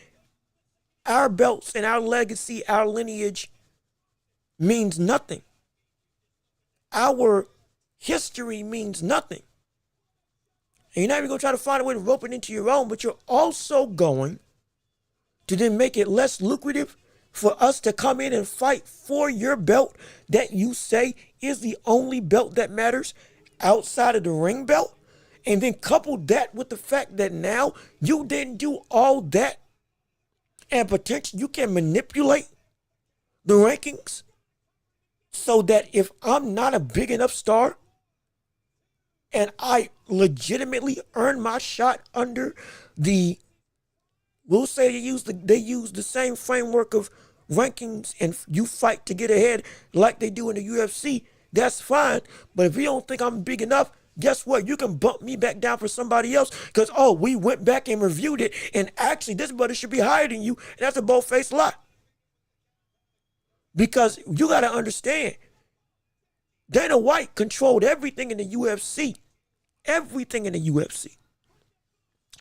our belts and our legacy, our lineage means nothing. Our history means nothing. And you're not even going to try to find a way to rope it into your own, but you're also going to then make it less lucrative for us to come in and fight for your belt that you say is the only belt that matters outside of the ring belt. And then couple that with the fact that now you didn't do all that and potentially you can manipulate the rankings so that if I'm not a big enough star and I legitimately earn my shot under the, we'll say they use the same framework of rankings and you fight to get ahead like they do in the UFC, that's fine. But if you don't think I'm big enough, guess what? You can bump me back down for somebody else because, oh, we went back and reviewed it and actually this brother should be higher than you. And that's a bold-faced lie. Because you got to understand, Dana White controlled everything in the UFC. Everything in the UFC.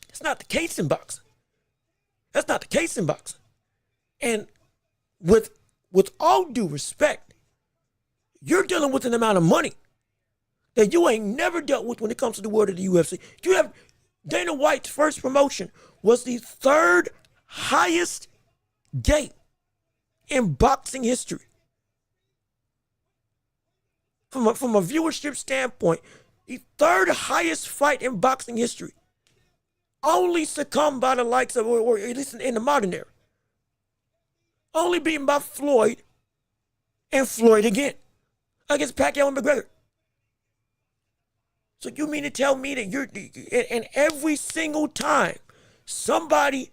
That's not the case in boxing. That's not the case in boxing. And with all due respect, you're dealing with an amount of money that you ain't never dealt with when it comes to the world of the UFC. You have Dana White's first promotion was the third highest gate in boxing history. From a viewership standpoint, the third highest fight in boxing history. Only succumbed by the likes of, or at least in the modern era. Only beaten by Floyd and Floyd again against Pacquiao and McGregor. So you mean to tell me that and every single time somebody,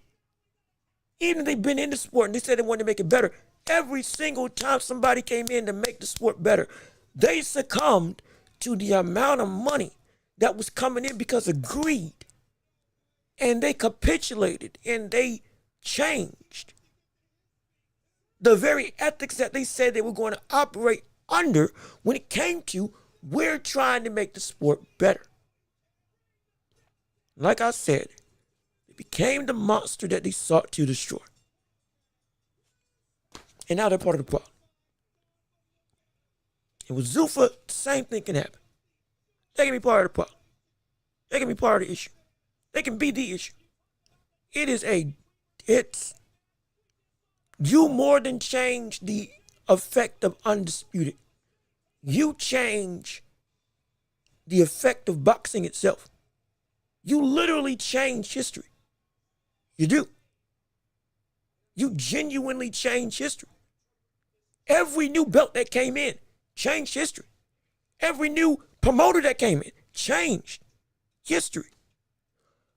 even if they've been in the sport and they said they wanted to make it better, every single time somebody came in to make the sport better, they succumbed to the amount of money that was coming in because of greed. And they capitulated and they changed the very ethics that they said they were going to operate under when it came to we're trying to make the sport better. Like I said, it became the monster that they sought to destroy. And now they're part of the problem. And with Zuffa, the same thing can happen. They can be part of the problem. They can be part of the issue. They can be the issue. You more than change the effect of undisputed. You change the effect of boxing itself. You literally change history. You do. You genuinely change history. Every new belt that came in changed history. Every new promoter that came in changed history.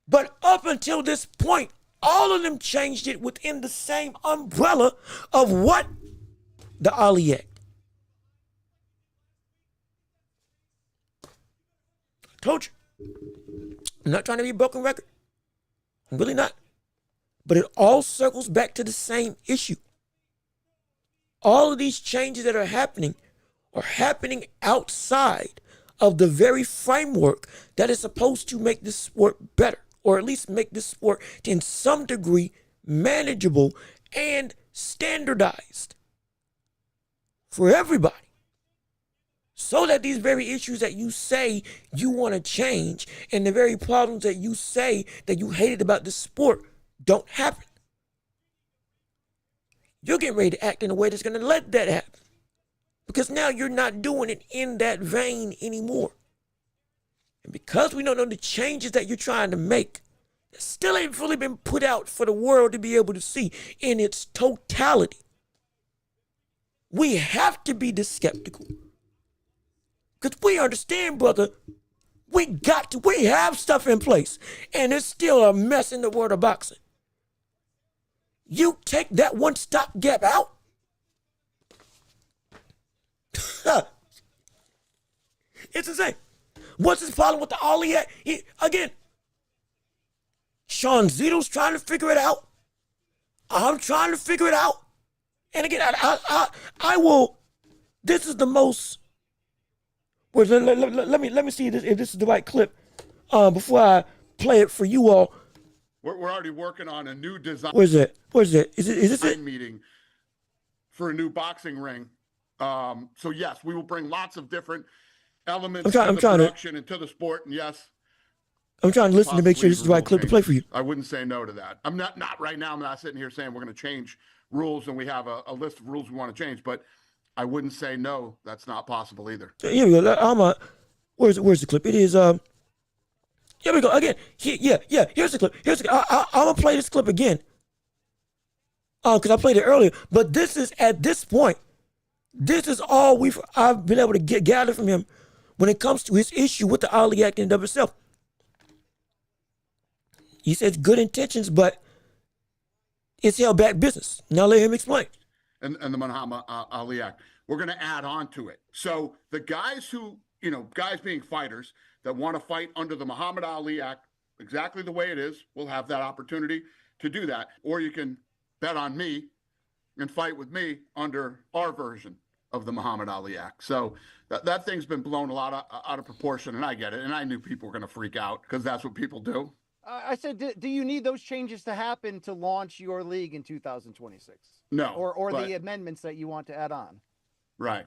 But up until this point, all of them changed it within the same umbrella of what? The Ali Act. I told you. I'm not trying to be a broken record. I'm really not. But it all circles back to the same issue. All of these changes that are happening outside of the very framework that is supposed to make this sport better, or at least make this sport in some degree manageable and standardized for everybody. So that these very issues that you say you want to change and the very problems that you say that you hated about this sport don't happen. You're getting ready to act in a way that's going to let that happen. Because now you're not doing it in that vein anymore. And because we don't know the changes that you're trying to make, that still ain't fully been put out for the world to be able to see in its totality, we have to be this skeptical. Because we understand, brother, we have stuff in place. And it's still a mess in the world of boxing. You take that one stopgap out, it's insane. What's his problem with the Ali Act? Again, Sean Zito's trying to figure it out. I'm trying to figure it out. And again, I will. This is the most. Let me see if this is the right clip before I play it for you all. We're already working on a new design. Where's it? Is this it? Meeting for a new boxing ring. So yes, we will bring lots of different elements to the production and to the sport. And yes, I'm trying to listen to make sure this is the right clip to play for you. I wouldn't say no to that. I'm not right now. I'm not sitting here saying we're going to change rules and we have a list of rules we want to change, but I wouldn't say no. That's not possible either. Here we go. Where's the clip? It is here we go again. Here's the clip. I'm gonna play this clip again. Because I played it earlier. But this is at this point. This is all I've been able to gather from him when it comes to his issue with the Ali Act in of itself. He says good intentions, but it's held back business. Now let him explain. And the Muhammad Ali Act, we're going to add on to it. So the guys guys being fighters that want to fight under the Muhammad Ali Act, exactly the way it is, will have that opportunity to do that. Or you can bet on me and fight with me under our version of the Muhammad Ali Act. So that thing's been blown a lot out of proportion, and I get it. And I knew people were going to freak out because that's what people do. I said, do you need those changes to happen to launch your league in 2026? No. Or the amendments that you want to add on? Right.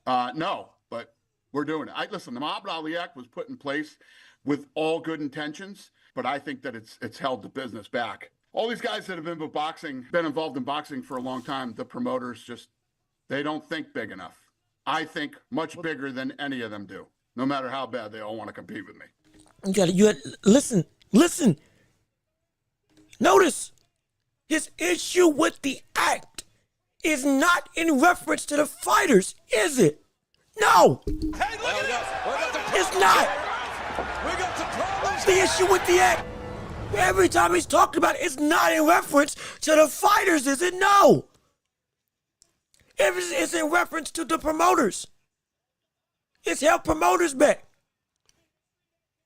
No, but we're doing it. Listen, the Muhammad Ali Act was put in place with all good intentions, but I think that it's held the business back. All these guys that have been involved in boxing for a long time, the promoters they don't think big enough. I think much bigger than any of them do, no matter how bad they all want to compete with me. Listen. Notice his issue with the act is not in reference to the fighters, is it? No. Hey, look at this. It's not. We got some problems. The issue with the act, every time he's talked about it, it's not in reference to the fighters, is it? No. It's in reference to the promoters. It's held promoters back.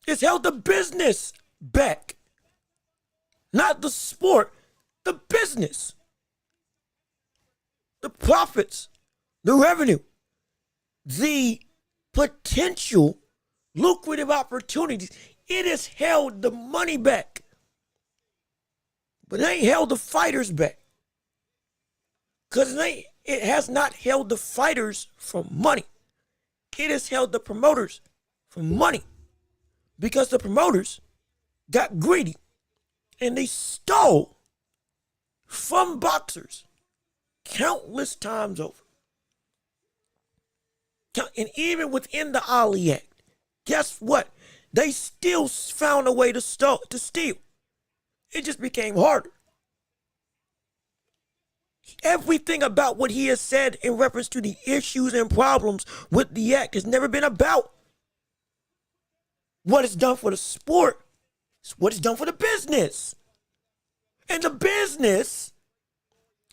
It's held the business back. Not the sport, the business. The profits, the revenue, the potential lucrative opportunities. It has held the money back. But it ain't held the fighters back. Because it has not held the fighters from money. It has held the promoters from money. Because the promoters got greedy and they stole from boxers countless times over. And even within the Ali Act, guess what? They still found a way to steal. It just became harder. Everything about what he has said in reference to the issues and problems with the act has never been about what it's done for the sport. It's what it's done for the business. And the business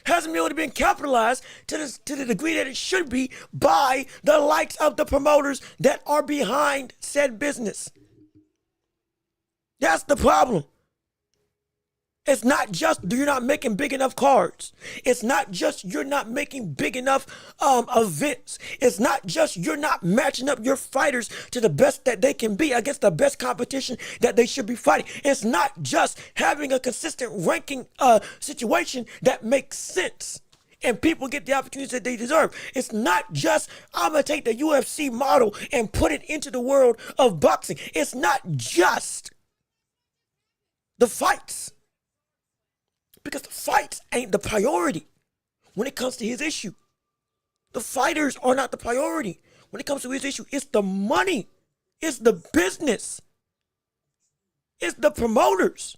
hasn't been able to be capitalized to the degree that it should be by the likes of the promoters that are behind said business. That's the problem. It's not just you're not making big enough cards. It's not just you're not making big enough events. It's not just you're not matching up your fighters to the best that they can be against the best competition that they should be fighting. It's not just having a consistent ranking situation that makes sense and people get the opportunities that they deserve. It's not just I'm going to take the UFC model and put it into the world of boxing. It's not just the fights. Because the fights ain't the priority when it comes to his issue. The fighters are not the priority when it comes to his issue. It's the money. It's the business. It's the promoters.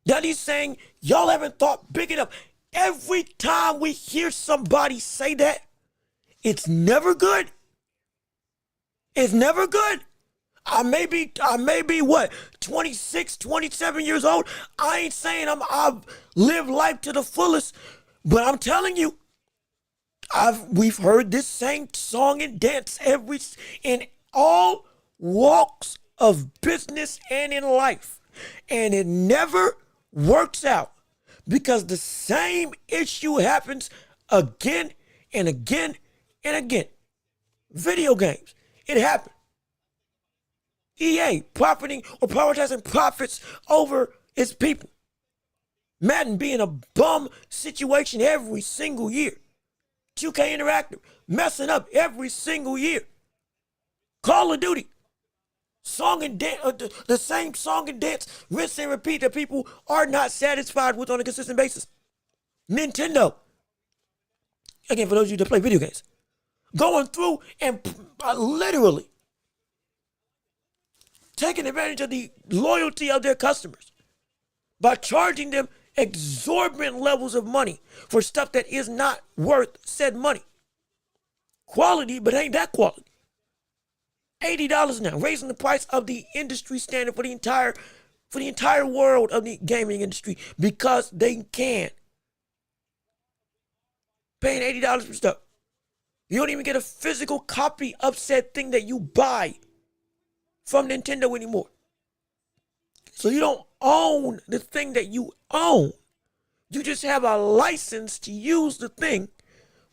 That he's saying, y'all haven't thought big enough. Every time we hear somebody say that, it's never good. It's never good. I may be what, 26, 27 years old. I ain't saying I've lived life to the fullest, but I'm telling you, we've heard this same song and dance in all walks of business and in life. And it never works out because the same issue happens again and again and again. Video games, it happened. EA profiting or prioritizing profits over its people. Madden being a bum situation every single year. 2K Interactive messing up every single year. Call of Duty, song and dance, the same song and dance, rinse and repeat that people are not satisfied with on a consistent basis. Nintendo, again, for those of you that play video games, going through and literally taking advantage of the loyalty of their customers by charging them exorbitant levels of money for stuff that is not worth said money. Quality, but ain't that quality. $80 now, raising the price of the industry standard for the entire world of the gaming industry because they can. Paying $80 for stuff. You don't even get a physical copy of said thing that you buy from Nintendo anymore. So you don't own the thing that you own. You just have a license to use the thing.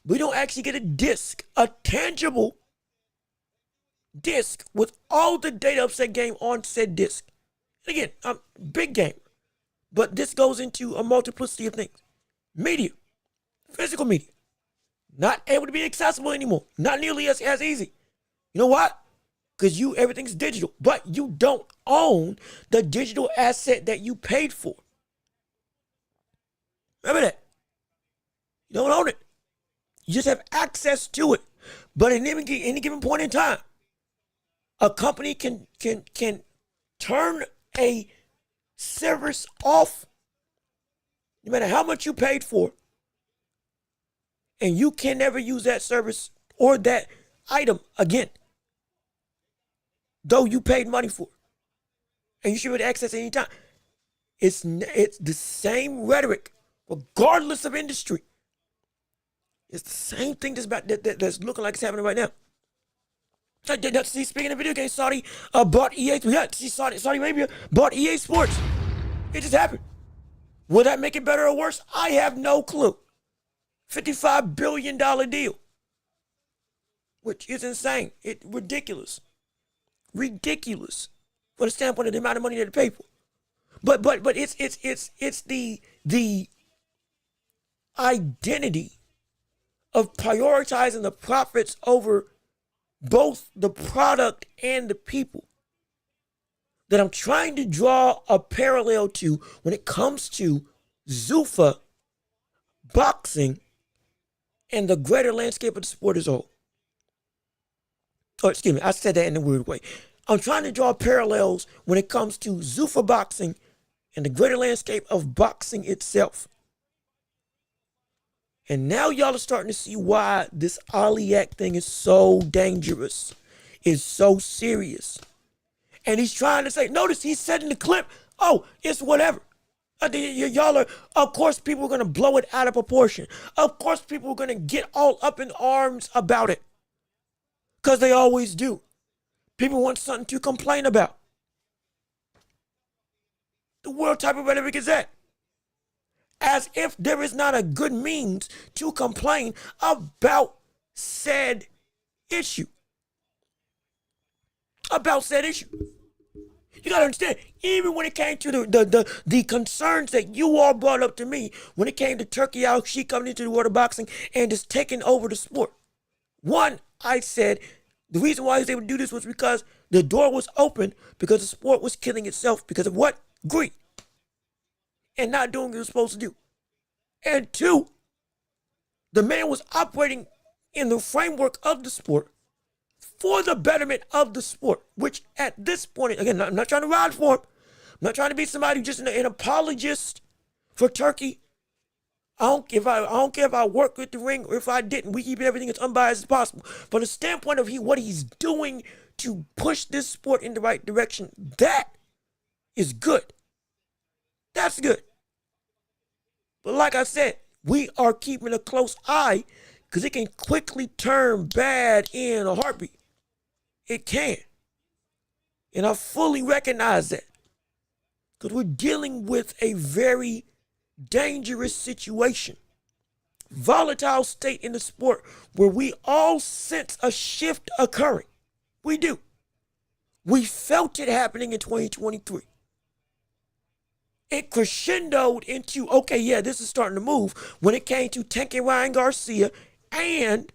We don't actually get a disc, a tangible disc with all the data of said game on said disc. And again, I'm a big gamer, but this goes into a multiplicity of things. Media, physical media, not able to be accessible anymore. Not nearly as easy. You know what? Because everything's digital, but you don't own the digital asset that you paid for. Remember that. You don't own it. You just have access to it. But at any given point in time, a company can turn a service off, no matter how much you paid for, and you can never use that service or that item again. Though you paid money for it, and you should be able to access it anytime. It's the same rhetoric, regardless of industry. It's the same thing that's looking like it's happening right now. See, speaking of video games, Saudi bought EA. Saudi Arabia bought EA Sports. It just happened. Will that make it better or worse? I have no clue. $55 billion deal, which is insane. Ridiculous for the standpoint of the amount of money that they pay for. But it's the identity of prioritizing the profits over both the product and the people that I'm trying to draw a parallel to when it comes to Zuffa, boxing, and the greater landscape of the sport as a whole. Oh, excuse me, I said that in a weird way. I'm trying to draw parallels when it comes to Zuffa boxing and the greater landscape of boxing itself. And now y'all are starting to see why this Aliak thing is so dangerous. is so serious. And he's trying to say, notice he said in the clip, oh, it's whatever. Y'all are, of course, people are going to blow it out of proportion. Of course, people are going to get all up in arms about it. Because they always do. People want something to complain about. The world type of rhetoric is that. As if there is not a good means to complain about said issue. About said issue. You gotta understand, even when it came to the concerns that you all brought up to me, when it came to Turkey Al-Sheikh coming into the world of boxing and just taking over the sport. One, I said the reason why he was able to do this was because the door was open, because the sport was killing itself because of what? Greed. And not doing what it was supposed to do. And two, the man was operating in the framework of the sport for the betterment of the sport, which at this point, again, I'm not trying to ride for him. I'm not trying to be somebody who's just an apologist for Turkey. I don't care if I work with the ring or if I didn't. We keep everything as unbiased as possible. From the standpoint of what he's doing to push this sport in the right direction, that is good. That's good. But like I said, we are keeping a close eye because it can quickly turn bad in a heartbeat. It can. And I fully recognize that. Because we're dealing with a very dangerous situation. Volatile state in the sport where we all sense a shift occurring. We do. We felt it happening in 2023. It crescendoed into, okay, yeah, this is starting to move when it came to Tank and Ryan Garcia and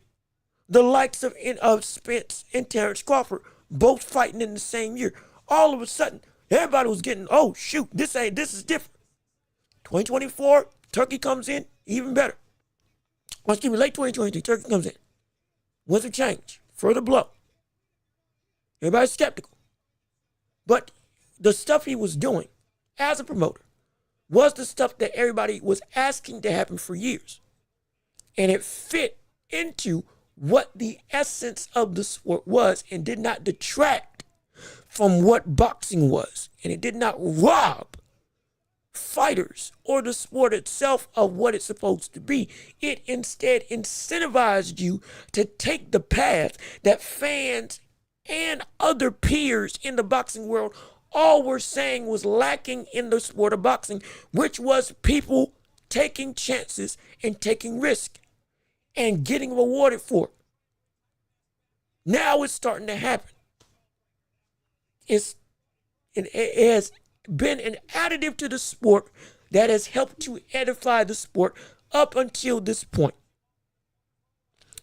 the likes of Spence and Terrence Crawford, both fighting in the same year. All of a sudden, everybody was getting, oh, shoot, this is different. 2024, Turkey comes in, even better. Excuse me, late 2023, Turkey comes in. Winds of change, further blow. Everybody's skeptical. But the stuff he was doing as a promoter was the stuff that everybody was asking to happen for years. And it fit into what the essence of the sport was and did not detract from what boxing was. And it did not rob fighters or the sport itself of what it's supposed to be. It instead incentivized you to take the path that fans and other peers in the boxing world all were saying was lacking in the sport of boxing, which was people taking chances and taking risk and getting rewarded for it. Now it's starting to happen. It has been an additive to the sport that has helped to edify the sport up until this point.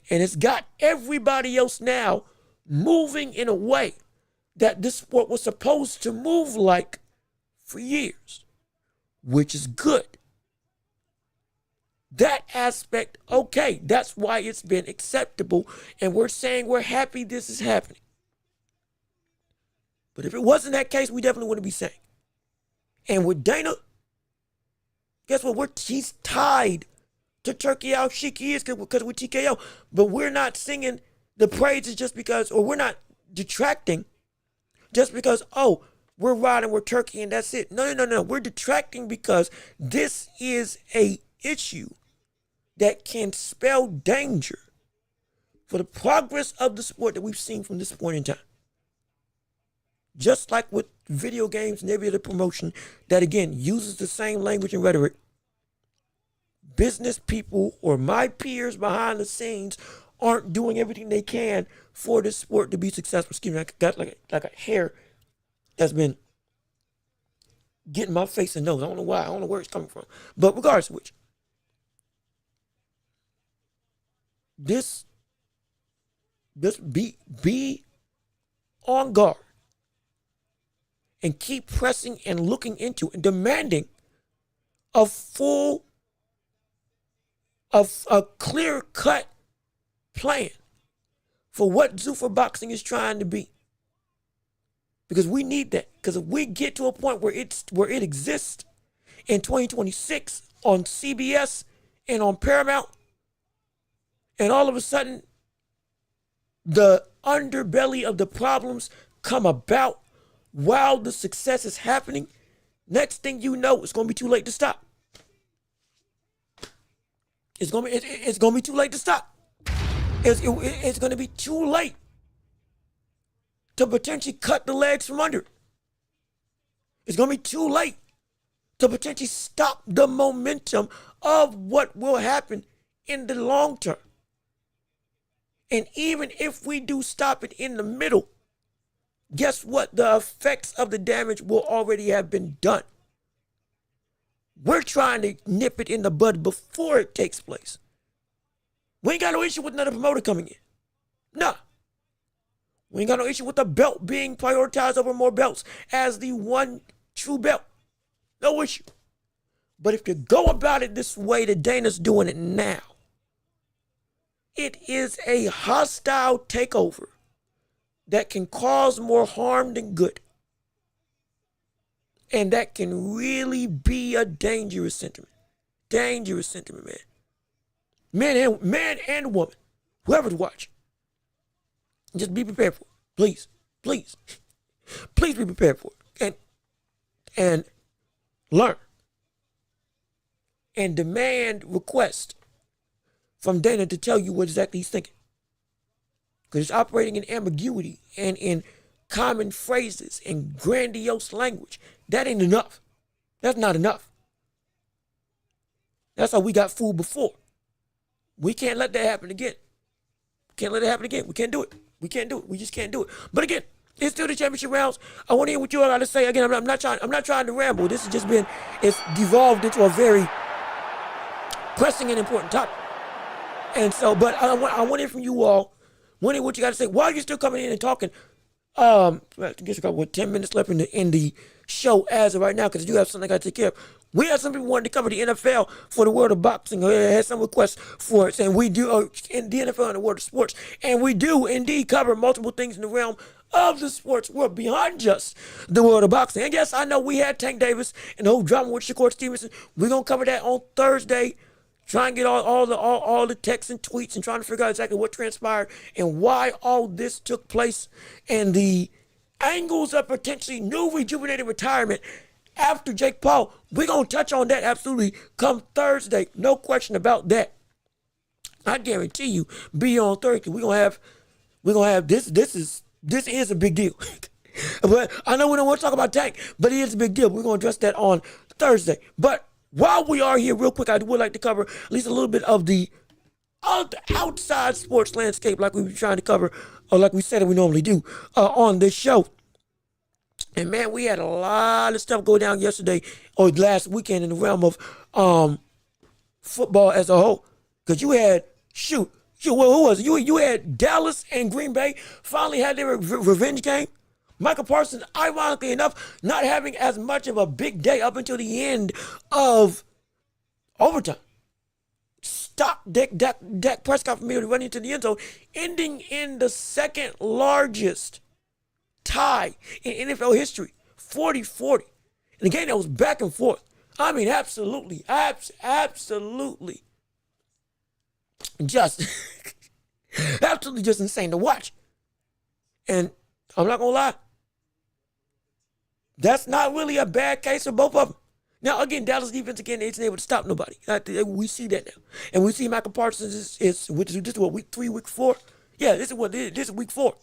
And it's got everybody else now moving in a way that this sport was supposed to move like for years, which is good. That aspect, okay, that's why it's been acceptable, and we're saying we're happy this is happening. But if it wasn't that case, we definitely wouldn't be saying. And with Dana, guess what? He's tied to Turkey Al-Sheikh. He is because we're TKO, but we're not singing the praises just because, or we're not detracting just because, oh, we're riding with Turkey and that's it. No. We're detracting because this is a issue that can spell danger for the progress of the sport that we've seen from this point in time. Just like with video games and every other promotion that, again, uses the same language and rhetoric, business people or my peers behind the scenes aren't doing everything they can for this sport to be successful. Excuse me, I got like a hair that's been getting my face and nose. I don't know why. I don't know where it's coming from. But regardless of which, this be on guard and keep pressing and looking into and demanding a clear-cut plan for what Zuffa boxing is trying to be. Because we need that. Because if we get to a point where it exists in 2026 on CBS and on Paramount, and all of a sudden the underbelly of the problems come about while the success is happening, next thing you know, it's going to be too late to stop. It's going to be too late to stop. It's going to be too late to potentially cut the legs from under. It's going to be too late to potentially stop the momentum of what will happen in the long term. And even if we do stop it in the middle, guess what? The effects of the damage will already have been done. We're trying to nip it in the bud before it takes place. We ain't got no issue with another promoter coming in. Nah. We ain't got no issue with the belt being prioritized over more belts as the one true belt. No issue. But if you go about it this way that Dana's doing it now, it is a hostile takeover that can cause more harm than good. And that can really be a dangerous sentiment. Dangerous sentiment, man. Man and woman. Whoever's watching. Just be prepared for it. Please. Please. Please be prepared for it. And learn. And demand request from Dana to tell you what exactly he's thinking. Because it's operating in ambiguity and in common phrases and grandiose language. That ain't enough. That's not enough. That's how we got fooled before. We can't let that happen again. Can't let it happen again. We can't do it. We can't do it. We just can't do it. But again, it's still the championship rounds. I want to hear what you all got to say. Again, I'm not trying to ramble. This has just been, it's devolved into a very pressing and important topic. And so, but I want to hear from you all. Want to hear what you got to say while you're still coming in and talking. I guess we got 10 minutes left in the show as of right now, because you have something I got to take care of. We have some people wanting to cover the NFL for the world of boxing. I had some requests for it, and we do in the NFL and the world of sports, and we do indeed cover multiple things in the realm of the sports world beyond just the world of boxing. And yes, I know we had Tank Davis and the whole drama with Shakur Stevenson. We're gonna cover that on Thursday. Try and get all the texts and tweets and trying to figure out exactly what transpired and why all this took place and the angles of potentially new rejuvenated retirement after Jake Paul. We're going to touch on that absolutely come Thursday. No question about that. I guarantee you, be on Thursday. We're going to have this. This is a big deal. But I know we don't want to talk about Tank, but it is a big deal. We're going to address that on Thursday. But while we are here, real quick, I would like to cover at least a little bit of the outside sports landscape like we were trying to cover, or like we said that we normally do on this show. And man, we had a lot of stuff go down yesterday or last weekend in the realm of football as a whole. Because you had, who was it? You had Dallas and Green Bay finally had their revenge game. Michael Parsons, ironically enough, not having as much of a big day up until the end of overtime. Stopped Dak Prescott from running into the end zone, ending in the second largest tie in NFL history, 40-40. In a game that was back and forth. I mean, absolutely just, absolutely just insane to watch. And I'm not going to lie, that's not really a bad case for both of them. Now, again, Dallas defense, again, isn't able to stop nobody. We see that now. And we see Michael Parsons is this is what, week 3, week 4? Yeah, this is week 4.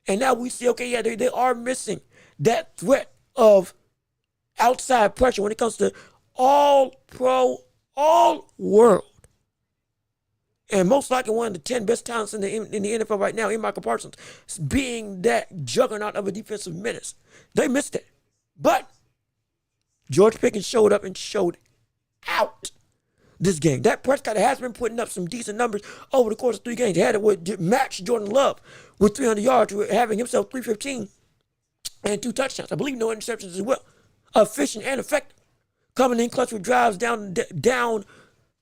And now we see, okay, yeah, they are missing that threat of outside pressure when it comes to all pro, all world. And most likely one of the 10 best talents in the NFL right now in Michael Parsons, being that juggernaut of a defensive menace. They missed it. But George Pickens showed up and showed out this game. Dak Prescott has been putting up some decent numbers over the course of 3 games. He had it match Jordan Love with 300 yards, having himself 315 and 2 touchdowns. I believe no interceptions as well. Efficient and effective. Coming in clutch with drives down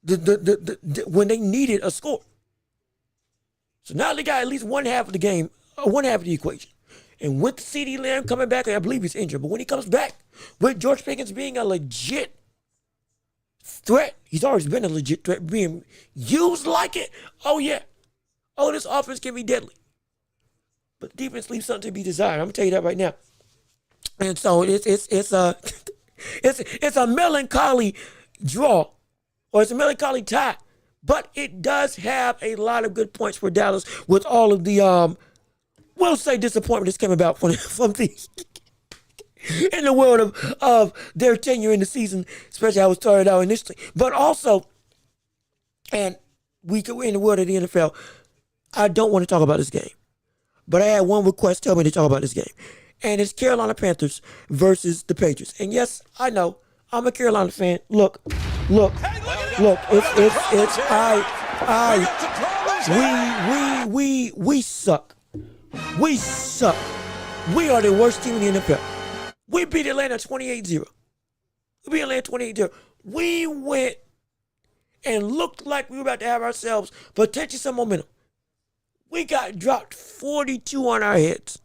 when they needed a score. So now they got at least one half of the game, one half of the equation. And with CeeDee Lamb coming back, I believe he's injured, but when he comes back, with George Pickens being a legit threat, he's always been a legit threat, being used like it. Oh yeah. Oh, this offense can be deadly. but the defense leaves something to be desired. I'm gonna tell you that right now. And so it's a it's a melancholy draw, or it's a melancholy tie. But it does have a lot of good points for Dallas with all of the we'll say disappointment that's came about from the in the world of their tenure in the season, especially how it started out initially. But also, and we're in the world of the NFL, I don't want to talk about this game. But I had one request tell me to talk about this game. And it's Carolina Panthers versus the Patriots. And yes, I know, I'm a Carolina fan. Look, we suck. We suck. We are the worst team in the NFL. We beat Atlanta 28-0. We beat Atlanta 28-0. We went and looked like we were about to have ourselves potentially some momentum. We got dropped 42 on our heads.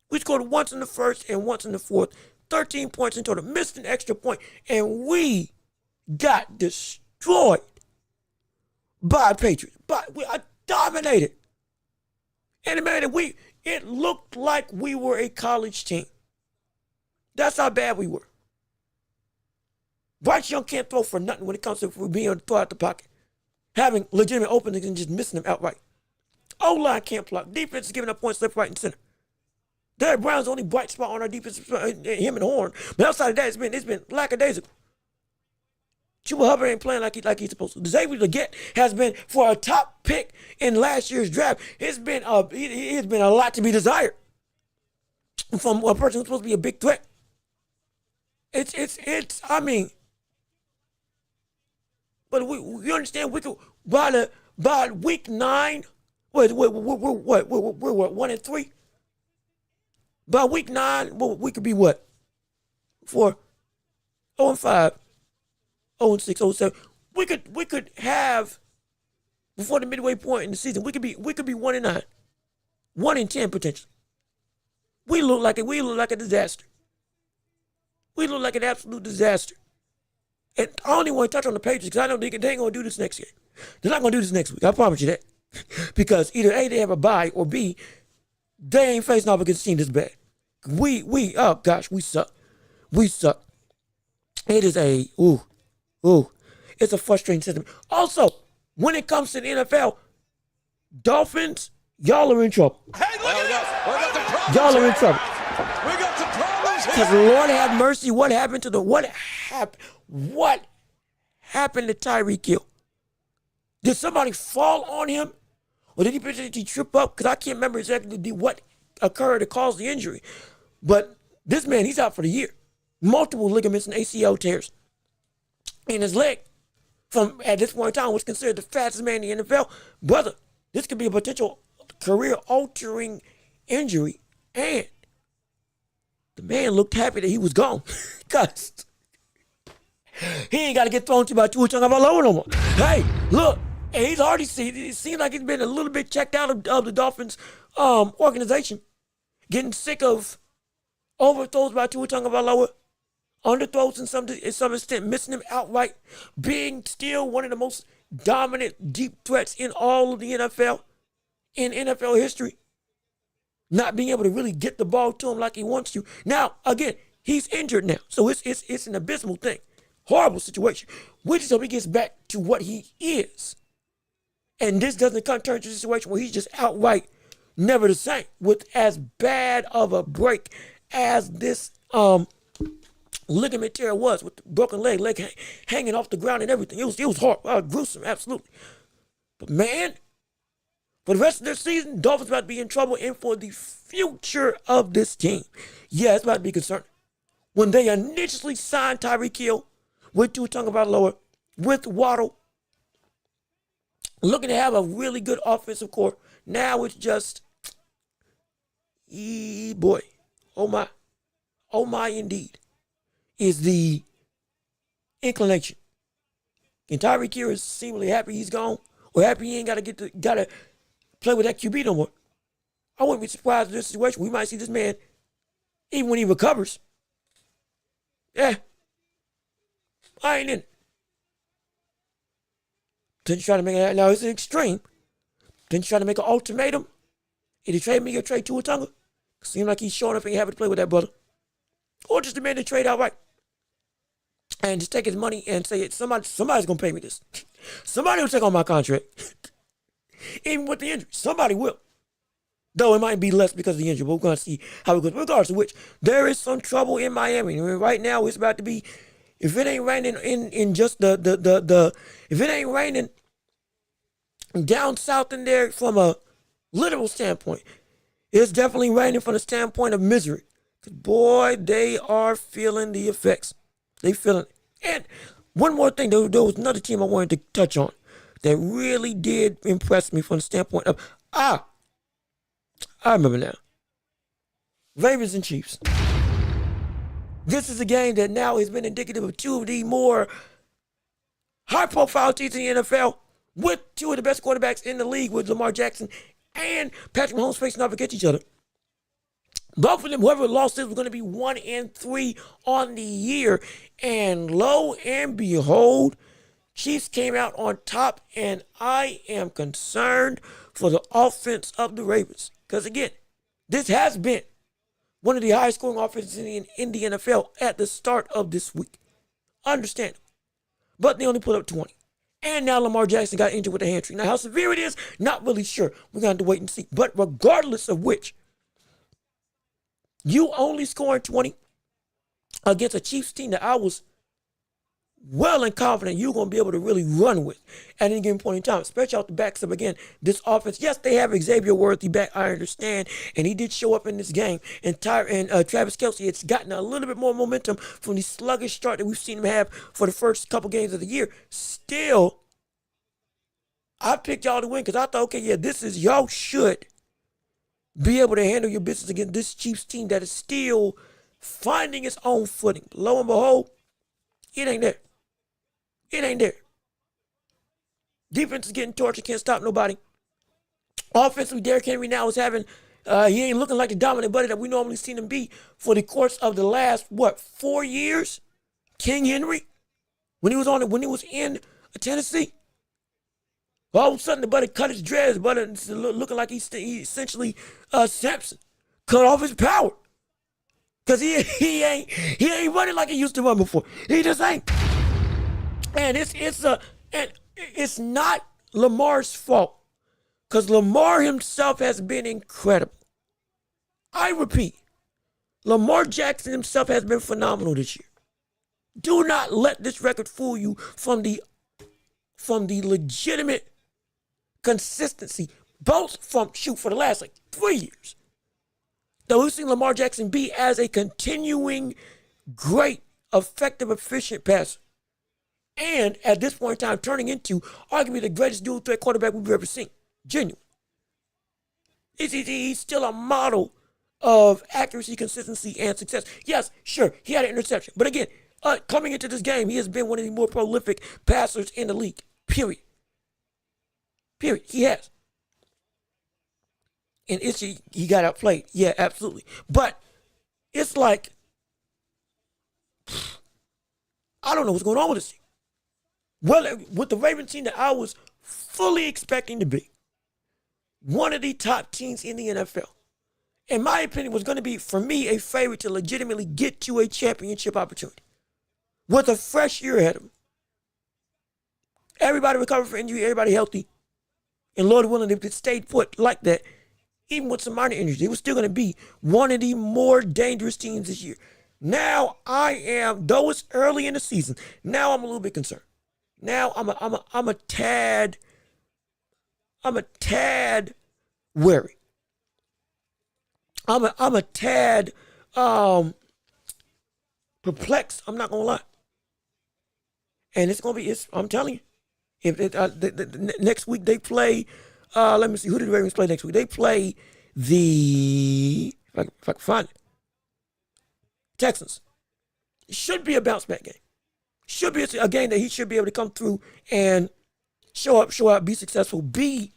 We scored once in the first and once in the fourth. 13 points in total. Missed an extra point. And we got destroyed by Patriots. But we are dominated. And man, it looked like we were a college team. That's how bad we were. Bryce Young can't throw for nothing when it comes to being able to throw out the pocket. Having legitimate openings and just missing them outright. O-line can't block. Defense is giving up points left, right, and center. Derek Brown's the only bright spot on our defense, him and Horn. But outside of that, it's been lackadaisical. Chuba Hubbard ain't playing like he's supposed to. Xavier Legette has been, for a top pick in last year's draft, it's been a lot to be desired from a person who's supposed to be a big threat. I mean, but we understand we could by week 9. We're 1-3. By week 9, we could be what? 4, 0-5, 0-6, 0-7. We could have before the midway point in the season. We could be 1-9, 1-10 potentially. We look like a disaster. We look like an absolute disaster. And I only want to touch on the Patriots because I know they ain't going to do this next game. They're not going to do this next week. I promise you that. Because either A, they have a bye, or B, they ain't facing off against a team this bad. Oh gosh, we suck. We suck. It is it's a frustrating system. Also, when it comes to the NFL, Dolphins, y'all are in trouble. Hey, look at this. Y'all are in trouble. We got some problems here. Because Lord have mercy, what happened to Tyreek Hill? Did somebody fall on him? Or did he potentially trip up? Because I can't remember exactly what occurred to cause the injury. But this man, he's out for the year. Multiple ligaments and ACL tears in his leg. From, at this point in time, was considered the fastest man in the NFL. Brother, this could be a potential career-altering injury. And the man looked happy that he was gone. Because he ain't got to get thrown to by Tua Tagovailoa no more. Hey, look. And he's already seen, it seems like he's been a little bit checked out of the Dolphins organization. Getting sick of overthrows by Tua Tagovailoa, underthrows in some extent, missing him outright, being still one of the most dominant deep threats in all of the NFL, in NFL history. Not being able to really get the ball to him like he wants to. Now, again, he's injured now. So it's an abysmal thing. Horrible situation. We just hope he gets back to what he is. And this doesn't turn to a situation where he's just outright never the same, with as bad of a break as this ligament tear was, with the broken leg hanging off the ground and everything. It was horrible, gruesome, absolutely. But man, for the rest of their season, Dolphins about to be in trouble, and for the future of this team, yeah, it's about to be concerning. When they initially signed Tyreek Hill with Tua Tagovailoa, with Waddle, looking to have a really good offensive core. Now it's just, boy, oh my indeed, is the inclination. And Tyreek Hill is seemingly happy he's gone, or happy he ain't gotta play with that QB no more. I wouldn't be surprised in this situation. We might see this man, even when he recovers. Yeah, I ain't in it. Then you try to make it, now it's an extreme. Then you try to make an ultimatum Either trade me or trade Tua Tonga. Seems like he's showing up and happy to play with that brother. Or just demand to trade outright. And just take his money and say, somebody's going to pay me this. Somebody will take on my contract. Even with the injury. Somebody will. Though it might be less because of the injury, but we're going to see how it goes. Regardless of which, there is some trouble in Miami. I mean, right now, it's about to be, if it ain't raining in just if it ain't raining down south in there from a literal standpoint, it's definitely raining from the standpoint of misery. Boy, they are feeling the effects. They feeling it. And one more thing, there was another team I wanted to touch on that really did impress me from the standpoint of, I remember now. Ravens and Chiefs. This is a game that now has been indicative of two of the more high-profile teams in the NFL with two of the best quarterbacks in the league with Lamar Jackson and Patrick Mahomes facing off against each other. Both of them, whoever lost this, was going to be 1-3 on the year. And lo and behold, Chiefs came out on top, and I am concerned for the offense of the Ravens. Because again, this has been one of the highest scoring offenses in the NFL at the start of this week. Understand. But they only put up 20. And now Lamar Jackson got injured with a hamstring. Now how severe it is, not really sure. We're going to have to wait and see. But regardless of which, you only scoring 20 against a Chiefs team that I was well and confident you're going to be able to really run with at any given point in time, especially off the backs of, again, this offense. Yes, they have Xavier Worthy back, I understand, and he did show up in this game. And Travis Kelce, it's gotten a little bit more momentum from the sluggish start that we've seen him have for the first couple games of the year. Still, I picked y'all to win because I thought, okay, yeah, y'all should be able to handle your business against this Chiefs team that is still finding its own footing. Lo and behold, it ain't there. It ain't there. Defense is getting tortured, can't stop nobody. Offensively, Derrick Henry now is having, he ain't looking like the dominant buddy that we normally seen him be for the course of the last, 4 years? King Henry? When he was in Tennessee? All of a sudden, the buddy cut his dreads, but looking like he essentially Samson. Cut off his power. Because he ain't running like he used to run before. He just ain't. And it's not Lamar's fault. Because Lamar himself has been incredible. I repeat, Lamar Jackson himself has been phenomenal this year. Do not let this record fool you from the legitimate consistency, both for the last 3 years. That we've seen Lamar Jackson be as a continuing great, effective, efficient passer. And at this point in time, turning into arguably the greatest dual threat quarterback we've ever seen. Genuine. He's still a model of accuracy, consistency, and success. Yes, sure, he had an interception. But again, coming into this game, he has been one of the more prolific passers in the league. Period. He has. And he got outplayed. Yeah, absolutely. But it's like, I don't know what's going on with this team. Well, with the Ravens team that I was fully expecting to be one of the top teams in the NFL, in my opinion, was going to be, for me, a favorite to legitimately get to a championship opportunity with a fresh year ahead of them. Everybody recovered from injury, everybody healthy. And Lord willing, if it stayed put like that, even with some minor injuries, it was still going to be one of the more dangerous teams this year. Now I am, though it's early in the season, now I'm a little bit concerned. Now I'm a tad wary. I'm a tad perplexed. I'm not gonna lie. And it's gonna be. I'm telling you. If next week they play, let me see, who did the Ravens play next week? They play the, if I can find it, Texans. It should be a bounce back game. Should be a game that he should be able to come through and show up, be successful, be,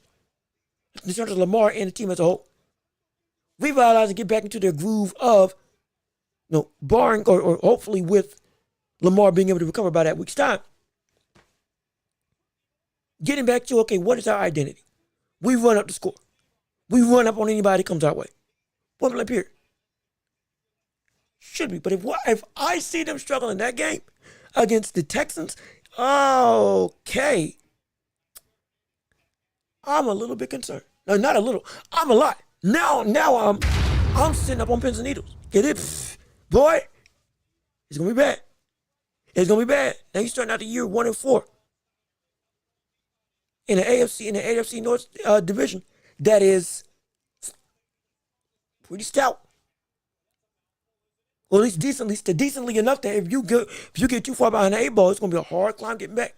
in terms of Lamar and the team as a whole, revitalize and get back into their groove of, barring or hopefully with Lamar being able to recover by that week's time. Getting back to, okay, what is our identity? We run up the score. We run up on anybody that comes our way. Point blank period. Should be. But if I see them struggle in that game against the Texans, okay, I'm a little bit concerned. No, not a little. I'm a lot. Now I'm sitting up on pins and needles. Get it, boy? It's gonna be bad. It's gonna be bad. Now you starting out the year 1-4 in the AFC North division. That is pretty stout. Well, at least decently enough that if you get too far behind the 8 ball, it's gonna be a hard climb getting back.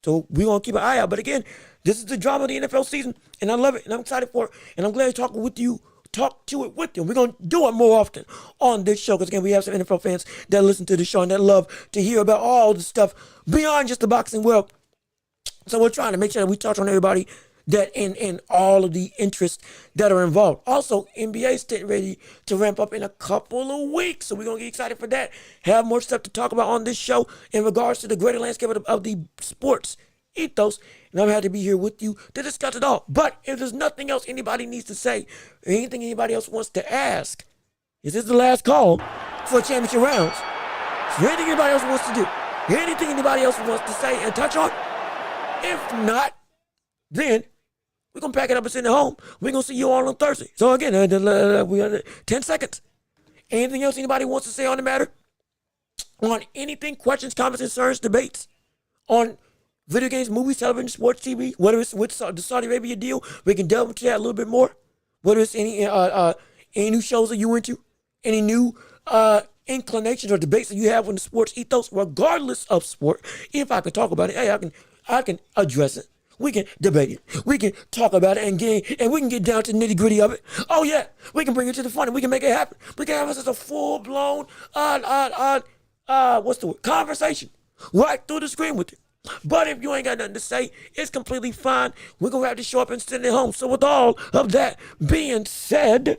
So we're gonna keep an eye out. But again, this is the drama of the NFL season, and I love it, and I'm excited for it, and I'm glad to talk to it with you. We're gonna do it more often on this show because again, we have some NFL fans that listen to the show and that love to hear about all the stuff beyond just the boxing world. So we're trying to make sure that we touch on everybody that in all of the interests that are involved. Also, NBA's getting ready to ramp up in a couple of weeks, so we're gonna get excited for that. Have more stuff to talk about on this show in regards to the greater landscape of the sports ethos, and I'm happy to be here with you to discuss it all. But if there's nothing else anybody needs to say, or anything anybody else wants to ask, is this the last call for championship rounds? Is there anything anybody else wants to do? Anything anybody else wants to say and touch on? If not, then we're going to pack it up and send it home. We're going to see you all on Thursday. So again, we have 10 seconds. Anything else anybody wants to say on the matter? On anything, questions, comments, concerns, debates, on video games, movies, television, sports, TV, whether it's with the Saudi Arabia deal, we can delve into that a little bit more. Whether it's any new shows that you into, any new inclinations or debates that you have on the sports ethos, regardless of sport. If I could talk about it, hey, I can address it. We can debate it. We can talk about it and we can get down to the nitty gritty of it. Oh yeah, we can bring it to the fun and we can make it happen. We can have us as a full blown what's the word? Conversation right through the screen with you. But if you ain't got nothing to say, it's completely fine. We're gonna have to show up and send it home. So with all of that being said,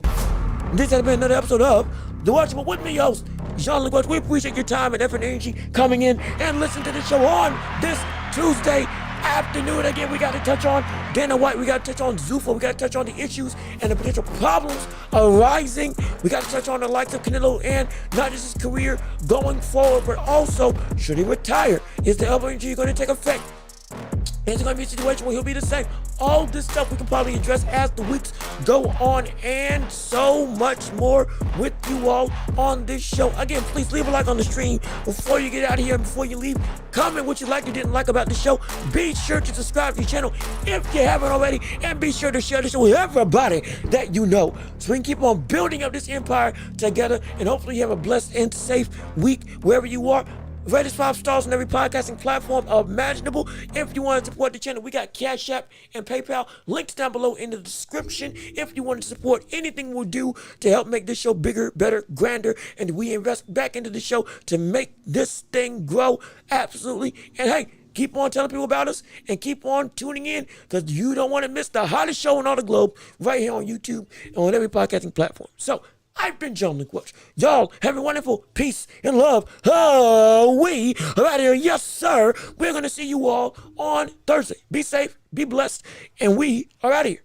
this has been another episode of The Watchable with me, host Jean-Luc Welch. We appreciate your time and effort and energy coming in and listening to the show on this Tuesday afternoon. Again, we got to touch on Dana White. We got to touch on Zuffa. We got to touch on the issues and the potential problems arising. We got to touch on the likes of Canelo and not just his career going forward, but also, should he retire? Is the elbow injury going to take effect? Is it going to be a situation where he'll be the same? All this stuff we can probably address as the weeks go on, and so much more with you all on this show. Again, please leave a like on the stream before you get out of here and before you leave. Comment what you liked or didn't like about the show. Be sure to subscribe to the channel if you haven't already, and be sure to share the show with everybody that you know, so we can keep on building up this empire together, and hopefully you have a blessed and safe week wherever you are. Rate us 5 stars on every podcasting platform imaginable. If you want to support the channel, we got Cash App and PayPal. Links down below in the description. If you want to support anything we'll do to help make this show bigger, better, grander, and we invest back into the show to make this thing grow, absolutely. And hey, keep on telling people about us and keep on tuning in, because you don't want to miss the hottest show in all the globe right here on YouTube and on every podcasting platform. So, I've been Jean-Luc Welch. Y'all have a wonderful peace and love. We are out here. Yes, sir. We're going to see you all on Thursday. Be safe, be blessed, and we are out of here.